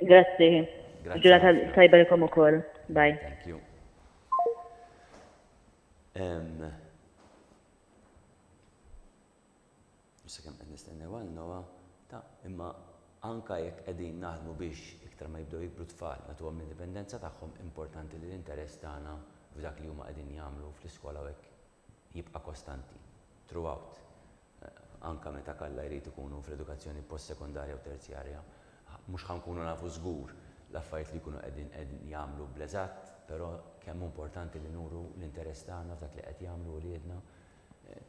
Grazzi. Ġurnata tajba likom ukoll. Bye. Thank you. Sakemm qed nistennew għal Noa, imma anke jekk qegħdin naħdmu biex iktar ma jibdew jikbru tfal nagħtuhom l-indipendenza tagħhom, importanti li l-interess tagħna f'dak li huma qegħdin jagħmlu fl-iskola u hekk jibqa' kostanti throughout. Anke meta kollha jrid ikunu fl-edukazzjoni postsekondarja u terzjarja, mhux ħankunu nafu żgur l-affarijiet li jkunu qegħdin jagħmlu bl-eżatt, però kemm importanti li nuru l-interess tagħna f'dak li qed jagħmlu wliedna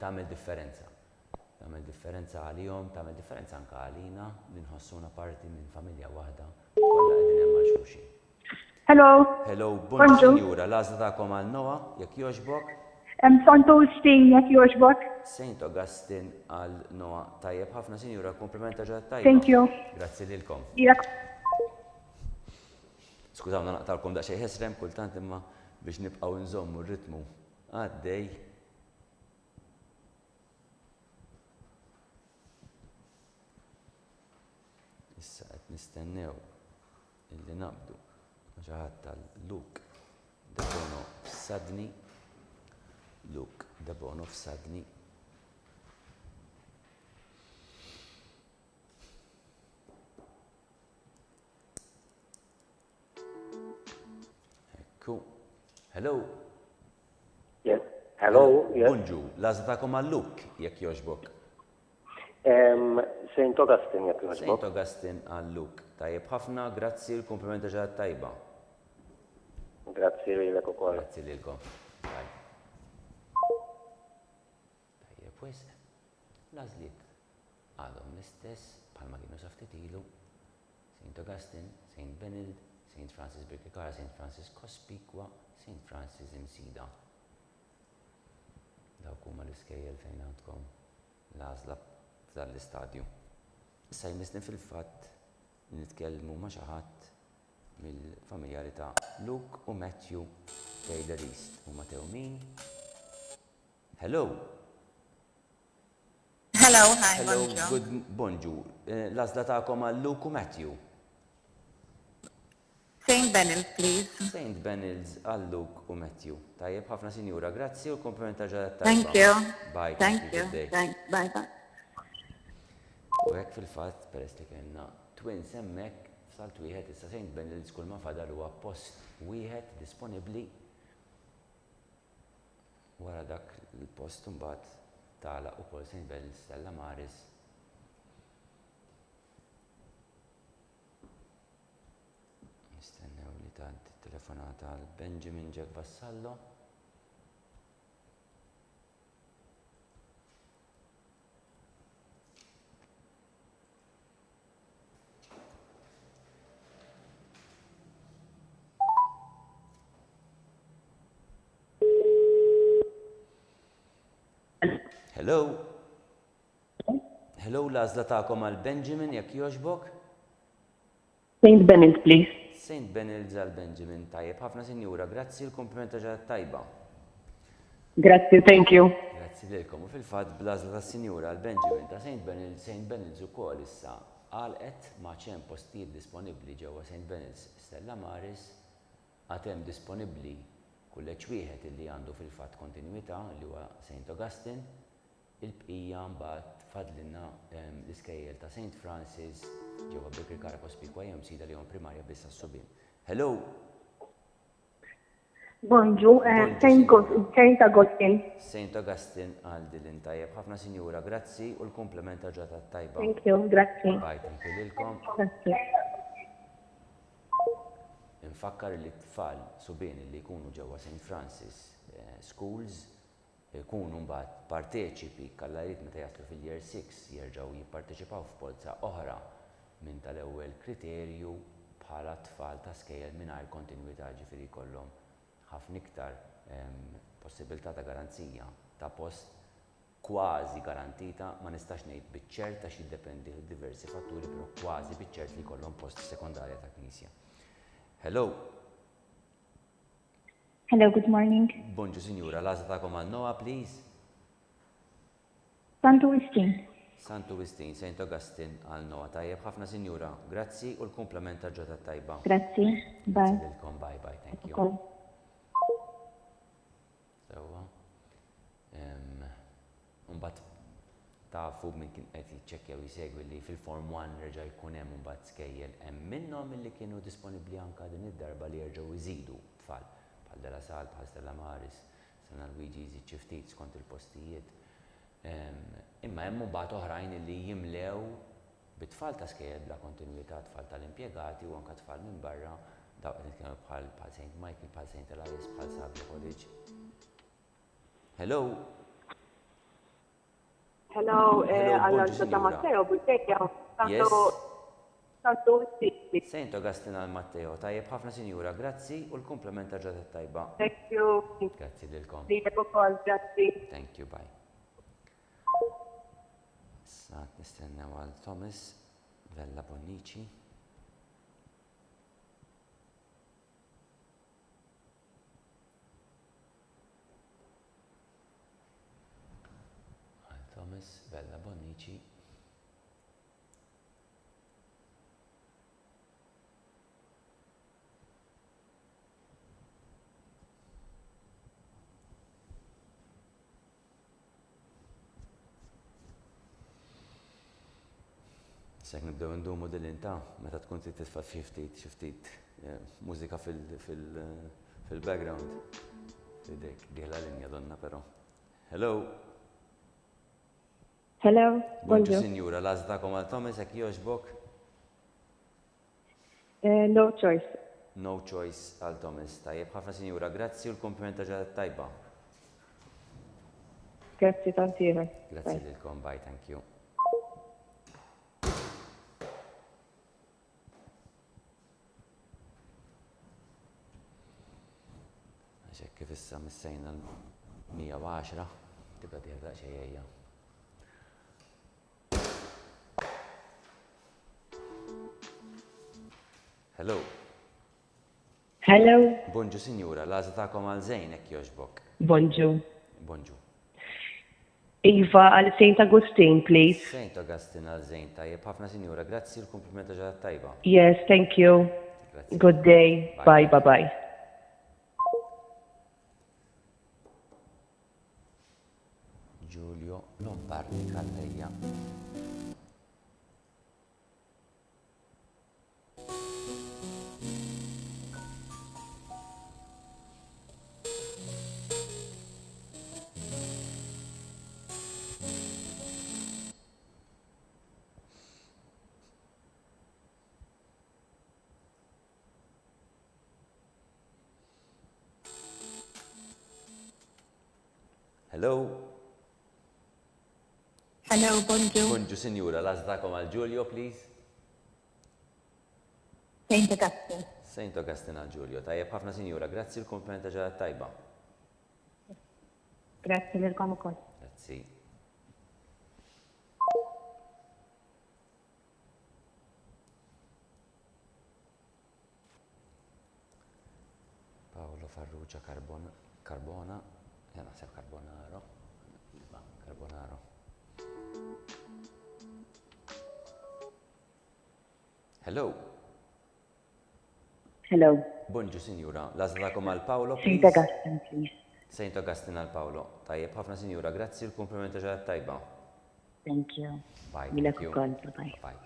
tagħmel differenza. Tagħmel differenza għalihom, tagħmel differenza anke għalina li nħossuna parti minn familja waħda kollha qegħdin hemm għal xulxin. Hello, bonġu sinjura, l-għażla tagħkom għal Noa, jekk jogħġbok. St. Augustine, jekk jogħġbok. St. Augustine għal Noa, tajjeb ħafna sinjura, komplimenta ġodda tajba. Thank you. Grazzi lilkom. Skużawna naqtalkom daqsxejn ħesrem kultant imma biex nibqgħu nżommu r-ritmu għaddej. Issa qed nistennew illi naqbdu ma' xi ħadd tal-Luke De Bono f'Sadni. Luke De Bono f'Sadni. Ekku. Hello. Yes. Hello. Yes. Bonġu, l-għażla tagħkom għal Luke jekk jogħġbok. St. Augustine jekk St. jogħġbok. Augustine għal Luke. Tajjeb ħafna, grazzi l-komplimenta ġodda tajba. Grazzi lilek ukoll. Grazzi lilkom. Bye. Tajjeb wis, l-għażliet għadhom l-istess bħalma kienu sa ftit ilu. St. Augustine, St. Benedict, St. Francis Birkikara, St. Francis Cospicua, St. Francis Imsida. Dawk huma l-iskejjel fejn għandkom l-għażla f'dan l-istadju. Issa jmissni fil-fatt nitkellmu ma' xi ħadd mill-familjari ta' Luke u Matthew Taylor East u Matteo min. Hello. Hello, hi, Hello, bonjour. good bonjour. L-għażla tagħkom għal Luke u Matthew. Saint Benil, please. Saint Benils għal Luke u Matthew. Tajjeb, ħafna sinjura, grazzi u komplimenta ġadat tajba. Thank you. Bye. Thank you. good day. Thanks. Bye bye. U hekk fil-fatt peress li kellna twins hemmhekk f'salt wieħed issa Saint Benils kull ma fadal huwa post wieħed disponibbli wara dak il-post imbagħad tagħlaq ukoll Saint Benils Stella Maris. Nistennew li tgħaddi telefonata għal Benjamin Jack Vassallo. Hello. Hello, l-għażla tagħkom għal Benjamin jekk jogħġbok? Saint Benil, please. Saint Benils għal Benjamin tajjeb. Ħafna sinjura, grazzi l-komplimenta ġadat tajba. Grazie, thank you. Grazzi lilkom. U fil-fatt bl-għażla tas-sinjura għal Benjamin ta' Saint Benils ukoll issa għalqet ma' ċem postijiet disponibbli ġewwa Saint Benils Stella Maris għad hemm disponibbli kulleġġ wieħed illi għandu fil-fatt kontinwità li huwa St. Augustine, il-bqija mbagħad fadlilna l-iskejjel ta' St. Francis ġewwa Bikri Karakos Pikwa sida li huma primarja biss għas-subien. Hello. Bonjour, Saint Augustine. St. Augustine għal dilin tajjeb. Ħafna sinjura, grazzi u l-komplementa ġata tajba. Thank you, grazie. Bye, thank you lilkom. Grazie. Infakkar li t-tfal subien li jkunu ġewwa St. Francis Schools jkunu mbagħad parteċipi kalla-jrid meta jaslu fil-year 6 jerġgħu jipparteċipaw f'polza oħra minn tal-ewwel kriterju bħala tfal ta' skejjel mingħajr kontinwità ġifieri jkollhom ħafna iktar possibilità ta' garanzija ta' post kważi garantita ma nistax ngħid biċ-ċert għax jiddependi diversi fatturi però kważi biċ-ċert li jkollhom post sekondarja ta' knisja. Hello. Hello, good morning. Bonġu, signora. L-għazza ta'kom għal Noah, please. Sant Augustine. Sant Augustine, St. Augustine għal Noah. Tajjeb, ħafna signora. Grazzi u l-komplement ġota tajba. Grazzi. Bye. Bye, bye. Thank you. Okay. Sewa. Mbagħad tafu minn kien qed jiċċekkjaw jisegwi li fil-Form 1 reġa' jkun hemm mbagħad skejjel hemm minnhom milli kienu disponibbli anke din id-darba li jerġgħu jżidu tfal bħal Della Sal, bħal Stella Maris, San Luigi jżid xi ftit skont il-postijiet. Imma hemm mbagħad oħrajn li jimlew bit-tfal ta' skejjel bla kontinwità, tfal tal-impjegati u anke tfal minn barra dawk qed nitkellmu bħal St. Michael, bħal St. Elias, bħal Sabri College. Hello. Hello, allora da Matteo, Buttecchia, Santo Stili. St. Augustine għal Matteo, tajjeb ħafna sinjura, grazzi u l-komplementa ġadet tajba. Thank you. Grazzi lilkom. Dite ukoll, grazzi. Thank you, bye. Saat nistennew għal Thomas Vella Bonnici. Thomas Vella Bonnici. Sek nibdew ndumu dil-inta, meta tkun titfa' xi ftit mużika fil-background. Fidek, diħla linja donna però. Hello. Hello, bonjour. Signora, l-għazdakom għal Thomas, jek joġbok? No choice. No choice għal Thomas. Tajjeb, ħafna signora, grazzi u l-komplimenta ġadet tajba. Grazzi tantiħa. Grazzi lilkom, bye, thank you. Għaxek kif issa missejna l-110, tibda diħda xejja. Hello. Hello. Bonġu, sinjura, l-għazla ta'kom għal zejnek joġbok. Bonjour. Bonġu. Iva, għal St. Augustine, please. Saint Augustine għal zejn tajjeb. Ħafna sinjura, grazzi l-komplimenta ġadat tajba. Yes, thank you. Grazzi. Good day. Bye, bye, bye. Giulio Lombardi Calleja. Hello. Hello, bonjour. Bonġu, sinjura, l-għazdakom għal Giulio, please. Saint Augustine. Saint Augustine għal Giulio. Tajjeb, ħafna sinjura, grazzi l-komplimenta ġadat tajba. Grazie lilkom ukoll. Grazzi. Paolo Farrugia Carbona, jena sew Carbonaro. Carbonaro. Hello. Hello. Bonġu, sinjura, l-għazdakom għal Paolo, St. please. Augustine, please. Saint Augustine għal Paolo. Tajjeb, ħafna sinjura, grazzi l-komplimenta ġadat tajba. Thank you. Bye, Milek thank you. ukoll, bye-bye. Bye.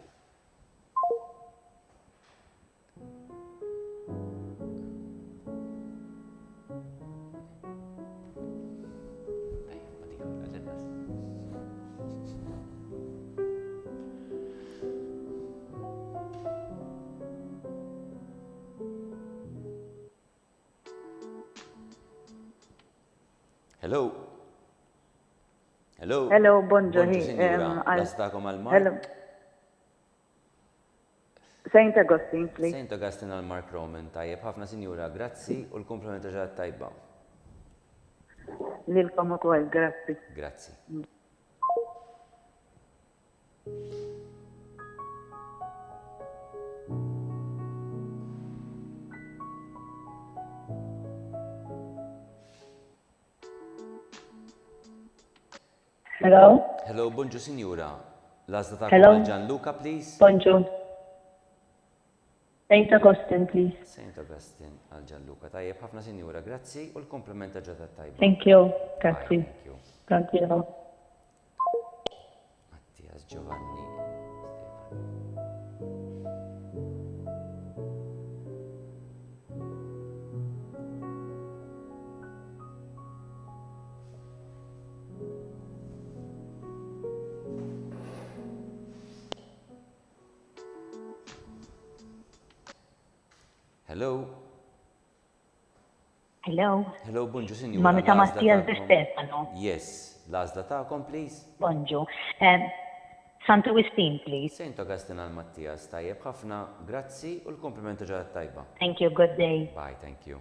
Hello. Hello. Hello, bonjour. Bonġu, sinjura, l-għazdakom għal Mark. Hello. St. Augustine, please. Saint Augustine għal Mark Roman, tajjeb, ħafna sinjura, grazzi u l-komplimenta ġadat tajba. Lilkom ukoll, grazzi. Grazzi. Hello. Hello, bonġu, sinjura, l-għazda ta' Hello. Gianluca, please. Bonjour. St. Augustine, please. Saint Augustine għal Gianluca, tajjeb, ħafna sinjura, grazzi u l-komplimenta ġadat tajba. Thank you. Bye, Grazie. thank you. Tranquillo. Mattias Giovanni. Hello. Hello. Hello, bonġu, sinjura. Ma meta l-għażla Mattias De ta'kom- Stefano. Yes, l-għazda ta'kom, please. Bonjour. St. Augustine, please. Saint Augustine għal Mattias, tajjeb, ħafna, grazzi u l-komplimenta ġadat tajba. Thank you. Good day. Bye, thank you.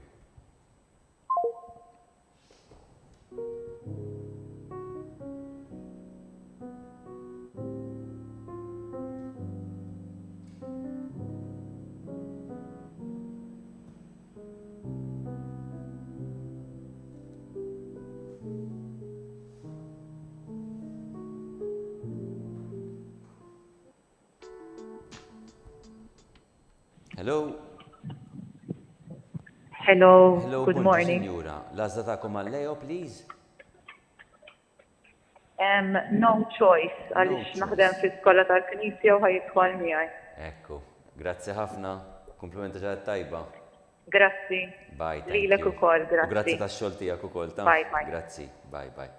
Hello. Hello, Hello, good bonġu, morning. Sinjura, l-għazda ta'kom għal Leo, please. No choice, għalix choice. naħdem fi skola tal-Knisja u ħajitħol miegħi. Ekku, grazzi ħafna, komplimenta ġadat tajba. Grazzi. Bye, thank Lilek you. ukoll, U grazzi. grazzi ta' xogħol tiegħek ukoll, ta' Bye, bye. Grazzi, bye, bye.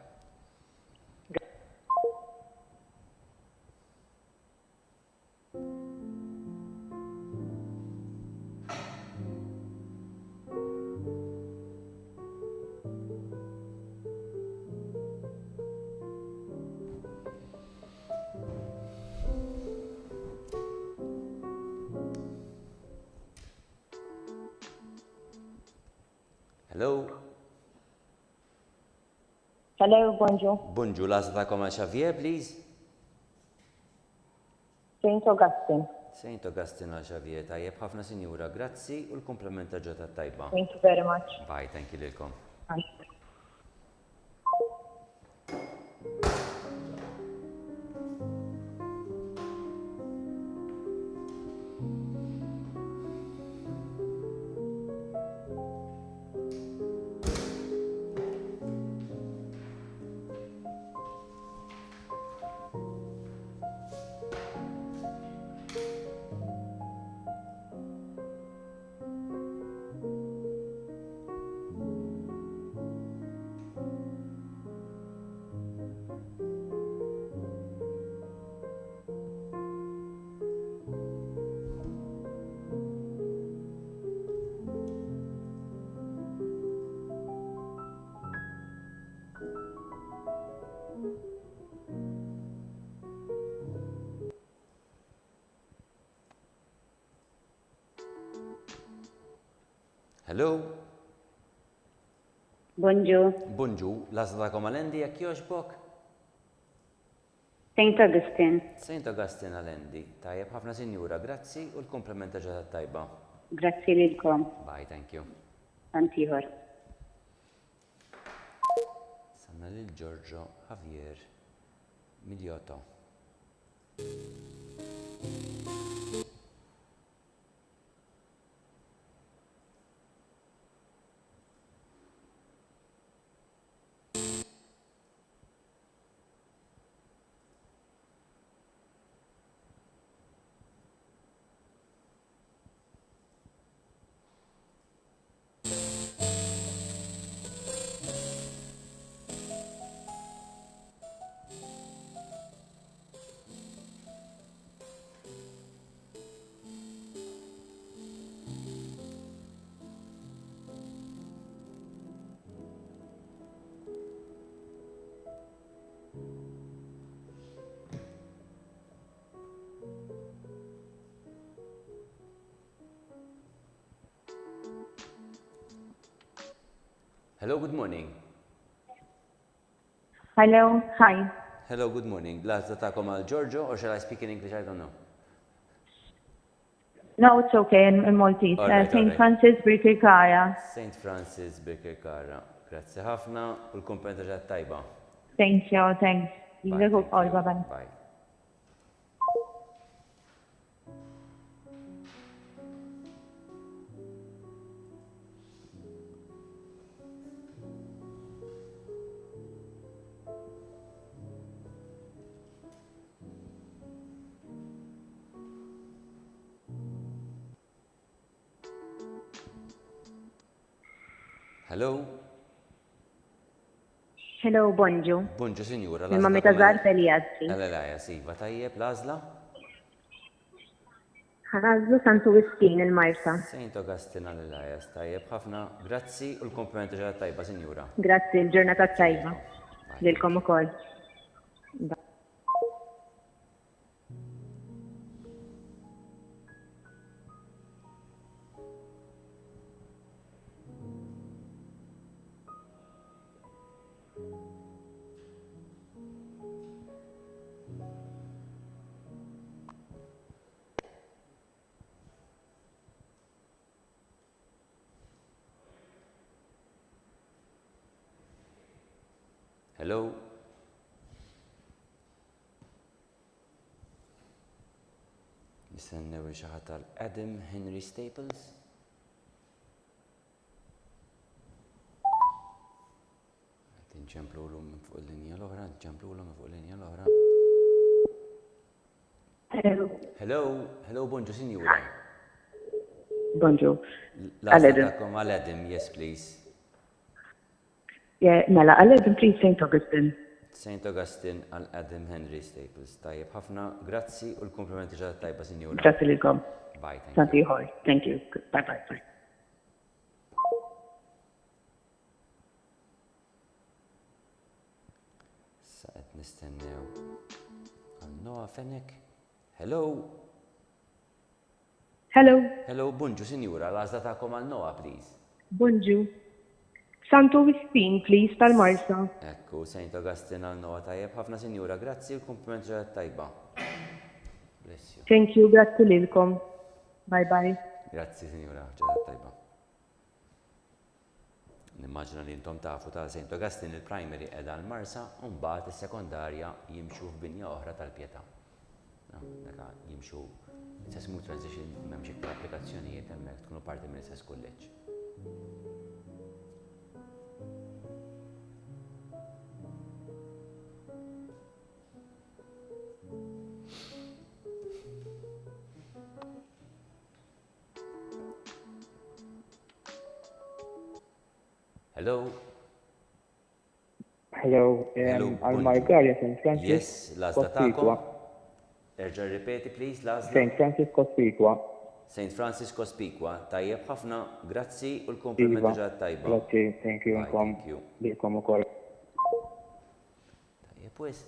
Hello. Hello. Bonjour. Bonġu, l-għazda ta'kom għal Xavier, please. St. Augustine. Saint Augustine għal Xavier, tajjeb ħafna sinjura, grazzi u l-komplement ta' ġota tajba. Thank you very much. Bye, thank you lilkom. Bye. Hello? Bonġu. Bonġu, lażlakom għal-endi jekk jogħġbok? Saint Augustine. Saint Augustine għal-endi, tajjeb ħafna sinjura, grazzi u l-komplement ta' ġota tajba. Grazzi lilkom. Bye, thank you. Tantiħor. Sanna lil Giorgio Javier Milioto. Hello, good morning. Hello, hi. Hello, good morning. Lazda ta'kom għal Giorgio, or shall I speak in English? I don't know. No, it's okay, in Maltese. All right, St. all right. Francis Birkirkara. St. Francis Birkirkara. Grazzi ħafna u l-komplement ta' ġota tajba. Thank you, thanks. Bye, Thank you. thank you. Bye-bye. Bye. Hello? Hello, bonġu. Bonġu, sinjura. Imma meta żgħar Feliazzi. Għal-għalaja, siva, tajjeb, lazla? Ħanażlu Santu Wistin il-Marsa. Saint Augustine għal-għalaja, tajjeb, ħafna, grazzi u l-komplement ta' ġota tajba, sinjura. Grazzi, l-ġurnata tajba. Lilkom ukoll. Hello? Nistennew xaħat tal-Adam Henry Staples. Nċemplu l-lum fuq il-linja l-oħra, nċemplu l-lum fuq il-linja l-oħra. Hello, bonġu, sinjura. Bonġu. L-għastakom għal-Adam, yes, please. Mela, għal-Adam, please, St. Augustine. St. Augustine għal-Adam Henry Staples. Tajjeb, ħafna, grazzi u l-komplimenti ġata tajba, sinjura. Grazzi lilkom. Bye, thank you. Santi ħor. Thank you. Bye, bye, bye. Saqet nistennew għal-Noa Fenek. Hello? Hello, bonġu, sinjura, l-għazda ta'kom għal-Noa, please. bonġu. Santu Wistin, please, tal-Marsa. Ekku, St. Augustine għal-Noa tajjeb, ħafna sinjura, grazzi u l-komplimenti ġata tajba. Bless you. Thank you, grazzi lilkom. Bye bye. Grazzi, Sinjura, ġedat tajba. Nimmaġina li intom tafu ta' St. Augustine il-primary edha l-Marsa u mbagħad is-sekondarja jimxu f'binja oħra tal-Pjetà. Daka jimxu it's a smooth transition m'hemmx iktar applikazzjonijiet hemmhekk tkunu parti minn istess kulleġġ. Hello. Hello, Almar Garja, St. Francis. Yes, l-għazda ta'kom. Erġa' ripeti, please, l-għazda. St. Francis Cospicua. St. Francis Cospicua. Tajjeb ħafna, grazzi u l-komplimenti ġad tajba. Grazzi, thank you, Thank you. Bilkom ukoll. Tajjeb wis.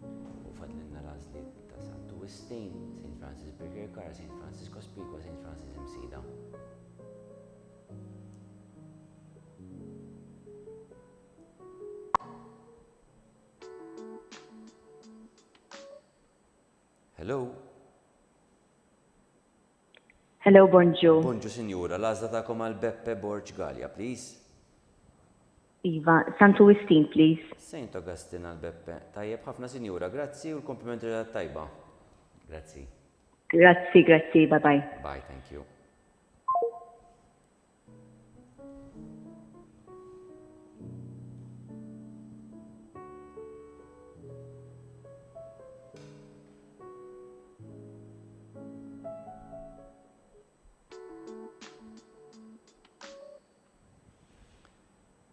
U fadlinna l-għazli ta' St. Augustine, St. Francis Birkirkar, St. Francis Cospicua, St. Francis Imsida. Hello. Hello, bonġu. Bonġu, Sinjura, l-għazda ta'kom għal Beppe Borġ Gallia, please. Iva, St. Augustine, please. St. Augustine għal Beppe. Tajjeb ħafna, Sinjura, grazzi u l-komplimenti ġad tajba. Grazzi. Grazzi, bye bye. Bye, thank you.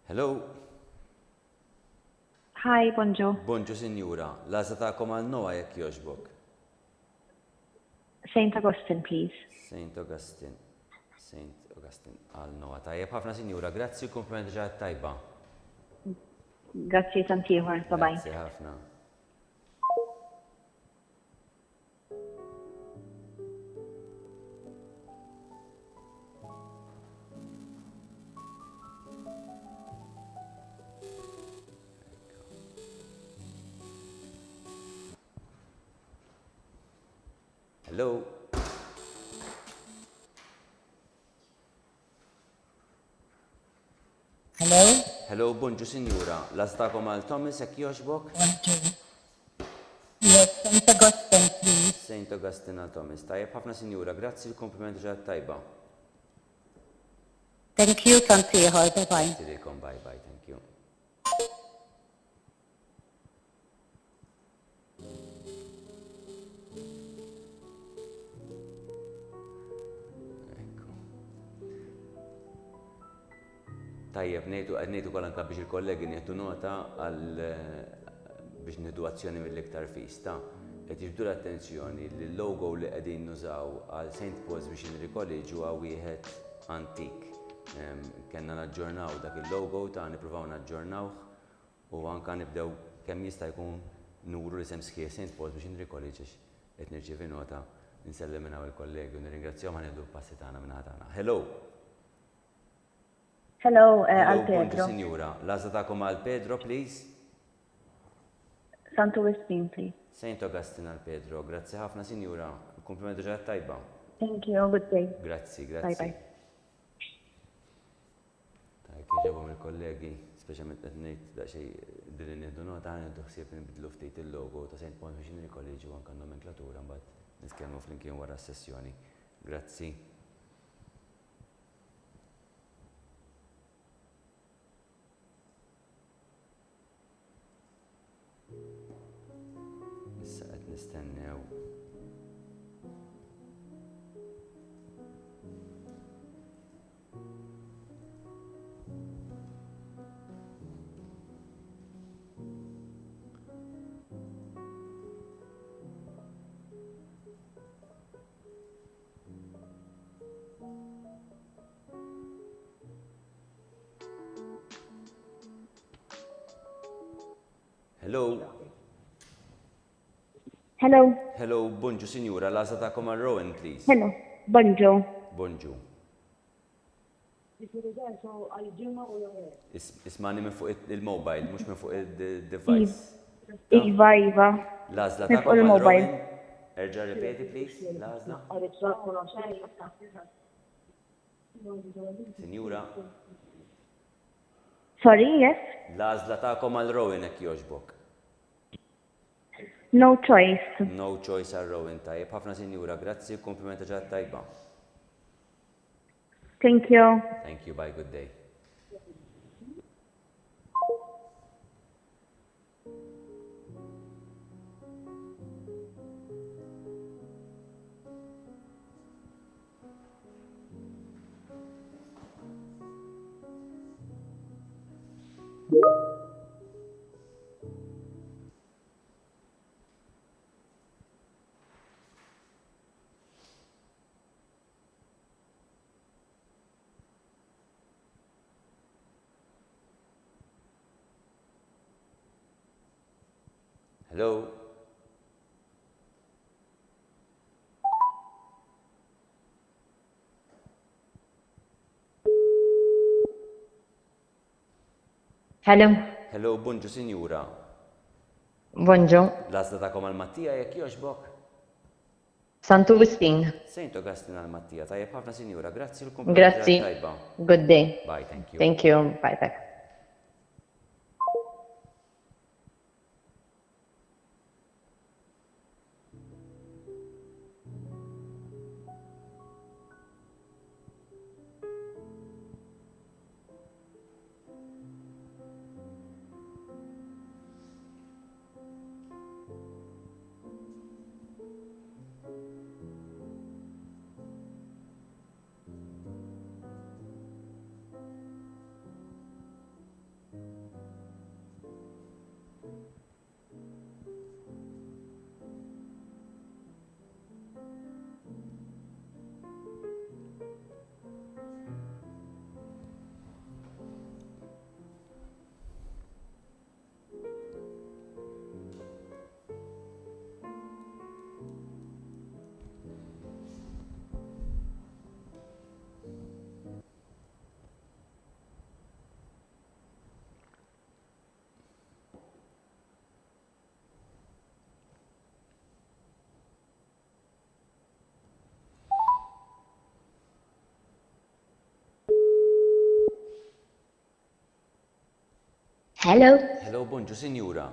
Hello. Hi, bonġu. Bonġu, Sinjura, l-għazda ta'kom għal Noa jekk jogħġbok. St. Augustine, please. St. Augustine għal Noa. Tajjeb ħafna, Sinjura, grazzi u komplimenti ġad tajba. Grazzi tantiħor, bye bye. Grazzi ħafna. Hello. Hello? Hello, bonġu, Sinjura. L-għazdakom għal Thomas jekk jogħġbok? Yes, St. Augustine, please. St. Augustine għal Thomas. Tajjeb ħafna, Sinjura, grazzi l-komplimenti ġad tajba. Thank you, tantiħor, bye bye. Tirikom, bye bye, thank you. Tajjeb, nejtu kolanka biex il-kollegi nieħdu nota għal biex nieħdu azzjoni mill-iktar fista. Qed jiġbdu l-attenzjoni li l-logo li qegħdin nużaw għal St. Paul's Missionary College huwa wieħed antik. Kenna naġġornaw dak il-logo ta' nippruvaw naġġornawh u anke nibdew kemm jista' jkun nuru l-isem sħiħ St. Paul's Missionary College qed nirċievi nota nsellem minn il-kollegi u nirringrazzjahom ħanieħdu l-passi tagħna minn tagħna. Hello. Hello, Hello, Al Pedro. Sinjura, l-għazda ta'kom għal Pedro, please. St. Augustine, please. St. Augustine għal Pedro, grazzi ħafna, Sinjura. Komplimenti ġad tajba. Thank you, good day. Grazzi. Bye bye. Tajk, ġabhom il-kollegi, speċjalment qed ngħid daqsxejn din nieħdu nota nieħdu ħsieb nbidlu ftit il-logo ta' St. Paul's Missionary College u anke nomenklatura mbagħad nitkellmu flimkien wara s-sessjoni. Grazzi. Issa qed nistennew. Hello. Hello. Hello, bonġu, Sinjura, l-għazda ta'kom għal Rowan, please. Hello, bonġu. Bonġu. Ismani minn fuq il-mobile, mhux minn fuq il-device. Iva, Iva. L-għażla Minn fuq tagħkom il-mobile. għal-rowing. Erġa' ripeti, please, l-għażla. Sinjura, Sorry, yes? l-għażla tagħkom għal-rowing hekk jogħġbok. No choice. No choice għal-rowing tajjeb. Ħafna sinjura, grazzi, komplimenta ġat tajba. Thank you. Thank you, bye, good day. Hello? Hello. Hello, bonġu sinjura. Bonġu. L-għażla tagħkom għal-Mattija jekk jogħġbok. Sant'Augustin. Saint Augustine għal-Mattija, tajjeb ħafna sinjura, grazzi l Grazzi. tajba. Good day. Bye, thank you. Thank you. Bye bye. Hello. Hello, bonġu sinjura.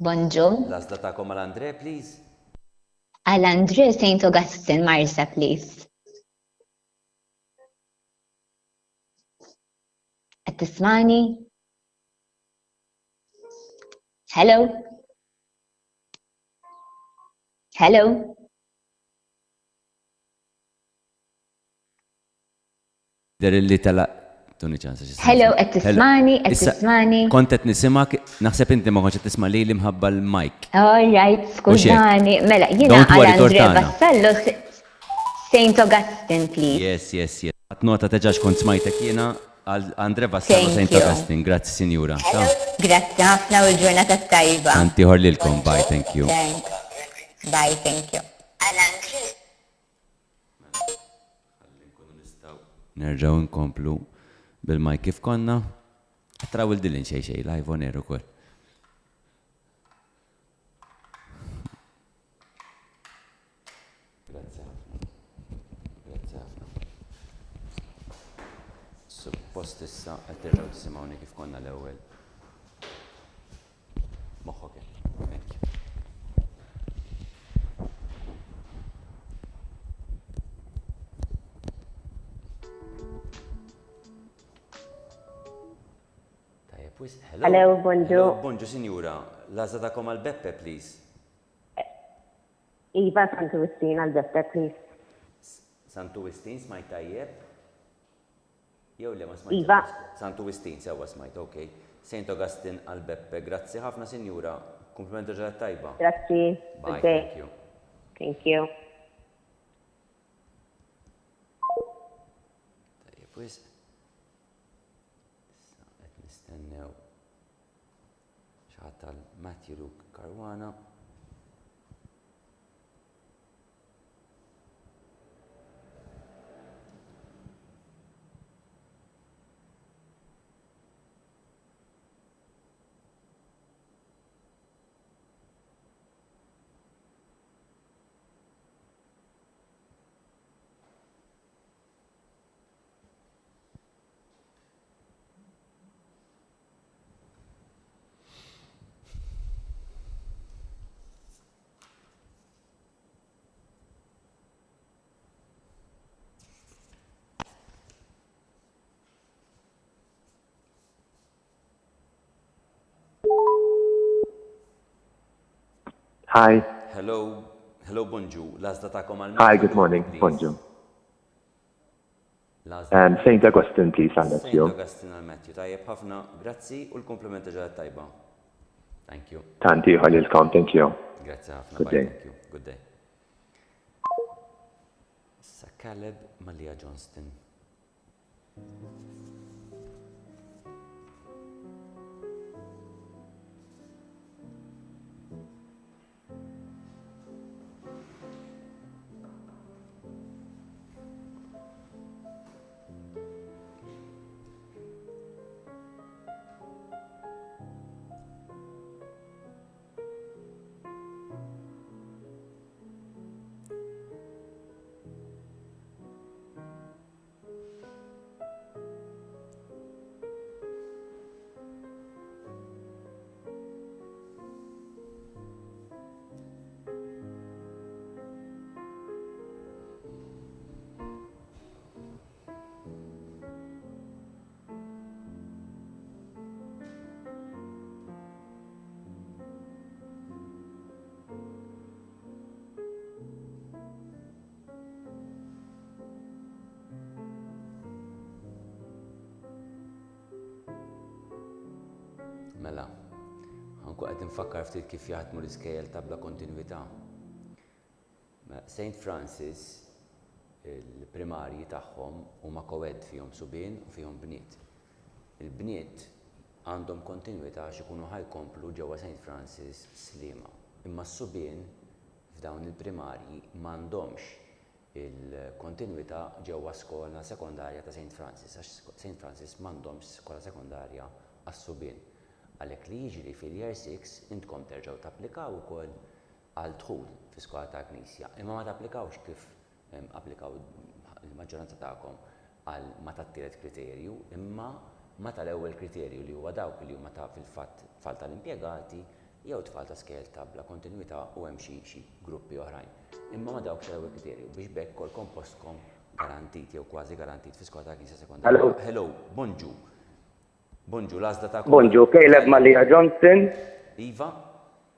Bonġu. L-għażla tagħkom għal-Andre, please. Għal-Andre St. Augustine Marsa, please. Qed tismani? Hello. Hello. Der illi tala. Tuni ċansa xi. Hello, qed tismani, qed tismani. Kont qed nisimak, naħseb inti ma kontx qed tisma' li mħabba l-mic. All right, skużani. Mela, jiena Don't worry, għal-Andre Tortana. Vassallo St. Augustine, please. Yes, yes, yes. Għat nota teġax kont smajtek jiena għal Andre Vassallo Thank St. you. Augustine. Grazzi, sinjura. Grazzi ħafna u l-ġurnata tajba. Antiħor lilkom, bye, thank you. Thanks. Bye, thank you. Nerġaw nkomplu bil-mic kif konna. Traw il-dilin xej live on air ukoll. Grazie ħafna. Grazie ħafna. Suppost issa qed terġgħu tisimgħuni kif konna l-ewwel. Moħħok hekk. Thank you. Hello, bonġu. Bonġu, sinjura. L-għażla tagħkom għal-Beppe, please. Iva, Sant'Augustine għal-Beppe, please. Sant'Augustine, smajt tajjeb? Jew le ma smajt. Iva. Sant'Augustine, sewa smajt, ok. St. Augustine għal-Beppe. Grazzi ħafna, sinjura. Komplimenti ġalat tajba. Grazzi. Bye, Good day. thank you. Thank you. Tajjeb, wis. Qed nistennew xaħat tal-Matthew Luke Karwana. Hi. Hello, bonġu. L-għazda ta'kom għal Hi, good morning. Bonjour. And St. Augustine, please, I'll let St. you. Augustine għal Matthew. Tajjeb ħafna, grazzi u l-komplimenta ġaħat tajba. Thank you. Tanti ħalilkom, thank you. Grazzi ħafna. Good bye, day. Thank you. Good day. Issa Caleb Malia Johnston. Mela, ħanku qed infakkar ftit kif jaħdmu l-iskejjel ta' bla kontinwità. St. Francis, il-primarji tagħhom huma co-ed fihom subien u fihom bniet. Il-bniet għandhom kontinwità għax ikunu ħajkomplu ġewwa St. Francis sliema. Imma s-subien f'dawn il-primarji m'għandhomx il-kontinwità ġewwa skola sekondarja ta' St. Francis, għax St. Francis m'għandhomx skola sekondarja għas-subien. Għalhekk li jiġri fil-Year 6 intkom terġgħu tapplikaw ukoll għal dħul fis-skola ta' Knisja, imma ma tapplikawx kif applikaw il-maġġoranza tagħkom għal ma tat-tielet kriterju, imma ma tal-ewwel kriterju li huwa dawk li huma ta' fil-fatt tfal tal-impjegati jew tfal ta' skejjel ta' bla kontinwità u hemm xi gruppi oħrajn. Imma ma dawk tal-ewwel kriterju biex bekk kolkom postkom garantit jew kważi garantit fis-skola ta' Knisja sekondarja. Hello, bonġu. Bonġu, l-għazda ta' Bonġu, Caleb Malia Johnston. Iva.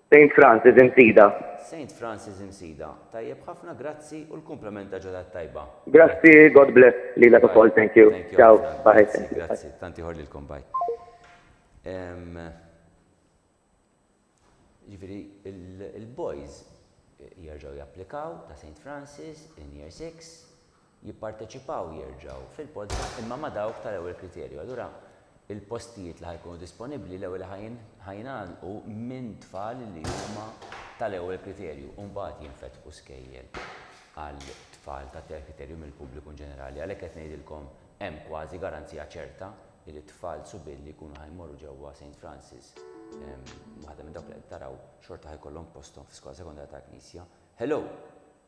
St. Francis Imsida. St. Francis Imsida. Tajjeb ħafna, grazzi u l-komplementa ġodat tajba. Grazzi, God bless li la ukoll, thank you. Ciao, bye. Grazzi, tanti ħorli l-kom, bye. Ġifiri, il-boys jerġaw japplikaw ta' St. Francis in Year 6, jipparteċipaw jerġaw fil-podda imma ma dawk tal-ewwel kriterju. Allura, il-postijiet li ħajkunu disponibbli l-ewwel ħajnagħlqu minn tfal li huma tal-ewwel kriterju u mbagħad jinfetħu skejjel għal tfal ta' tielet kriterju mill-pubbliku ġenerali. Għalhekk qed ngħidilkom hemm kważi garanzija ċerta li t-tfal subilli jkunu ħajmorru ġewwa St. Francis. Waħda minn dawk li qed taraw xorta ħajkollhom posthom fis-skola sekondarja ta' Knisja. Hello.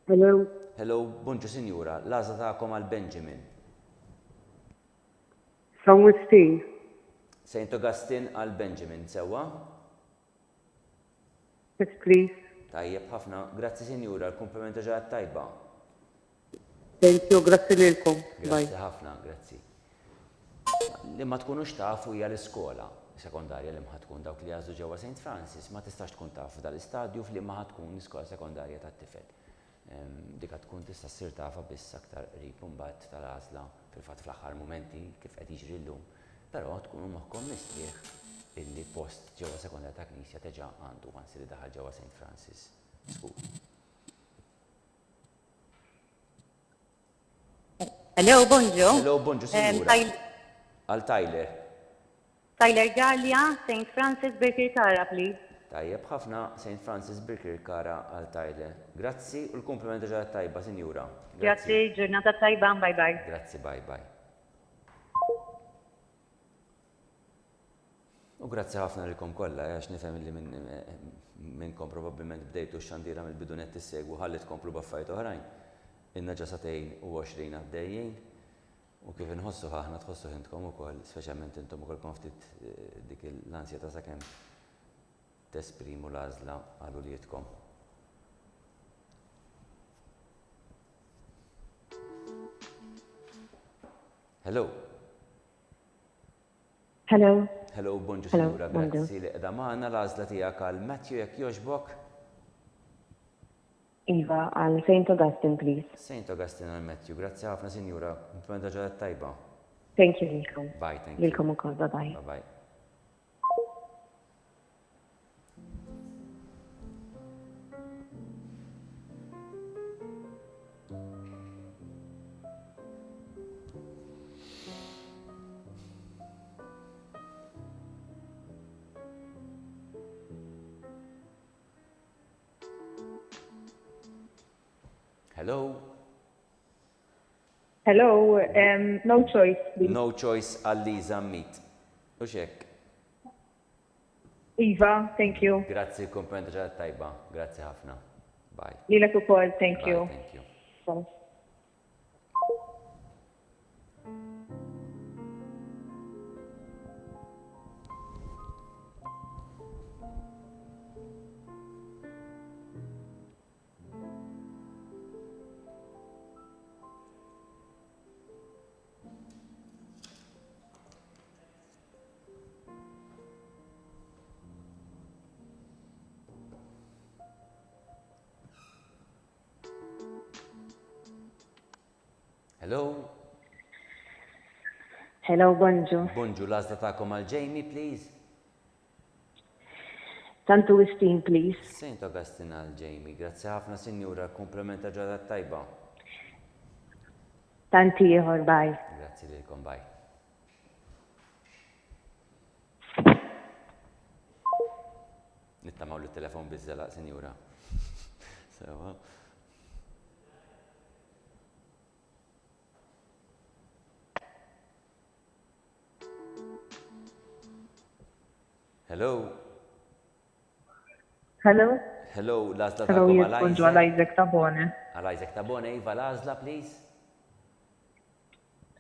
Hello, bonġu sinjura, l-għażla tagħkom għal Benjamin. St. St. Augustine għal Benjamin, sewa? Yes, please. Tajjeb ħafna, grazzi sinjura, l-komplimenta ġaħat tajba. Thank you, grazzi lilkom. Grazzi ħafna, grazzi. Li ma tkunux tafu hija l-iskola sekondarja li ma tkun dawk li għażlu ġewwa St. Francis, ma tistax tkun tafu dal-istadju fli ma tkun l-iskola sekondarja tat-tifel. Dika tkun tista' ssir tafa biss aktar qrib imbagħad tal-għażla fil-fatt fl-aħħar mumenti kif qed jiġri llum, però tkunu moħħkom mistrieħ illi post ġewwa sekondarja ta' Knisja teġa' għandu anzi li daħal ġewwa St. Francis School. Hello, bonġu. Hello, bonġu, sinjura. Għal Tyler. Tyler Gallia, St. Francis Birkirkara, please. Tajjeb ħafna St. Francis Birkirkara għal Tyler. Grazzi u l-komplimenta ġaħat tajba, sinjura. Grazzi, ġurnata tajba, bye bye. Grazzi, bye bye. U grazzi ħafna lilkom kollha, għax nifhem li minnkom probabbilment bdejtu x-xandira mill-bidunet tissegwu ħallit komplu b'affarijiet oħrajn. Inna ġa 20 għaddejjin u kif inħossu aħna tħossu intkom ukoll, speċjalment intom ukoll konftit dik l-ansjeta sakemm tesprimu l-għażla għal uliedkom. Hello. Hello. Hello, bonġu sinjura, grazzi li qiegħda magħna l-għażla tiegħek għal Matthew jekk jogħġbok. Iva, għal St. Augustine, please. St. Augustine għal Matthew, grazzi ħafna sinjura, komplimenta ġranet tajba. Thank you, lilkom. Bye, thank you. Lilkom ukoll, bye-bye. Bye-bye. Hello? Hello, no choice, please. No choice għal-Liza Meet. U xek? Iva, thank you. Grazzi, komplimenta ġranet tajba. Grazzi ħafna. Bye. Lilek ukoll, thank Bye, you. thank you. Bye. Hello? Hello, bonġu. Bonġu, lazda ta'kom għal-Jamie, please. Tantu Wistin, please. St. Augustine għal-Jamie, grazzi ħafna sinjura, komplimenta ġranet tajba. Tanti ieħor, bye. Grazzi lilkom, bye. Nittamaw l-telefon bizzela, sinjura. Sewa. Hello? Hello? Hello, lazla Hello, ta'kom jiskunġu għal Isaac Tabone. Għal-Isaac Tabone, Iva lazla, please.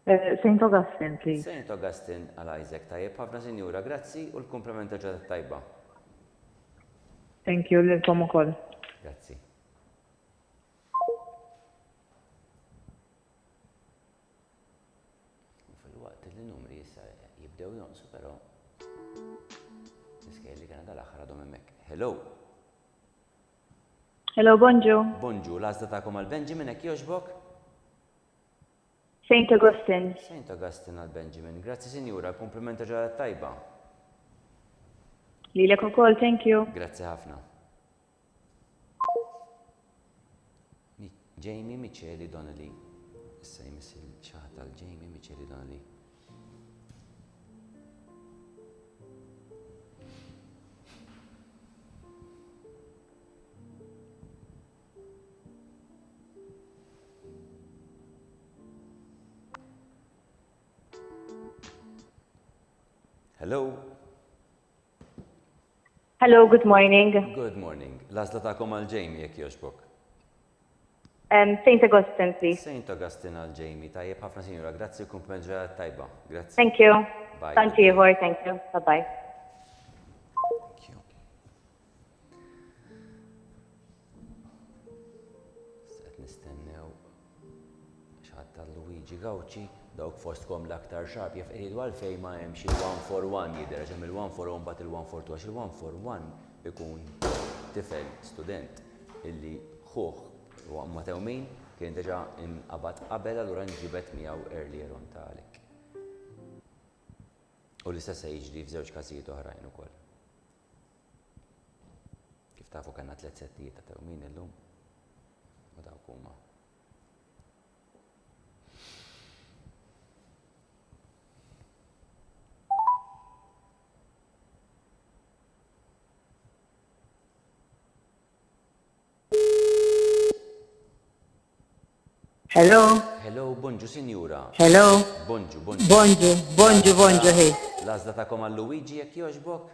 St. Augustine, please. St. Augustine għal-Isaac tajjeb, ħafna sinjura, grazzi u l-komplimenta ġranet tajba. Thank you, lilkom ukoll. Grazzi. Fil-waqt li numri jissa jibdew jonsu, pero niskej li kena dal-axar għadhom hemmhekk. Hello? Hello, bonġu. Bonġu, l-għazda ta'kom għal-Benjamin, ek joġbok? St. Augustine. St. Augustine għal-Benjamin, grazzi sinjura, komplimenta ġranet tajba. Lilek ukoll, thank you. Grazzi ħafna. Jamie Micheli Donnelly. Issa jmissil xaħat għal Jamie Micheli Donnelly. Hello? Hello, good morning. Good morning. Lazla ta'kom għal Jamie, jek joġbok. St. Augustine, please. St. Augustine għal Jamie, tajjeb ħafna sinjura, grazzi u kumpliment ġranet tajba. Grazzi. Thank you. Bye. Tanti ieħor, thank you. Bye-bye. Thank you. Set nistennew xaħat tal-Luigi Gauci, dawk fostkom l-aktar xarp jaf iridu għalfej ma hemm xi 141 jidher ġem il-141 bat il-142 għax il-141 ikun tifel student illi ħuħ u għamma tewmin kien deġa inqabad qabel allura nġibet miegħu earlier on talik. U l-istess jiġri f'żewġ każijiet oħrajn ukoll. Kif tafu kellna 3 settijiet ta' tewmin illum u dawk huma. Hello? Hello, bonġu sinjura. Hello? Bonġu. Bonġu, hey. L-għażla ta'kom għal Luigi jekk jogħġbok?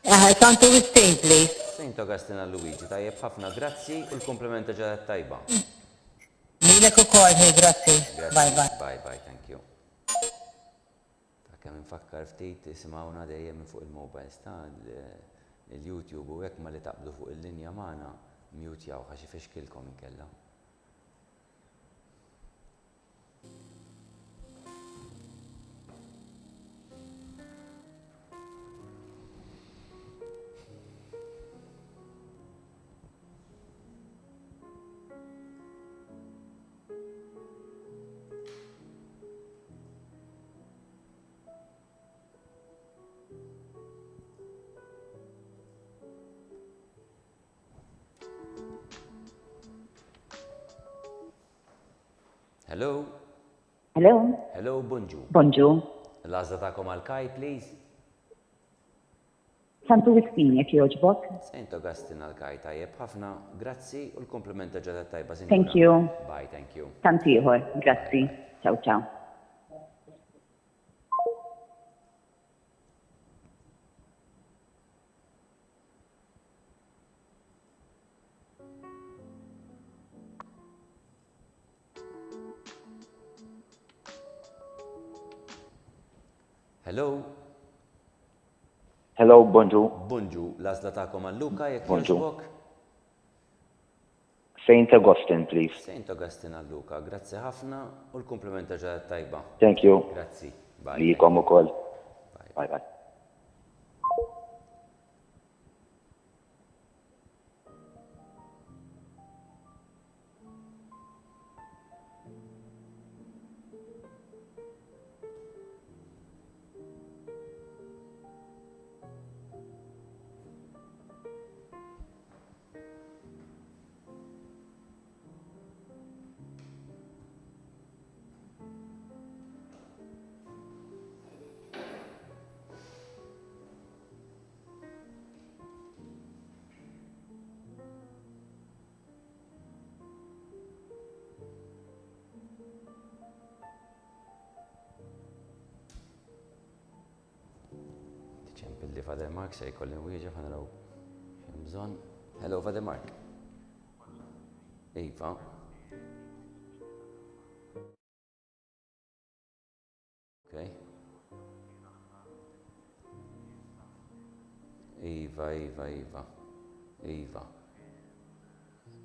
St. Augustine, please. St. Augustine għal Luigi, tajjeb ħafna grazzi u l-komplimenta ġranet tajba. Lilek ukoll, hey, grazzi. Bye, bye. Bye, thank you. Ta' kemm infakkar ftit isimgħuna dejjem fuq il-mobiles ta' il-YouTube u hekk ma li taqblu fuq il-linja magħna mute jaw ħaxi fixkilkom inkella. Hello? Hello? Hello, Bunju. Bonjour. L-għazda ta'kom għal-kaj, please. Santu Wispini, jek joġbok. St. Augustine għal-kaj tajjeb ħafna, grazzi u l-komplimenta ġada tajba sinjura. Thank you. Bye, thank you. Tantiħor, grazzi. Ciao, ciao. Hello? Hello, bonjour. Bunju, l-għazda ta'kom għal-Luka, jek Bunju. joġbok? St. Augustine, please. St. Augustine għal-Luka, grazzi ħafna u l-komplimenta ġada tajba. Thank you. Grazzi. Bye. Likom ukoll. Bye bye. ċempilli Father Mark se jkolli wieġa fa naraw xem bżonn. Hello, Father Mark. Iva. Okay. Iva.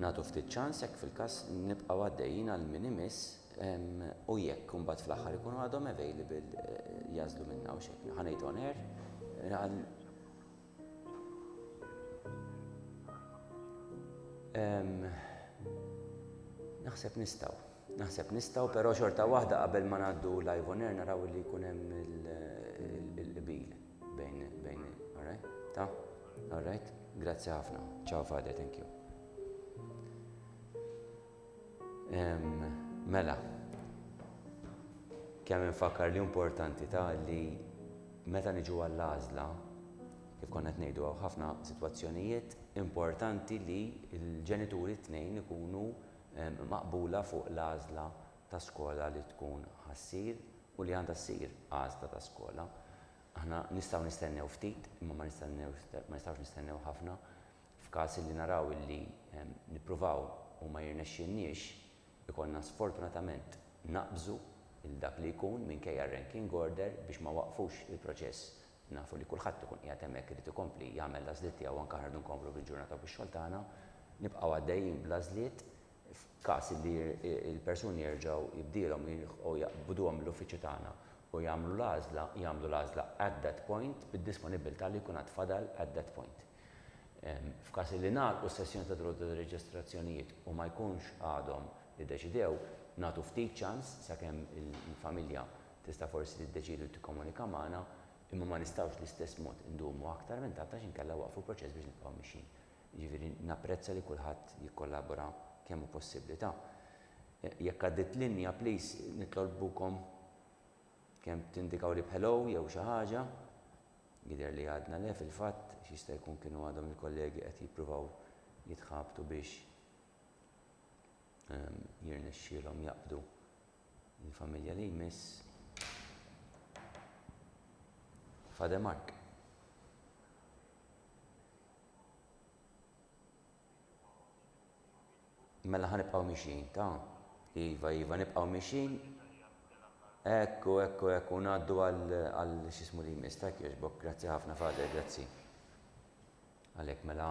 Nagħtu ftit ċans hekk fil-każ nibqgħu għaddejjin għal minimis u jekk imbagħad fl-aħħar ikunu għadhom available jażlu minnha u xejn. Ħanejt on air. Naħseb nistaw, pero xorta waħda qabel ma ngħaddu live on air naraw li jkun hemm il-bil bejn, alright? Ta? Alright? Grazzi ħafna. Ciao Father, thank you. Mela, kemm infakkar li importanti ta' li meta niġu għall-għażla, kif konna qed ngħidu hawn ħafna sitwazzjonijiet importanti li l-ġenituri t-tnejn ikunu maqbula fuq l-għażla ta' skola li tkun ħassir u li għandha ssir għażla ta' skola. Aħna nistgħu nistennew ftit, imma ma nistgħux nistennew ħafna f'każ li naraw illi nippruvaw u ma jirnexxinniex ikollna sfortunatament naqbżu il-dak li jkun minkejja ranking order biex ma waqfux il-proċess. Nafu li kulħadd ikun qiegħed hemmhekk irid ikompli jagħmel l-għażliet tiegħu anke aħna nkomplu bil-ġurnata bix-xogħol tagħna, nibqgħu għaddejjin bl-għażliet f'każ li l-persuni jerġgħu jibdielhom u jaqbduhom l-uffiċċju tagħna u jagħmlu l-għażla at that point bid-disponibilità li jkun għad at that point. F'każ li nagħlqu s-sessjoni ta' droga ta' reġistrazzjonijiet u ma jkunx għadhom iddeċidew nagħtu ftit ċans sakemm il-familja tista' forsi tiddeċidu tikkomunika magħna, imma ma nistgħux l-istess mod indumu aktar minn ta' x'inkella waqfu proċess biex nibqgħu mixin. Jiġifieri napprezza li kulħadd jikkollabora kemm hu possibbli ta'. Jekk għaddiet linja please nitlolbukom kemm tindikaw li b'hello jew xi ħaġa, jidher li għadna le fil-fatt x'jista' jkun kienu għadhom il-kollegi qed jippruvaw jitħabtu biex jirnexxielhom jaqbdu il-familja li jmiss. Father Mark. Mela ħanibqgħu mixin, ta' Iva, nibqgħu mixin. Ekku, ngħaddu għal x'ismu li jmiss, ta' jogħġbok, grazzi ħafna Father, grazzi. Għalhekk mela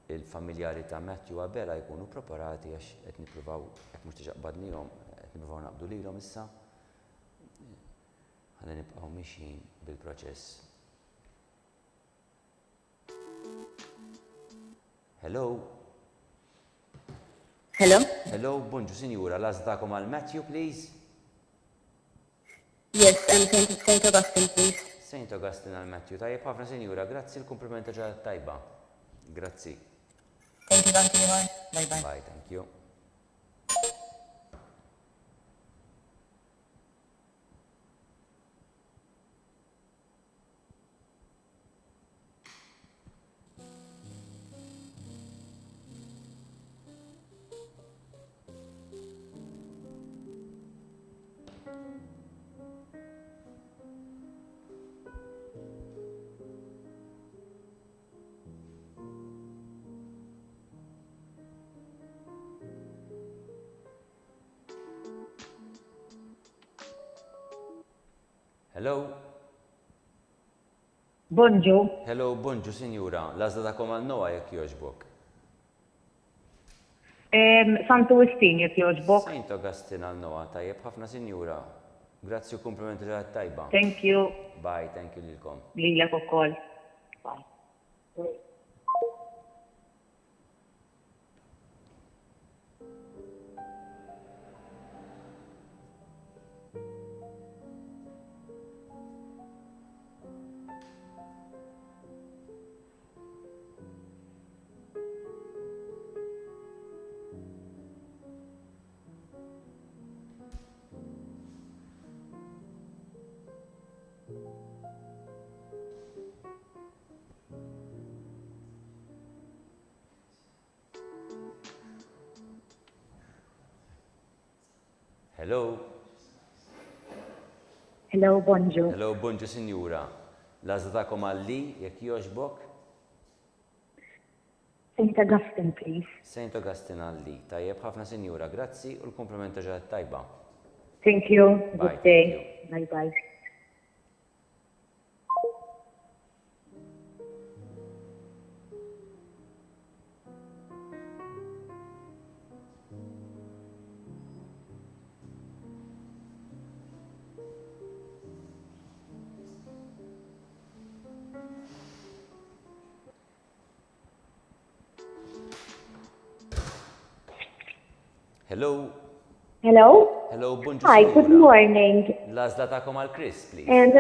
il-familjari ta' Matthew Abela jkunu preparati għax qed nippruvaw hekk mhux tiġaqbadnihom, qed nippruvaw naqbdu lilhom issa. Ħalli nibqgħu mixin bil-proċess. Hello? Hello? Hello, Bunju, Sinjura, l-għażdakom għal Matthew, please? Yes, St. Augustine, please. St. Augustine għal Matthew, tajjeb ħafna Sinjura, grazzi l-komplimenta ġadat tajba. Grazzi. Thank you, Auntie. Bye bye. Bye, thank you. Hello? Bonġu. Hello, bonġu, sinjura. Lazda takom għal Noa jekk joġbok. Santu Wistin jek joġbok. Saint Augustine għal Noa, tajjeb ħafna sinjura. Grazzi u komplimenti ġaħat tajba. Thank you. Bye, thank you lilkom. Lilek u koll. Hello? Hello, bonġu. Hello, bonġu, sinjura. Lazda takom għal li jekk joġbok? St. Augustine, please. Saint Augustine għal li. Tajjeb ħafna sinjura, grazzi u l-komplimenti ġaħat tajba. Thank you. Bye, Good day. thank Bye-bye. Hello? Hello? Hello, bonġu, Hi, sinjura. good morning. Lazda takom għal Chris, please. And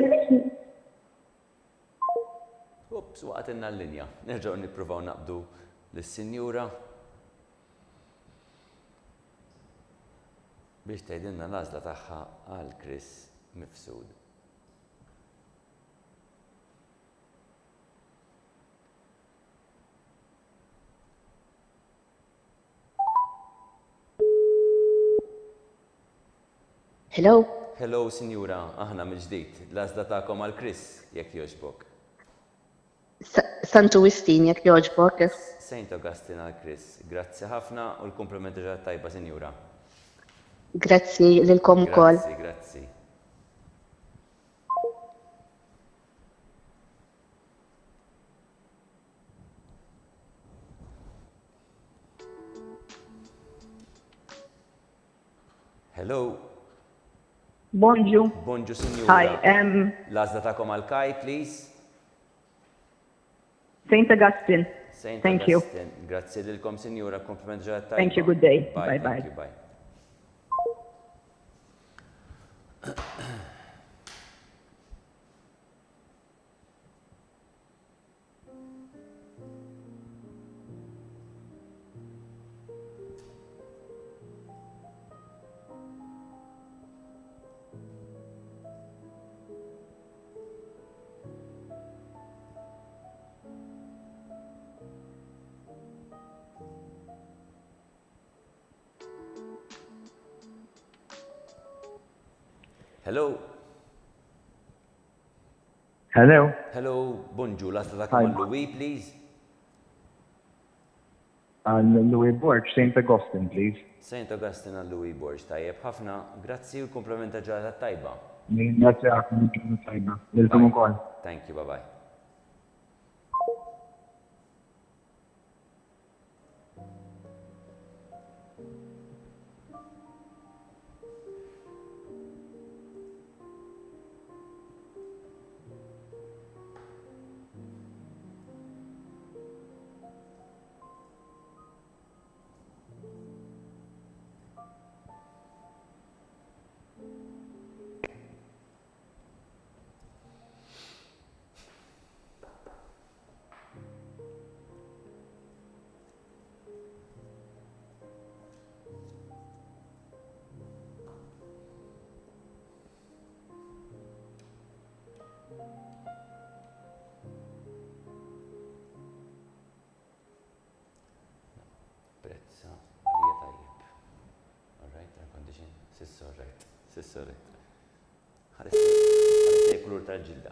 Ups, waqt inna l-linja. Nerġaw nipruvaw naqbdu l-sinjura. Biex tgħidilna l-għażla tagħha għal Chris mifsud. Hello? Hello, sinjura, aħna mill-ġdid. L-għażla tagħkom għal Chris, jekk jogħġbok. Santu Wistin jekk joġbok. Saint Augustine għal Chris. Grazzi ħafna u l-komplimenti ġaħat tajba, sinjura. Grazzi lilkom ukoll. Grazzi, grazzi. Hello? Bonġu. Bonġu, sinjura. Hi, L-għażla tagħkom għal Kai, please. St. Augustine. Saint Thank you. Augustine. Grazzi lilkom, sinjura, komplimenti ġaħat tajba. Thank you, good day. Bye, Bye-bye. thank you, bye. Hello? Hello? Hello, bonġu, l-għażla tagħkom għal Louis, please. Louis Borg, St. Augustine, please. Saint Augustine għal Louis Borg, tajjeb ħafna. Grazzi u l-komplimenti ġaħat tajba. Grazie għakum, tajba. Lilkom ukoll. Thank you, bye-bye. Prezza, għalija tajjeb. All right, air condition, sissa all right, sissa all right. Ħares kulur tal-ġilda.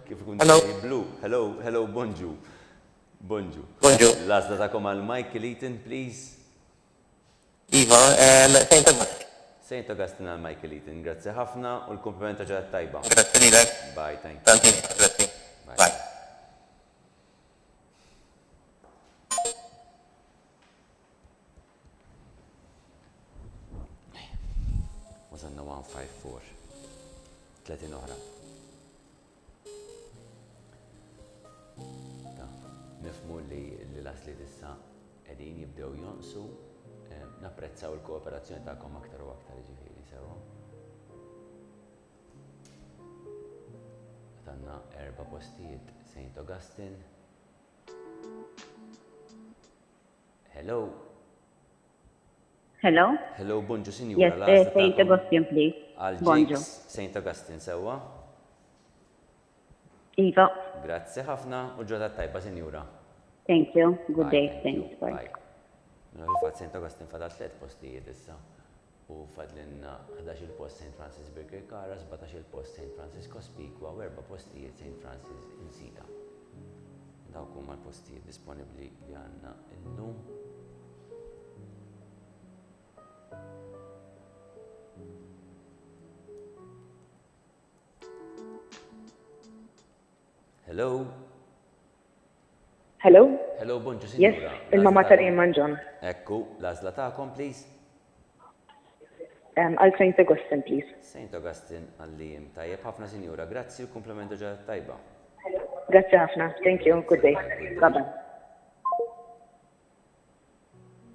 Kif kun blu. Hello, hello, bonġu. Bonġu. Bonġu. L-għażla tagħkom għal Michael Eaton, please. Iva, St. Augustine. St. Augustine għal Michael Eaton, grazzi ħafna u l-komplimenta ġedat tajba. Grazzi lilek. Bye, thank you. Tanti, grazzi. Bye. Wasanna 154. 30 oħra. Nifmu li l-asli issa qegħdin jibdew jonqsu, napprezzaw il-kooperazzjoni tagħkom aktar u aktar ġifieri sewa. Għandna 4 postijiet St. Augustine. Hello. Hello? Hello, bonġu sinjura. Yes, St. Augustine, please. Bonġu. St. Augustine sewa. Iva. Grazzi ħafna u ġodda tajba, sinjura. Thank you. Good day. Thanks. Bye. Fil-fat St. Augustine fadal 3 postijiet issa. U fadlinna 11 il-post St. Francis Birkir Kara, 17 il-post St. Francis Kospikwa u 4 postijiet St. Francis Insita. Dawk huma l-postijiet disponibbli li għandna illum. Hello. Hello? Hello, bonġu Yes, sinjura. il-mama ta' Riemann John. Ekku, l-għażla tagħkom, please. Għal St. Augustine, please. St. Augustine għallim tajjeb ħafna sinjura, grazzi l-komplementu ġadat tajba. Grazie ħafna. Thank you. Good day. Bye-bye.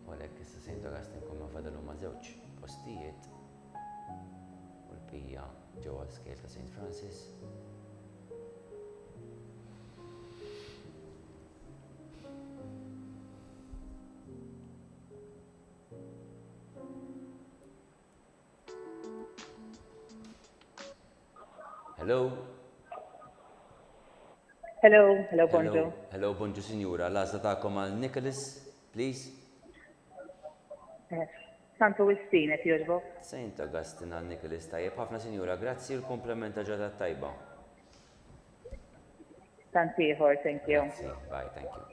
Għalek issa St. Augustine kumma fadalu ma' żewġ postijiet u l-pija ġewwa l-skel ta' St. Francis. Hello. Hello, bonġu. Hello, bonġu sinjura. L-għażla tagħkom għal Nicholas, please. Sant Augustine, jogħġbu. St. Augustine għal Nicholas tajjeb ħafna sinjura, grazzi l-komplementa ġadat tajba. Sant ieħor, thank you. Grazzi, bye, thank you.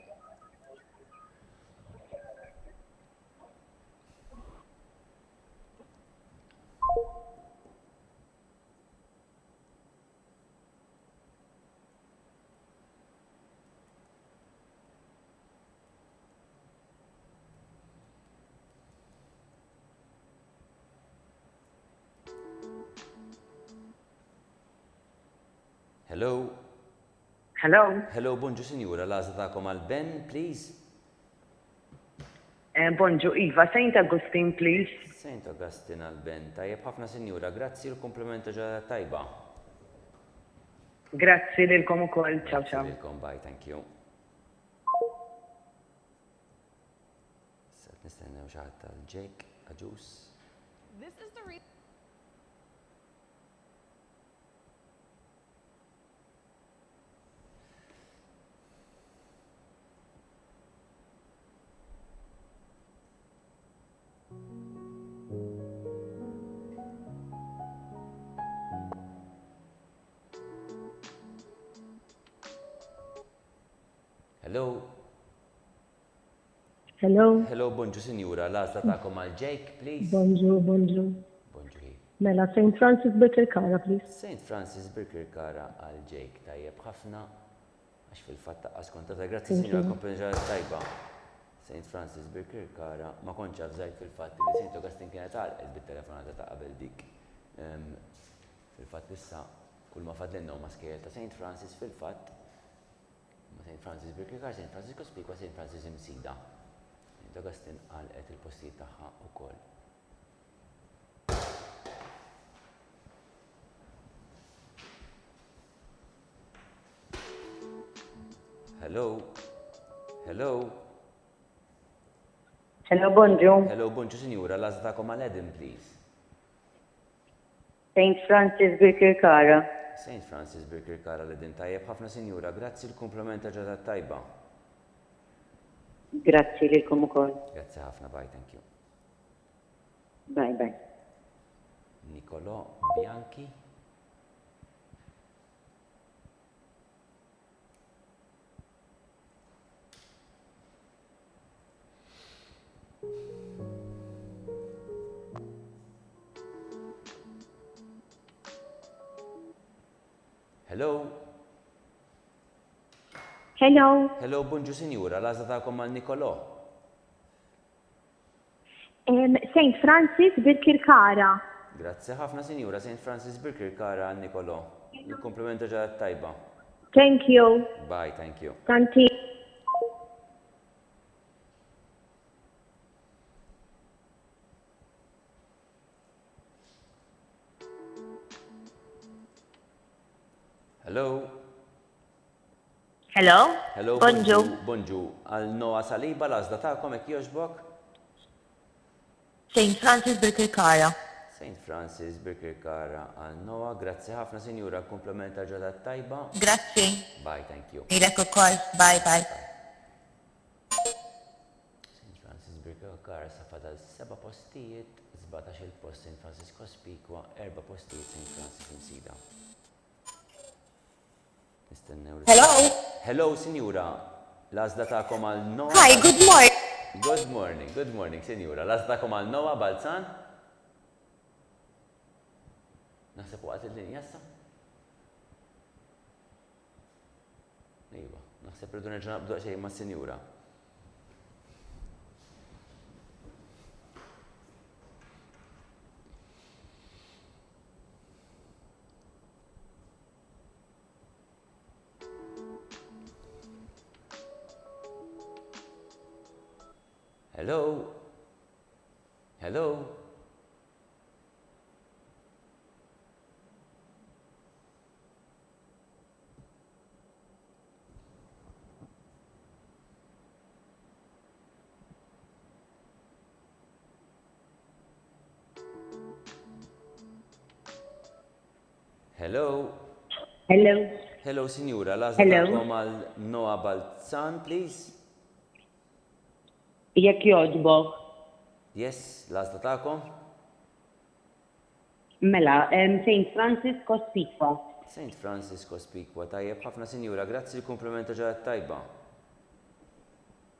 Hello. Hello, bonġu sinjura, l-għażla tagħkom għal Ben, please. Bonġu, Iva, St. Augustine, please. St. Augustine għal Ben, tajjeb ħafna sinjura, grazzi l-komplimenta ġadat tajba. Grazzi lilkom ukoll, ciao ciao. Lilkom, bye, thank you. Sat nistennew xi ħadd tal-Jake, Aġus. Hello. Hello, bonġu sinjura, l-għażla tagħkom għal Jake, please. Bonġu. Bonġu. Mela, St. Francis Birkir Kara, please. St. Francis Birkir Kara għal Jake, tajjeb ħafna, għax fil-fatt taqqas kontata, grazzi sinjura kompenġar tajba. St. Francis Birkir Kara, ma konċ għafżajt fil-fatt li St. Augustine kienet għalqet bit-telefonata ta' qabel dik. Fil-fatt issa, kull ma fadlinna huma skejjel ta' St. Francis fil-fatt, St. Francis Birkir Kara, St. Francis Kospikwa, St. Francis Imsida. St. Augustine għalqet il-postijiet tagħha wkoll. Hello, bonġu. Hello, bonġu sinjura, l-għażla tagħkom għal Eden, please. St. Francis Birkir Kara. St. Francis Birkir Kara l-Eden tajjeb ħafna sinjura, grazzi l-komplimenta ġadat tajba. Grazzi lilkom ukoll. Grazzi ħafna, bye, thank you. Bye bye. Nicolò Bianchi. Hello? Hello. Hello, bonġu sinjura, l-għazda ta'kom mal Nikolò. St. Francis Birkirkara. Grazzi ħafna sinjura, St. Francis Birkirkara għal Nikolò. Il-komplimenta ġadat tajba. Thank you. Bye, thank you. Tanti. Hello? Hello. Hello, Bonġu. Bonġu. Għal Noa Saliba, l-għazda ta'kom ek joġbok? St. Francis Birkirkara. St. Francis Birkirkara għal Noa, grazzi ħafna sinjura, komplimenta ġadat tajba. Grazzi. Bye, thank you. Lilek ukoll. Bye bye. St. Francis Birkirkara safada 7 postijiet, 17 il-post St. Francis Kospikwa, 4 postijiet St. Francis Insida. Hello. Hello, sinjura. L-għazda ta'kom għal Noa. Hi, good morning. Good morning, sinjura. L-għazda ta'kom għal Noa Balzan. Naħseb waqt il-linja jassa? Iva, naħseb rridu nerġa' nabdu xejn ma' sinjura. Hello? Hello? Hello? Hello. Hello, signora. Hello. Lażakom għal Noa Balzan, please. Jekk joġbok. Yes, l-għazda ta'kom? Mela, St. Francis Kospikwa. St. Francis Kospikwa, tajjeb ħafna sinjura, grazzi l-komplimenta ġadat tajba.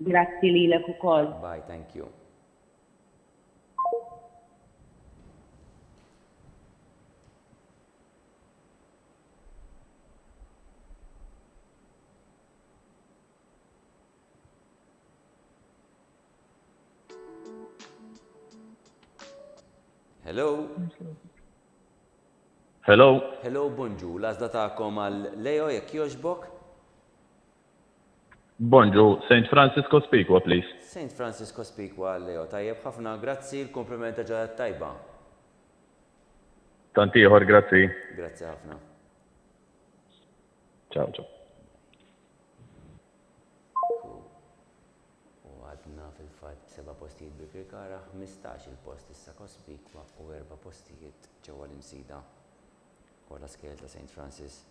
Grazzi lilek ukoll. Bye, thank you. Hello? Hello? Hello, bonġu. L-għazda ta'kom għal Leo, jekk joġbok? Bonġu, St. Francis Kospikwa, please. St. Francis Kospikwa għal Leo, tajjeb ħafna, grazzi l-komplimenta ġadat tajba. Tantiħor, grazzi. Grazzi ħafna. Ciao, ciao. U għadna fil-fat 7 postijiet Birkirkara, 15 il-post issa Kospikwa u 4 postijiet ġewwa l-imsida. Kolla skel ta' St. Francis.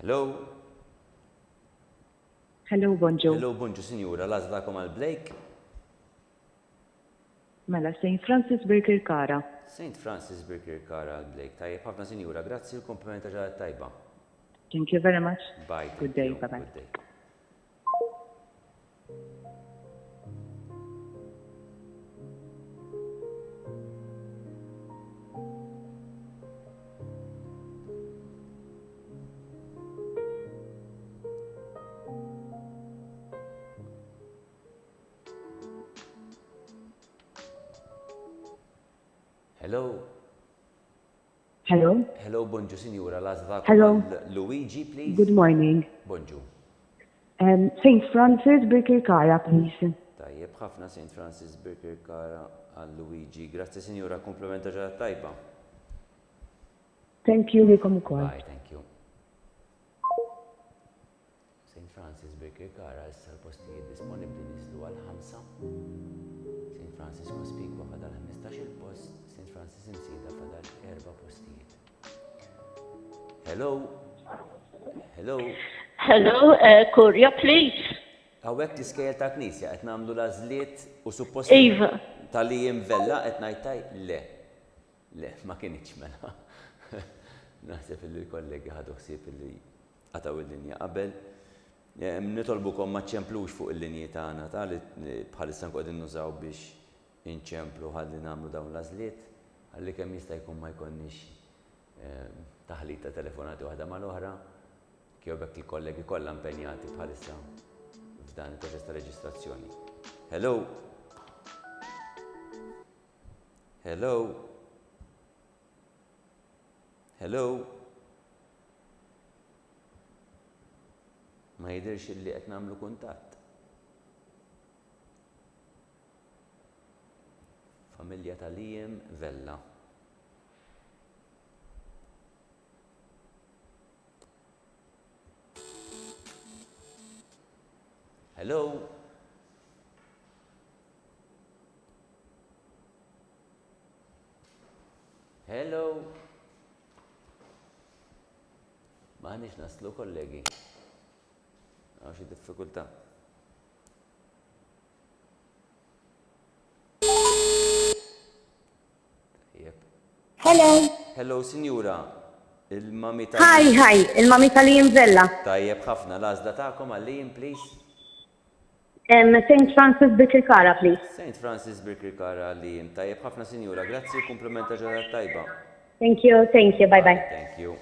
Hello? Hello, bonġu. Hello, bonġu, sinjura. L-għazda ta'kom għal Blake? Mela, St. Francis Birkirkara. St. Francis Birkirkara għal Blake. Tajjeb ħafna sinjura, grazzi l-komplimenta ġadat tajba. Thank you very much. Bye. Good day, bye-bye. Good day. Hello? Hello. Hello, bonġu, sinjura, l-għazda Hello. Luigi, please. Good morning. Bonġu. St. Francis Birkirkara, please. Tajjeb, ħafna St. Francis Birkirkara għal Luigi. Grazzi, sinjura, komplementa ġara tajba. Thank you, likom ukoll. Bye, thank you. St. Francis Birkirkara issa l-postijiet disponibli nislu għal 5. St. Francis Cospicua fadal 15 post, St. Francis Imsida fadal 4 postijiet. Hello? Hello? Hello, Korea, please. Għawek tiskejl ta' knisja, qed nagħmlu lażliet u suppost Iva. tal-li jimvella qed ngħidtaj le. Le, ma kienx mela. Naħseb li l-kollegi ħadu ħsieb li qataw il-linja qabel. Nitolbukom ma ċemplux fuq il-linji tagħna ta' li bħalissa nqogħdin nużaw biex inċemplu ħalli nagħmlu dawn l-għażliet, ħalli kemm jista' jkun ma jkollniex taħlit ta' telefonati waħda mal-oħra, kieku bekk il-kollegi kollha impenjati bħalissa f'dan il-proċess ta' reġistrazzjoni. Hello? Hello? Hello? Ma jidirx li qed nagħmlu kuntatt. Familja tal-Iem Vella. Hello? Hello? Ma għanix naslu, kollegi. Għaw xi diffikultà. Hello. Hello, sinjura. Il-mami ta' Hi, il-mami tal-Iem Vella. Tajjeb ħafna l-għażla tagħkom għal-Iem, please. St. Francis Birkirkara, please. St. Francis Birkirkara għal-Iem. Tajjeb ħafna, sinjura. Grazzi u komplimenta ġara tajba. Thank you, bye-bye. Thank you.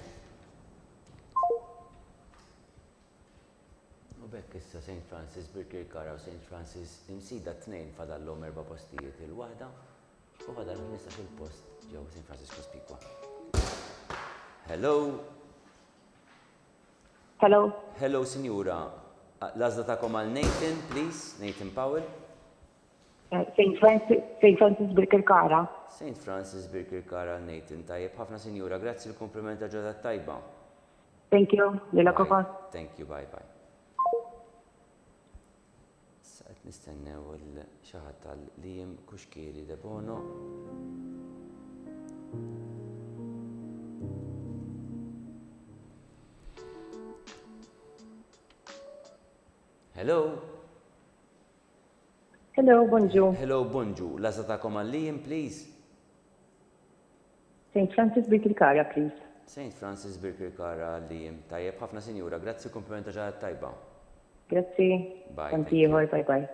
U bekk issa St. Francis Birkirkara u St. Francis Imsida tnejn fadallhom 4 postijiet il-waħda u fadal 15 post ġew St. Francis Cospicua. Hello? Hello. Hello, sinjura. L-għażla tagħkom għal Nathan, please. Nathan Powell. St. Francis Birkirkara. St. Francis Birkirkara għal Nathan. Tajjeb ħafna, sinjura. Grazzi l-komplimenta ġodda tajba. Thank you, lilek Bye. ukoll. Thank you, bye. Saqet nistennew il-xaħat tal-Liem Kuxkieri de Bono. Hello? Hello, bonġu. Hello, bonġu. L-għażla tagħkom għal-Liem, please. St. Francis Birkirkara, please. St. Francis Birkirkara għal-Liem. Tajjeb ħafna, sinjura. Grazzi komplimenta ġaħat tajba. Grazzi. Bye. Tanti ieħor, bye.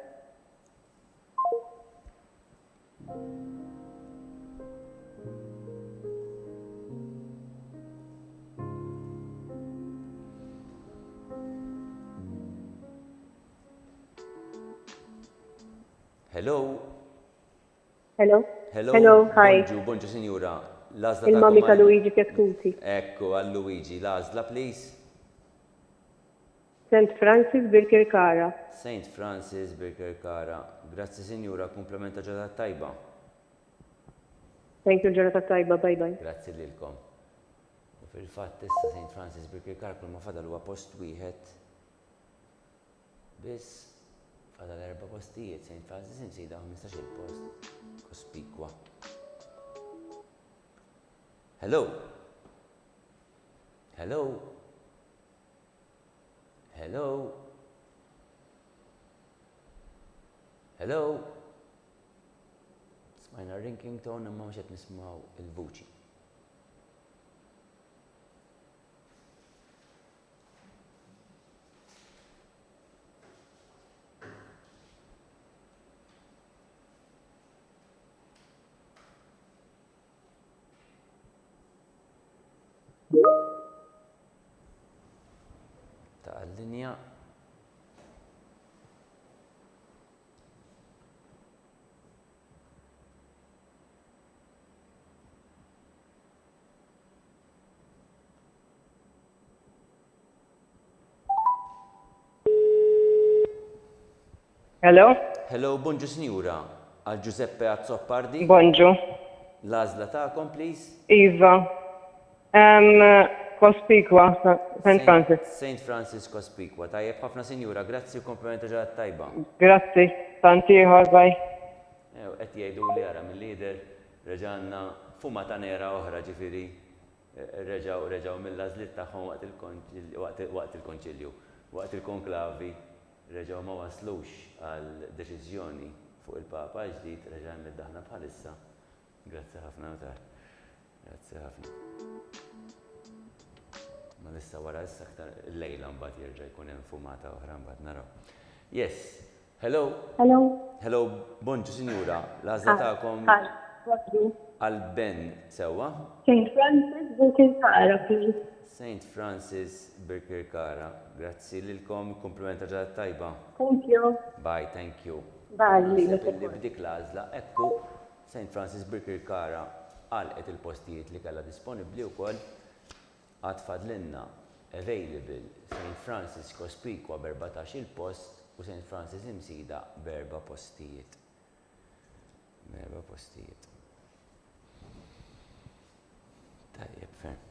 Hello? Hello. Hello? Hello, hi. Bonġu, sinjura. L-għażla Il-mami tagħkom ta' Luigi Piascuti. Ekku, għal Luigi. L-għażla, please. St. Francis Birkirkara. St. Francis Birkirkara. Grazzi, sinjura. Komplementa ġodda tajba. Thank you, ġurnata tajba, bye. Grazzi lilkom. U fil-fatt issa St. Francis Birkirkara kull ma fadal huwa post wieħed. Biss fadal 4 postijiet St. Francis Imsida 15 post. Cospicua. Hello? Hello? Hello? Hello? Smajna ringing tone imma mhux qed nismaw il-vuċi. Ta' linja Hello? Hello, bonġu Sinjura, għal Giuseppe Azzoppardi. Bonġu. L-għażla tagħkom, please. Iva. Cospicua, St. Francis. St. Francis Cospicua. Tajjeb ħafna Sinjura, grazzi u komplimenti ġrat tajba. Grazzi. Tantiħor, bye. Qed jgħidu li ara mill-lider reġanna fuma ta' nera oħra ġifieri reġgħu mill-għażliet tagħhom waqt il-konċilju. Waqt il-konklavi reġgħu ma waslux għal deċiżjoni fuq il-Papa ġdid reġgħu niddaħna bħalissa. Grazzi ħafna notar. Grazzi ħafna. Ma lissa wara issa aktar il-lejla mbagħad jerġa' jkun hemm fumata oħra mbagħad naraw. Yes. Hello. Hello. Hello, bonġu Sinjura. L-għażla tagħkom għal-Ben sewwa? St. Francis Birkirkara, please. St. Francis Birkirkara. Grazzi lilkom, komplimenta ġad tajba. Thank you. Bye, thank you. Bye. Li b'dik l-għażla, ekku St. Francis Birkirkara għalqet il-postijiet li kellha disponibbli wkoll għad fadlinna available St. Francis Cospicua b'14 il-post u St. Francis imsida b'4 postijiet. B'4 postijiet. Tajjeb, ferm.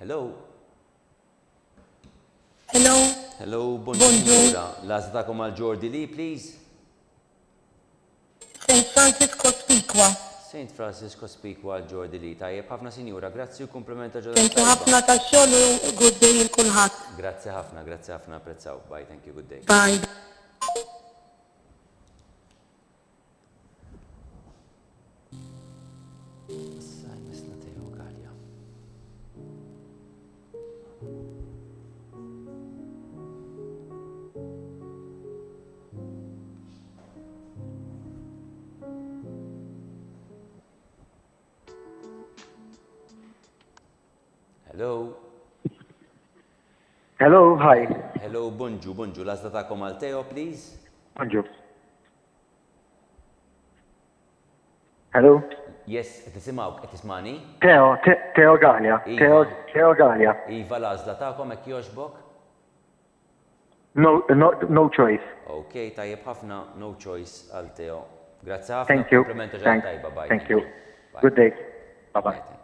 Hello. Hello. Hello, bonġura. L-għażla tagħkom għal Jordi Lee, please. St. Francis Cospicua. St. Francis Cospicua għal Jordi Lee. Tajjeb ħafna Sinjura, grazzi u komplimenta ġodda. Thank you ħafna tax-xogħol u good day il kulħadd. Grazzi ħafna, apprezzaw. Bye, thank you, good day. Bye. Hello. Hello, hi. Hello, bonġu. L-għażla tagħkom għal Teo, please. Bonġu. Hello. Yes, qed tisimgħu, qed tismani? Teo Gania. Teo Gania. Iva, l-għażla tagħkom hekk jogħġbok? No choice. Okay, tajjeb ħafna, no choice għal Teo. Grazzi ħafna. Thank you. Komplimenta ġal tajba. Bye. Thank you. Good day. Bye-bye.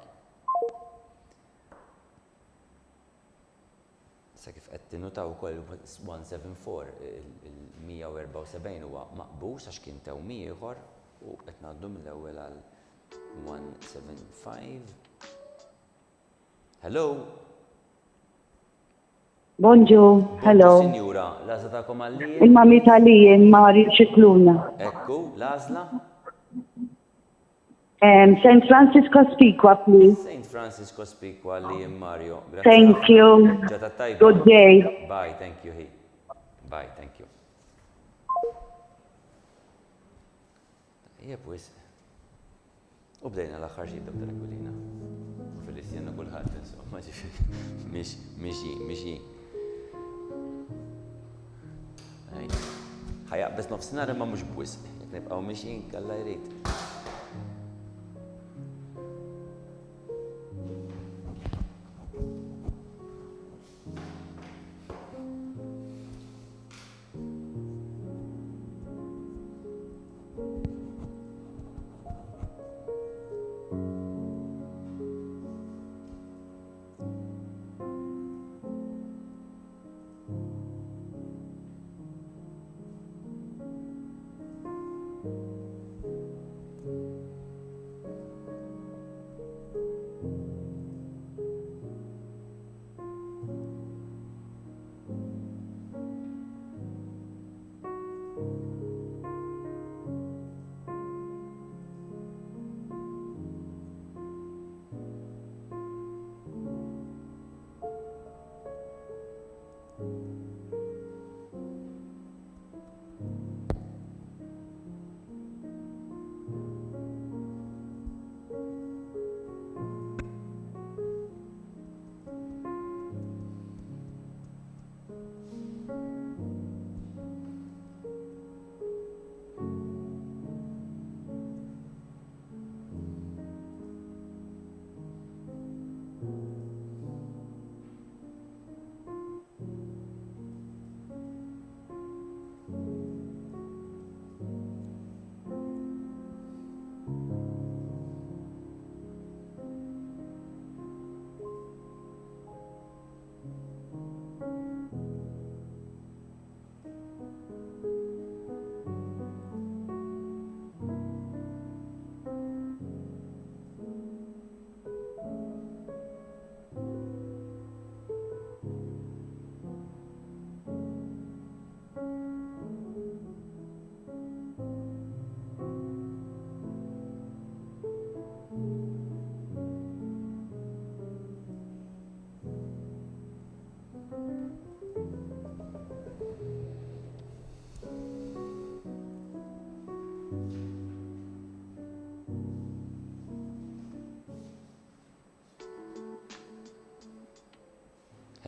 Sa kif qed tinutaw ukoll 174 il-174 huwa maqbus għax kien tewmi ieħor u qed ngħaddu mill-ewwel għal 175. Hello. Bonġu, hello. Sinjura, l-għażla tagħkom għalli? Il-mami tal-lien, Mario Ċikluna. Ekku, l-għażla? St. Francis Cospicua, please. St. Francis Cospicua għalli Mario. Thank you. Good day. Bye, thank you. Bye, thank you. Jepwis. U bdejna l-axħar ġib Dr. Aquilina. Fil-istjenna kullħat, insomma, miexi. ħajaqbes nofsinar imma mux bwis. Jek nibqaw miexi, kalla jrid.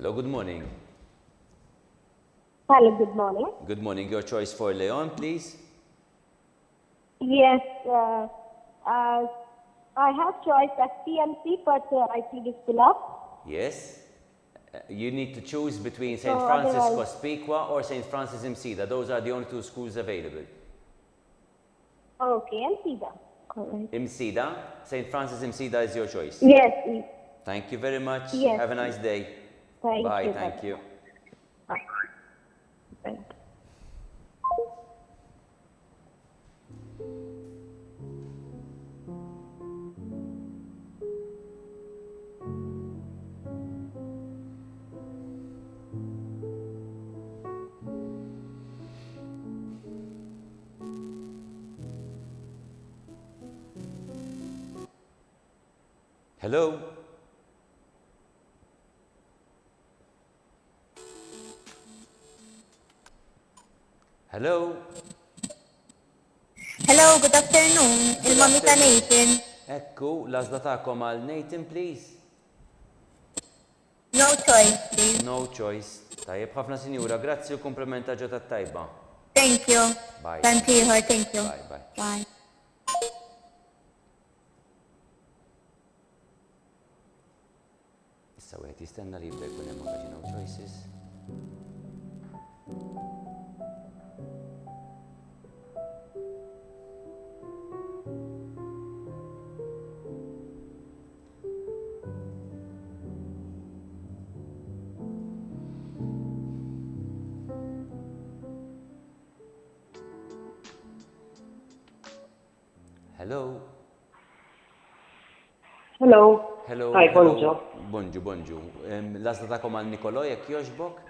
Hello, good morning. Hello, good morning. Good morning. Your choice for Leon, please. Yes, I have choice at PMC, but I think it's full up. Yes. You need to choose between St. So Francis otherwise- Cospicua or St. Francis Msida. Those are the only two schools available. Okay, and see that. Correct. Msida, St. Francis Msida is your choice. Yes, Thank you very much. Yes. Have a nice day. Thank Bye. you. Thank you. Bye. Bye. Hello. Hello. Hello, good afternoon. Il-mami ta' Nathan. Ekku, l-għażla tagħkom għal Nathan, please. No choice, please. No choice. Tajjeb ħafna sinjura, grazzi u komplimenta ġota tajba. Thank you. Bye. Tantiħor, thank you. Bye, bye. Bye. Issa wieħed jistenna li jibda jkun hemm anke no choices. Hello. Hello. Hello. Hi, hello. bonġu. Bonġu, bonġu. L-għażla tagħkom għal Nikolò jekk jogħġbok?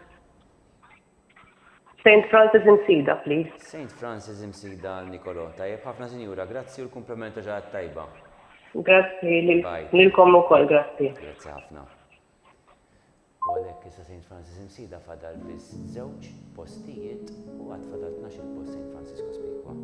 St. Francis Msida, please. St. Francis Msida għal Nikolò. Tajjeb ħafna sinjura, grazzi u l-komplimenta ġaħat tajba. Grazzi, Bye. lilkom ukoll, grazzi. Grazzi ħafna. U għalhekk issa St. Francis Msida fadal biss żewġ postijiet u għad fadal 12 post St. Francis Cospicua.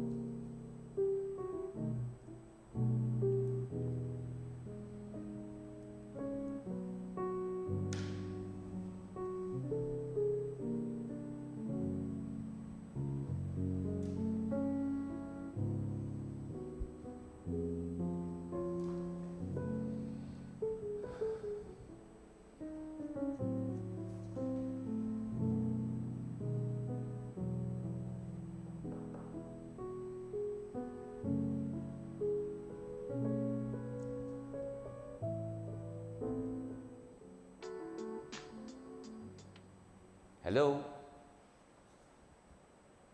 Hello.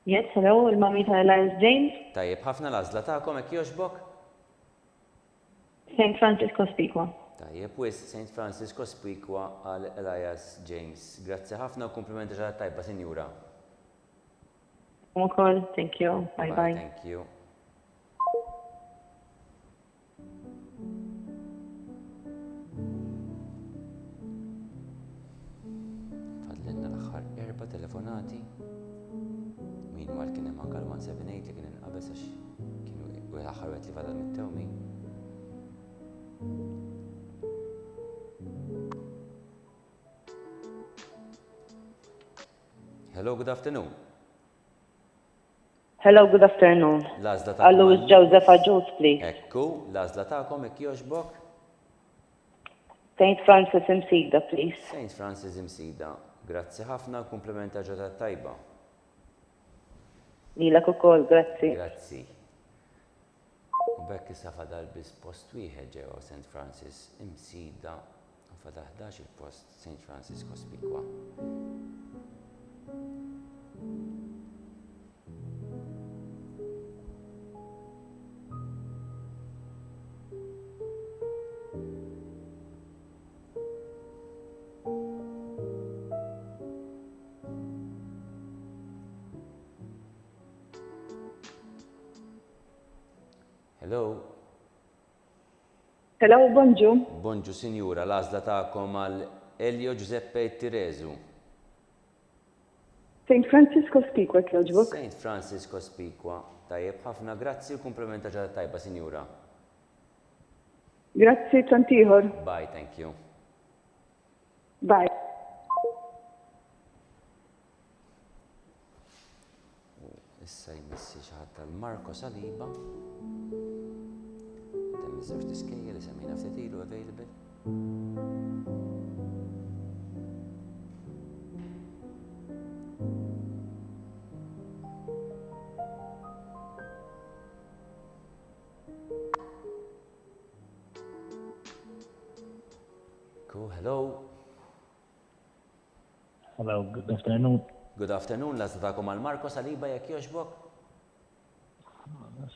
Yes, hello, il-mami ta' Elias James. Tajjeb ħafna l-għażla tagħkom hekk jogħġbok? St. Francis Cospicua. Tajjeb wis St. Francis Cospicua għal Elias James. Grazzi ħafna u komplimenti ġaħat tajba, sinjura. Ukoll, thank you. Bye bye. Thank you. Fadlinna l-aħħar 4 telefonati. Min mal kien hemm anke l-178 li kien inqabeż għax kienu l-aħħar wieħed li fadal mit-tewmi. Hello, good afternoon. Hello, good afternoon. L-għażla Louis Joseph Ajus, please. Ekku, l-għażla tagħkom hekk jogħġbok? St. Francis Msida, please. St. Francis Msida. Grazzi ħafna, komplimenta ġota tajba. Lilek ukoll, grazzi. Grazzi. U bekk issa fadal biss post wieħed ġewwa St. Francis Msida u fadal 11 il-post St. Francis Cospicua. Hello. Hello, bonġu. Bonġu, sinjura, l-għażla tagħkom għal Elio Giuseppe Tirezu. St. Francis Cospicua, kjoġbuk. St. Francis Cospicua. Tajjeb ħafna, grazzi u komplimenta ġara tajba, sinjura. Grazzi, tantiħor. Bye, thank you. Bye. issa jmissi xi ħadd tal-Marco Saliba. Temm iż-żewġ diskejjel li semmejna ftit ilu available. Cool, hello. Hello, good afternoon. Good afternoon, lazda ta'kom għal Marco Saliba jekk jogħġbok.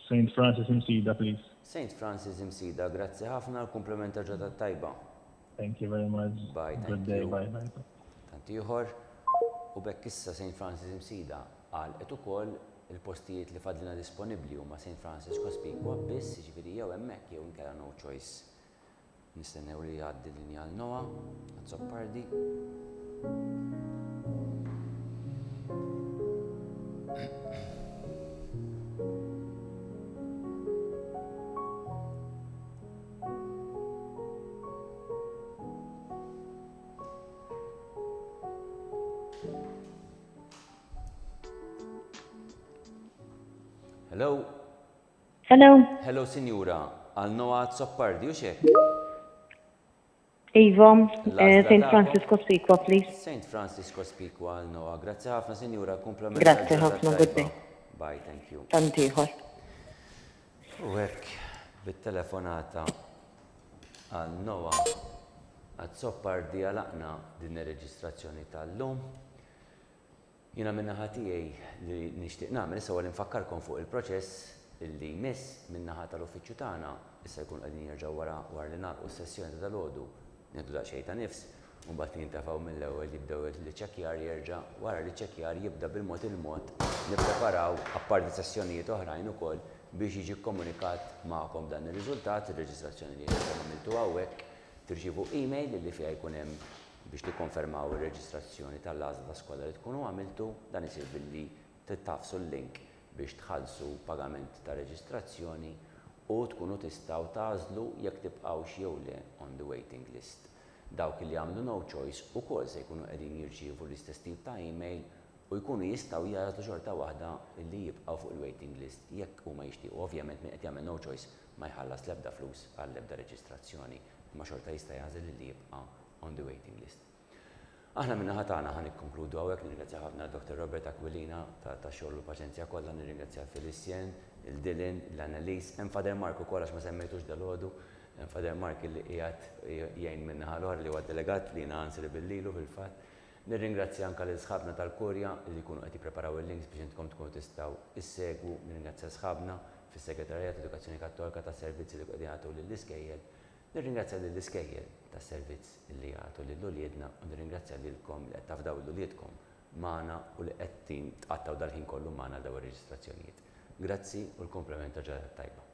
St. Francis Msida, please. St. Francis Msida, grazzi ħafna l-komplement ġodda tajba. Thank you very much. Bye, Good thank day, you. bye, bye. Tant ieħor u bekk issa St. Francis Msida għalqet ukoll il-postijiet li fadlina disponibbli huma St. Francis Cospicua biss, jiġifieri jew hemmhekk jew inkella no choice. Nistennew li jgħaddi l-linja għal Noa, għad-Soppardi. Hello. Hello. Hello, Sinjura. Għal Noa għad-Soppardi u xek? Ivo, St. Francis Cospicua, please. St. Francis Cospicua għal Noa. Grazzi ħafna, Sinjura. Komplement. Grazzi ħafna, good day. Bye, thank you. Tant ieħor. U hekk bit-telefonata għal Noa għad-Soppardi għalaqna din ir-reġistrazzjoni tal-lum. Jiena min-naħa tiegħi li nixtieq nagħmel issa li nfakkarkom fuq il-proċess illi jmiss min-naħa tal-uffiċċju tagħna issa jkun qegħdin jerġgħu wara li nagħlqu s-sessjoni ta' dalgħodu nieħdu daqsxejn ta' nifs u mbagħad nintafgħu mill-ewwel jibdew il-ċekkjar jerġa' wara li ċekkjar jibda bil-mod il-mod nippreparaw apparti sessjonijiet oħrajn ukoll biex jiġi kkomunikat magħkom dan ir-riżultat ir-reġistrazzjoni li intom għamiltu hawnhekk tirċievu email li fiha jkun hemm biex tikkonfermaw ir-reġistrazzjoni tal-għażla ta' skola li tkunu għamiltu dan isir billi tittafsu l-link biex tħallsu pagament ta' reġistrazzjoni u tkunu tistgħu tagħżlu jekk tibqgħux jew le on the waiting list. Dawk li għamlu no choice ukoll se jkunu qegħdin jirċievu l-istess tip ta' email u jkunu jistgħu jażlu xorta waħda li jibqgħu fuq il-waiting list jekk huma jixtiequ. Ovvjament min qed jagħmel no choice ma jħallas l-ebda flus għall-ebda reġistrazzjoni, imma xorta jista' jażel li jibqa' on the waiting list. Aħna minna ħatana ħan ikkonkludu għawek, nirringrazzja ħafna Dr. Robert Aquilina ta' xogħol u paċenzja kollha, nirringrazzja Felicien, il-Dylan, l-Annalise, hemm Fader Mark ukoll għax ma semmejtux dal-għodu, hemm Fader Mark li qiegħed jgħin minna ħal li huwa delegat li jiena ansri bil-lilu fil-fatt. Nirringrazzja anke lil sħabna tal-Kurja li jkunu qed jippreparaw il-links biex intkom tkunu tistgħu issegwu, nirringrazzja sħabna fis-Segretarjat Edukazzjoni Kattolika tas-servizzi li qegħdin jagħtu lill-iskejjel. Nirringrazzja lill-iskejjel tas-servizz li jagħtu lill-uljedna u nirringrazzja lilkom li qed tafdaw l-uljedkom magħna u li qed tqattaw dal-ħin kollu magħna daw ir-reġistrazzjonijiet. Grazzi u l-komplement ġara tajba.